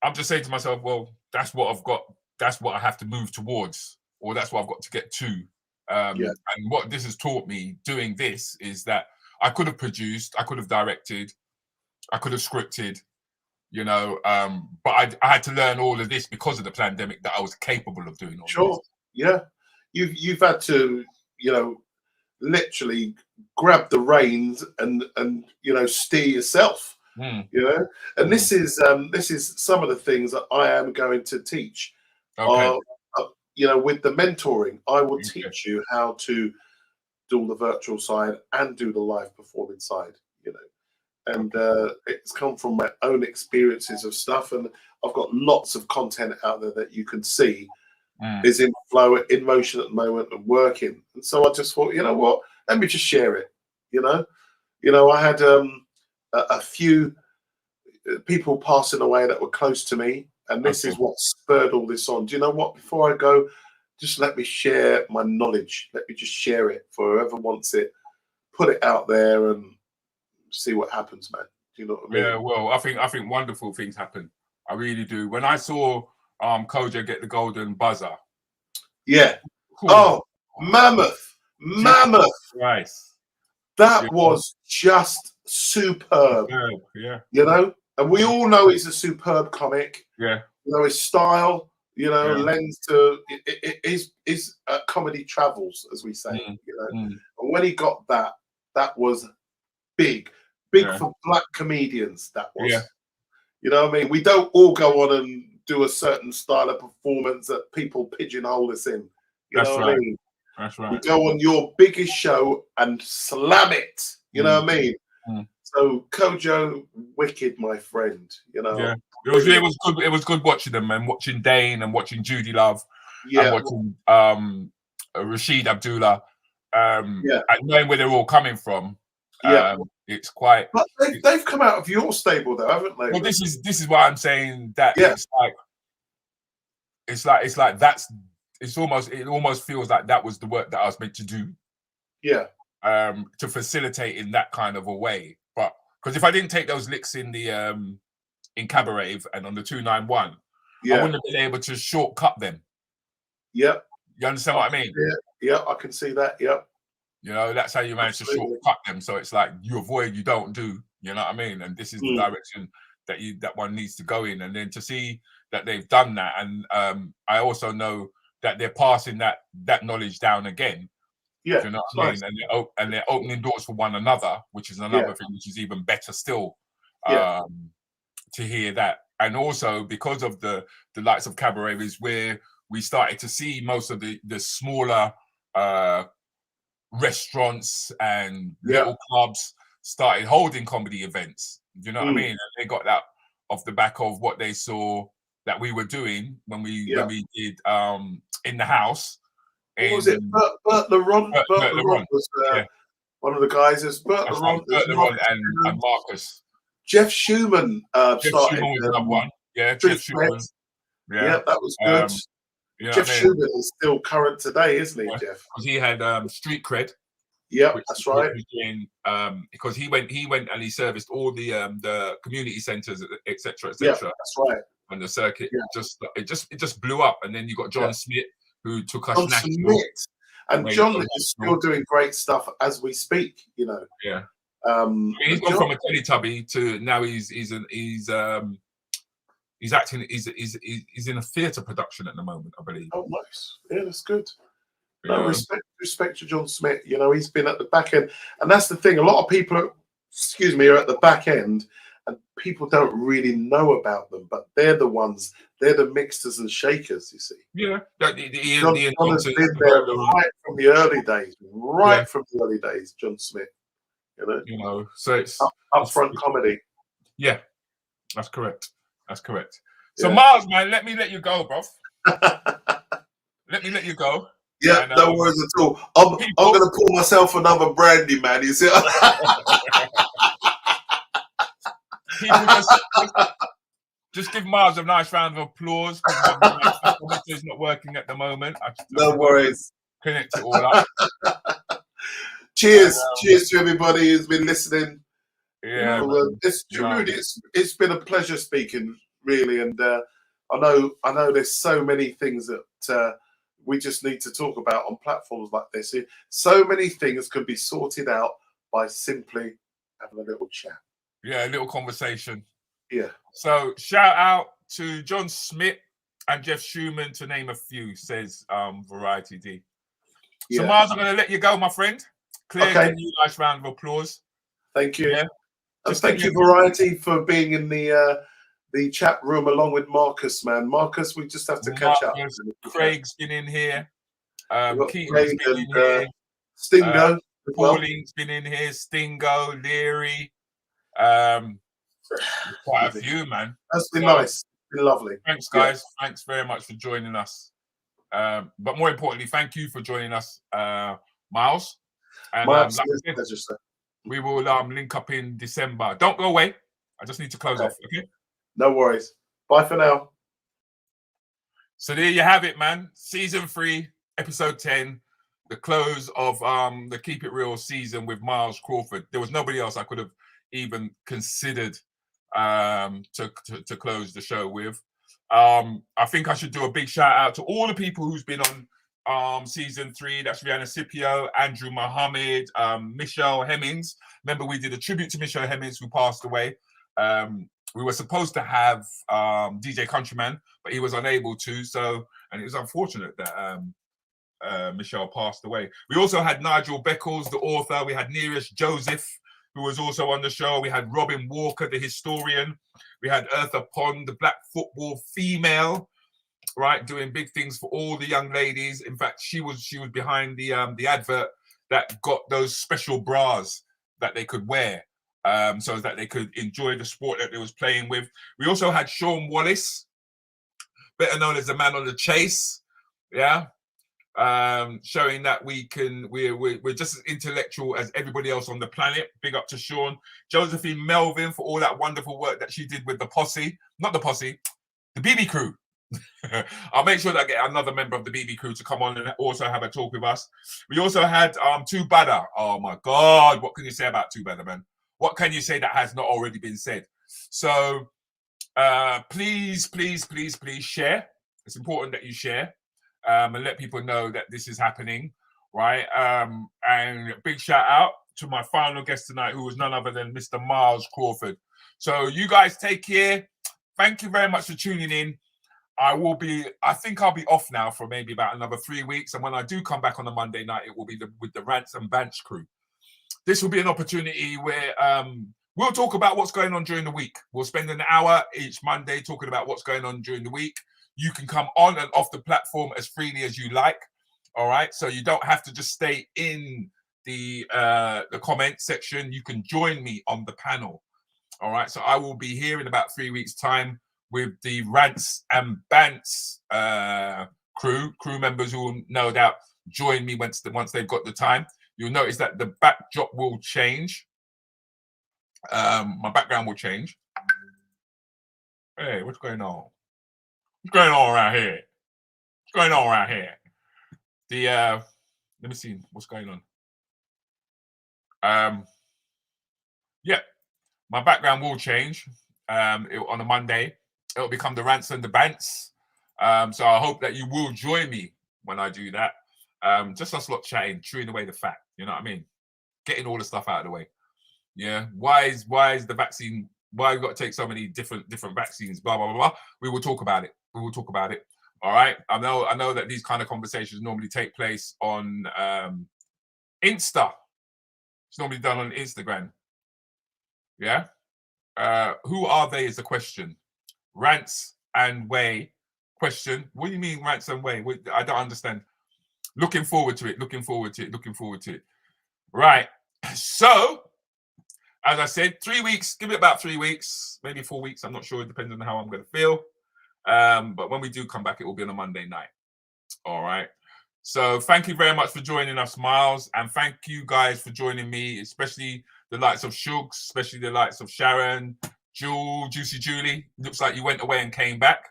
I'm just saying to myself, well, that's what I've got. That's what I have to move towards, or that's what I've got to get to. And what this has taught me doing this is that I could have produced, I could have directed, I could have scripted, but I had to learn all of this because of the pandemic, that I was capable of doing all this. Yeah. You've had to, literally grab the reins and steer yourself. And this is some of the things that I am going to teach. Okay. With the mentoring, I will teach you how to do the virtual side and do the live performing side. And it's come from my own experiences of stuff, and I've got lots of content out there that you can see is in flow, in motion at the moment, and working. And so I just thought, what? Let me just share it. I had a few people passing away that were close to me, and this is what spurred all this on. Do you know what? Before I go, just let me share my knowledge. Let me just share it for whoever wants it. Put it out there and see what happens, man. Do you know what I mean? Yeah, well, I think wonderful things happen. I really do. When I saw Kojo get the golden buzzer. Yeah. Cool. Oh, mammoth. Nice. That was just superb. Yeah. And we all know he's a superb comic. Yeah. His style, lends to his comedy travels, as we say. And when he got that was big for black comedians. That was. Yeah. You know what I mean? We don't all go on and do a certain style of performance that people pigeonhole us in. You know what I mean? That's right. We go on your biggest show and slam it. You know what I mean? So Kojo, wicked, my friend. Yeah, it was good. It was good watching them, and watching Dane and watching Judy Love, and watching Rashid Abdullah, and knowing where they're all coming from. It's quite. But they've come out of your stable, though, haven't they? Well, this is why I'm saying that it's like it almost feels like that was the work that I was meant to do. Yeah. To facilitate in that kind of a way, but because if I didn't take those licks in the in Cabaret and on the 291, I wouldn't have been able to shortcut them. Yep. You understand what I mean? Yeah, I can see that. Yep. You know, that's how you manage to shortcut them. So it's like you avoid, you don't do. You know what I mean? And this is the direction that one needs to go in. And then to see that they've done that, and I also know that they're passing that knowledge down again. Yeah, you know what I mean? And they're opening doors for one another, which is another thing, which is even better still. To hear that, and also because of the likes of Cabaret is where we started to see most of the smaller restaurants and little clubs started holding comedy events. You know what I mean? And they got that off the back of what they saw that we were doing when we did In the House. What was it? Bert LeRon. Bert LeRon was one of the guys. Is Bert LeRon and Marcus. Jeff Schumann Jeff started. Schumann was another one. Yeah, Jeff Schumann. Yeah, that was good. You know Jeff Schumann is still current today, isn't he, Jeff? Because he had Street Cred. Yeah, that's right. Because he went and he serviced all the community centres, etc., Yeah, that's right. And the circuit it just blew up, and then you got John Smith, who took us John national. Smith. And John is still doing great stuff as we speak. You know. Yeah. He's gone from a Teletubby to now he's acting. He's in a theatre production at the moment, I believe. Oh, nice. Yeah, that's good. No, respect to John Smith. You know, he's been at the back end, and that's the thing. A lot of people are at the back end, and people don't really know about them. But they're the ones. They're the mixers and shakers. You see. Yeah. John has been there right from the early days. Right from the early days, John Smith. You know, so it's upfront comedy. Yeah, that's correct. So Miles, man, let me let you go, bro. Let me let you go. Yeah, and, no worries at all. I'm gonna pour myself another brandy, man. You see? Just give Miles a nice round of applause because it's not working at the moment. No worries. Connect it all up. Cheers to everybody who's been listening. Yeah, Rudy, it's been a pleasure speaking, really, and I know there's so many things that we just need to talk about on platforms like this. So many things can be sorted out by simply having a little chat. Yeah, a little conversation. Yeah. So shout out to John Smith and Jeff Schumann, to name a few, says Variety D. So Miles, I'm going to let you go, my friend. Clear, give you a nice round of applause. Thank you. Yeah. And thank you, Variety, for being in the chat room along with Marcus, man. Marcus, we just have to catch up. Craig's been in here. Keaton's been in here. Stingo. Pauline's been in here. Stingo, Leary. Quite a few, man. That's been nice. It's been lovely. Thanks, guys. Yeah. Thanks very much for joining us. But more importantly, thank you for joining us, Miles. And like I said, we will link up in December. Don't go away. I just need to close off. Okay. No worries. Bye for now. So there you have it, man. Season 3, episode 10, the close of the Keep It Real season with Miles Crawford. There was nobody else I could have even considered to close the show with. I think I should do a big shout out to all the people who's been on season 3. That's Rihanna Scipio, Andrew Mohammed, Michelle Hemmings. Remember, we did a tribute to Michelle Hemmings, who passed away. We were supposed to have DJ Countryman, but he was unable to. And it was unfortunate that Michelle passed away. We also had Nigel Beckles, the author. We had Neresh Joseph, who was also on the show. We had Robin Walker, the historian. We had Eartha Pond, the black football female, right, doing big things for all the young ladies. In fact, she was behind the advert that got those special bras that they could wear, so that they could enjoy the sport that they was playing with. We also had Sean Wallace, better known as the man on the chase, yeah, showing that we're just as intellectual as everybody else on the planet. Big up to Sean, Josephine Melvin for all that wonderful work that she did with the Posse, not the Posse, the BB crew. I'll make sure that I get another member of the BB crew to come on and also have a talk with us. We also had Two Badder. Oh my God, what can you say about Two Badder, man? What can you say that has not already been said? So please share. It's important that you share and let people know that this is happening, right? And big shout out to my final guest tonight, who was none other than Mr. Miles Crawford. So you guys take care. Thank you very much for tuning in. I think I'll be off now for maybe about another 3 weeks. And when I do come back on a Monday night, it will be with the Rants and Bants crew. This will be an opportunity where we'll talk about what's going on during the week. We'll spend an hour each Monday talking about what's going on during the week. You can come on and off the platform as freely as you like. All right. So you don't have to just stay in the comment section. You can join me on the panel. All right. So I will be here in about 3 weeks' time with the Rants and Bants crew members who will no doubt join me once they've got the time. You'll notice that the backdrop will change. My background will change. Hey, what's going on? What's going on around here? What's going on around here? Let me see what's going on. Yeah, my background will change. On a Monday, it'll become the Rants and the Bants. So I hope that you will join me when I do that. Just us lot chatting, chewing away the fat. You know what I mean? Getting all the stuff out of the way. Yeah. Why is the vaccine? Why we got to take so many different vaccines? Blah blah blah blah. We will talk about it. We will talk about it. All right. I know that these kind of conversations normally take place on Insta. It's normally done on Instagram. Yeah. Who are they is the question. Rants and Way question. What do you mean Rants and Way? I don't understand. Looking forward to it. Right. So, as I said, 3 weeks. Give it about 3 weeks, maybe 4 weeks. I'm not sure. It depends on how I'm going to feel. But when we do come back, it will be on a Monday night. All right. So thank you very much for joining us, Miles. And thank you guys for joining me, especially the likes of Shugs, especially the likes of Sharon, Jewel, Juicy Julie. Looks like you went away and came back.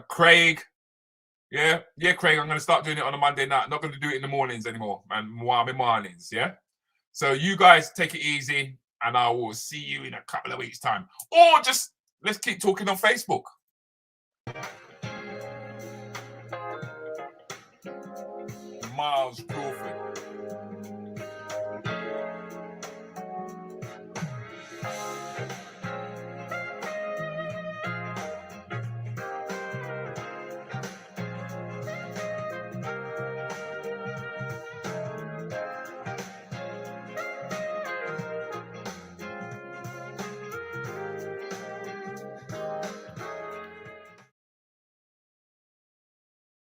Craig. Yeah, Craig, I'm going to start doing it on a Monday night. I'm not going to do it in the mornings anymore. And mornings, yeah? So you guys take it easy, and I will see you in a couple of weeks' time. Or just, let's keep talking on Facebook. Miles Crawford.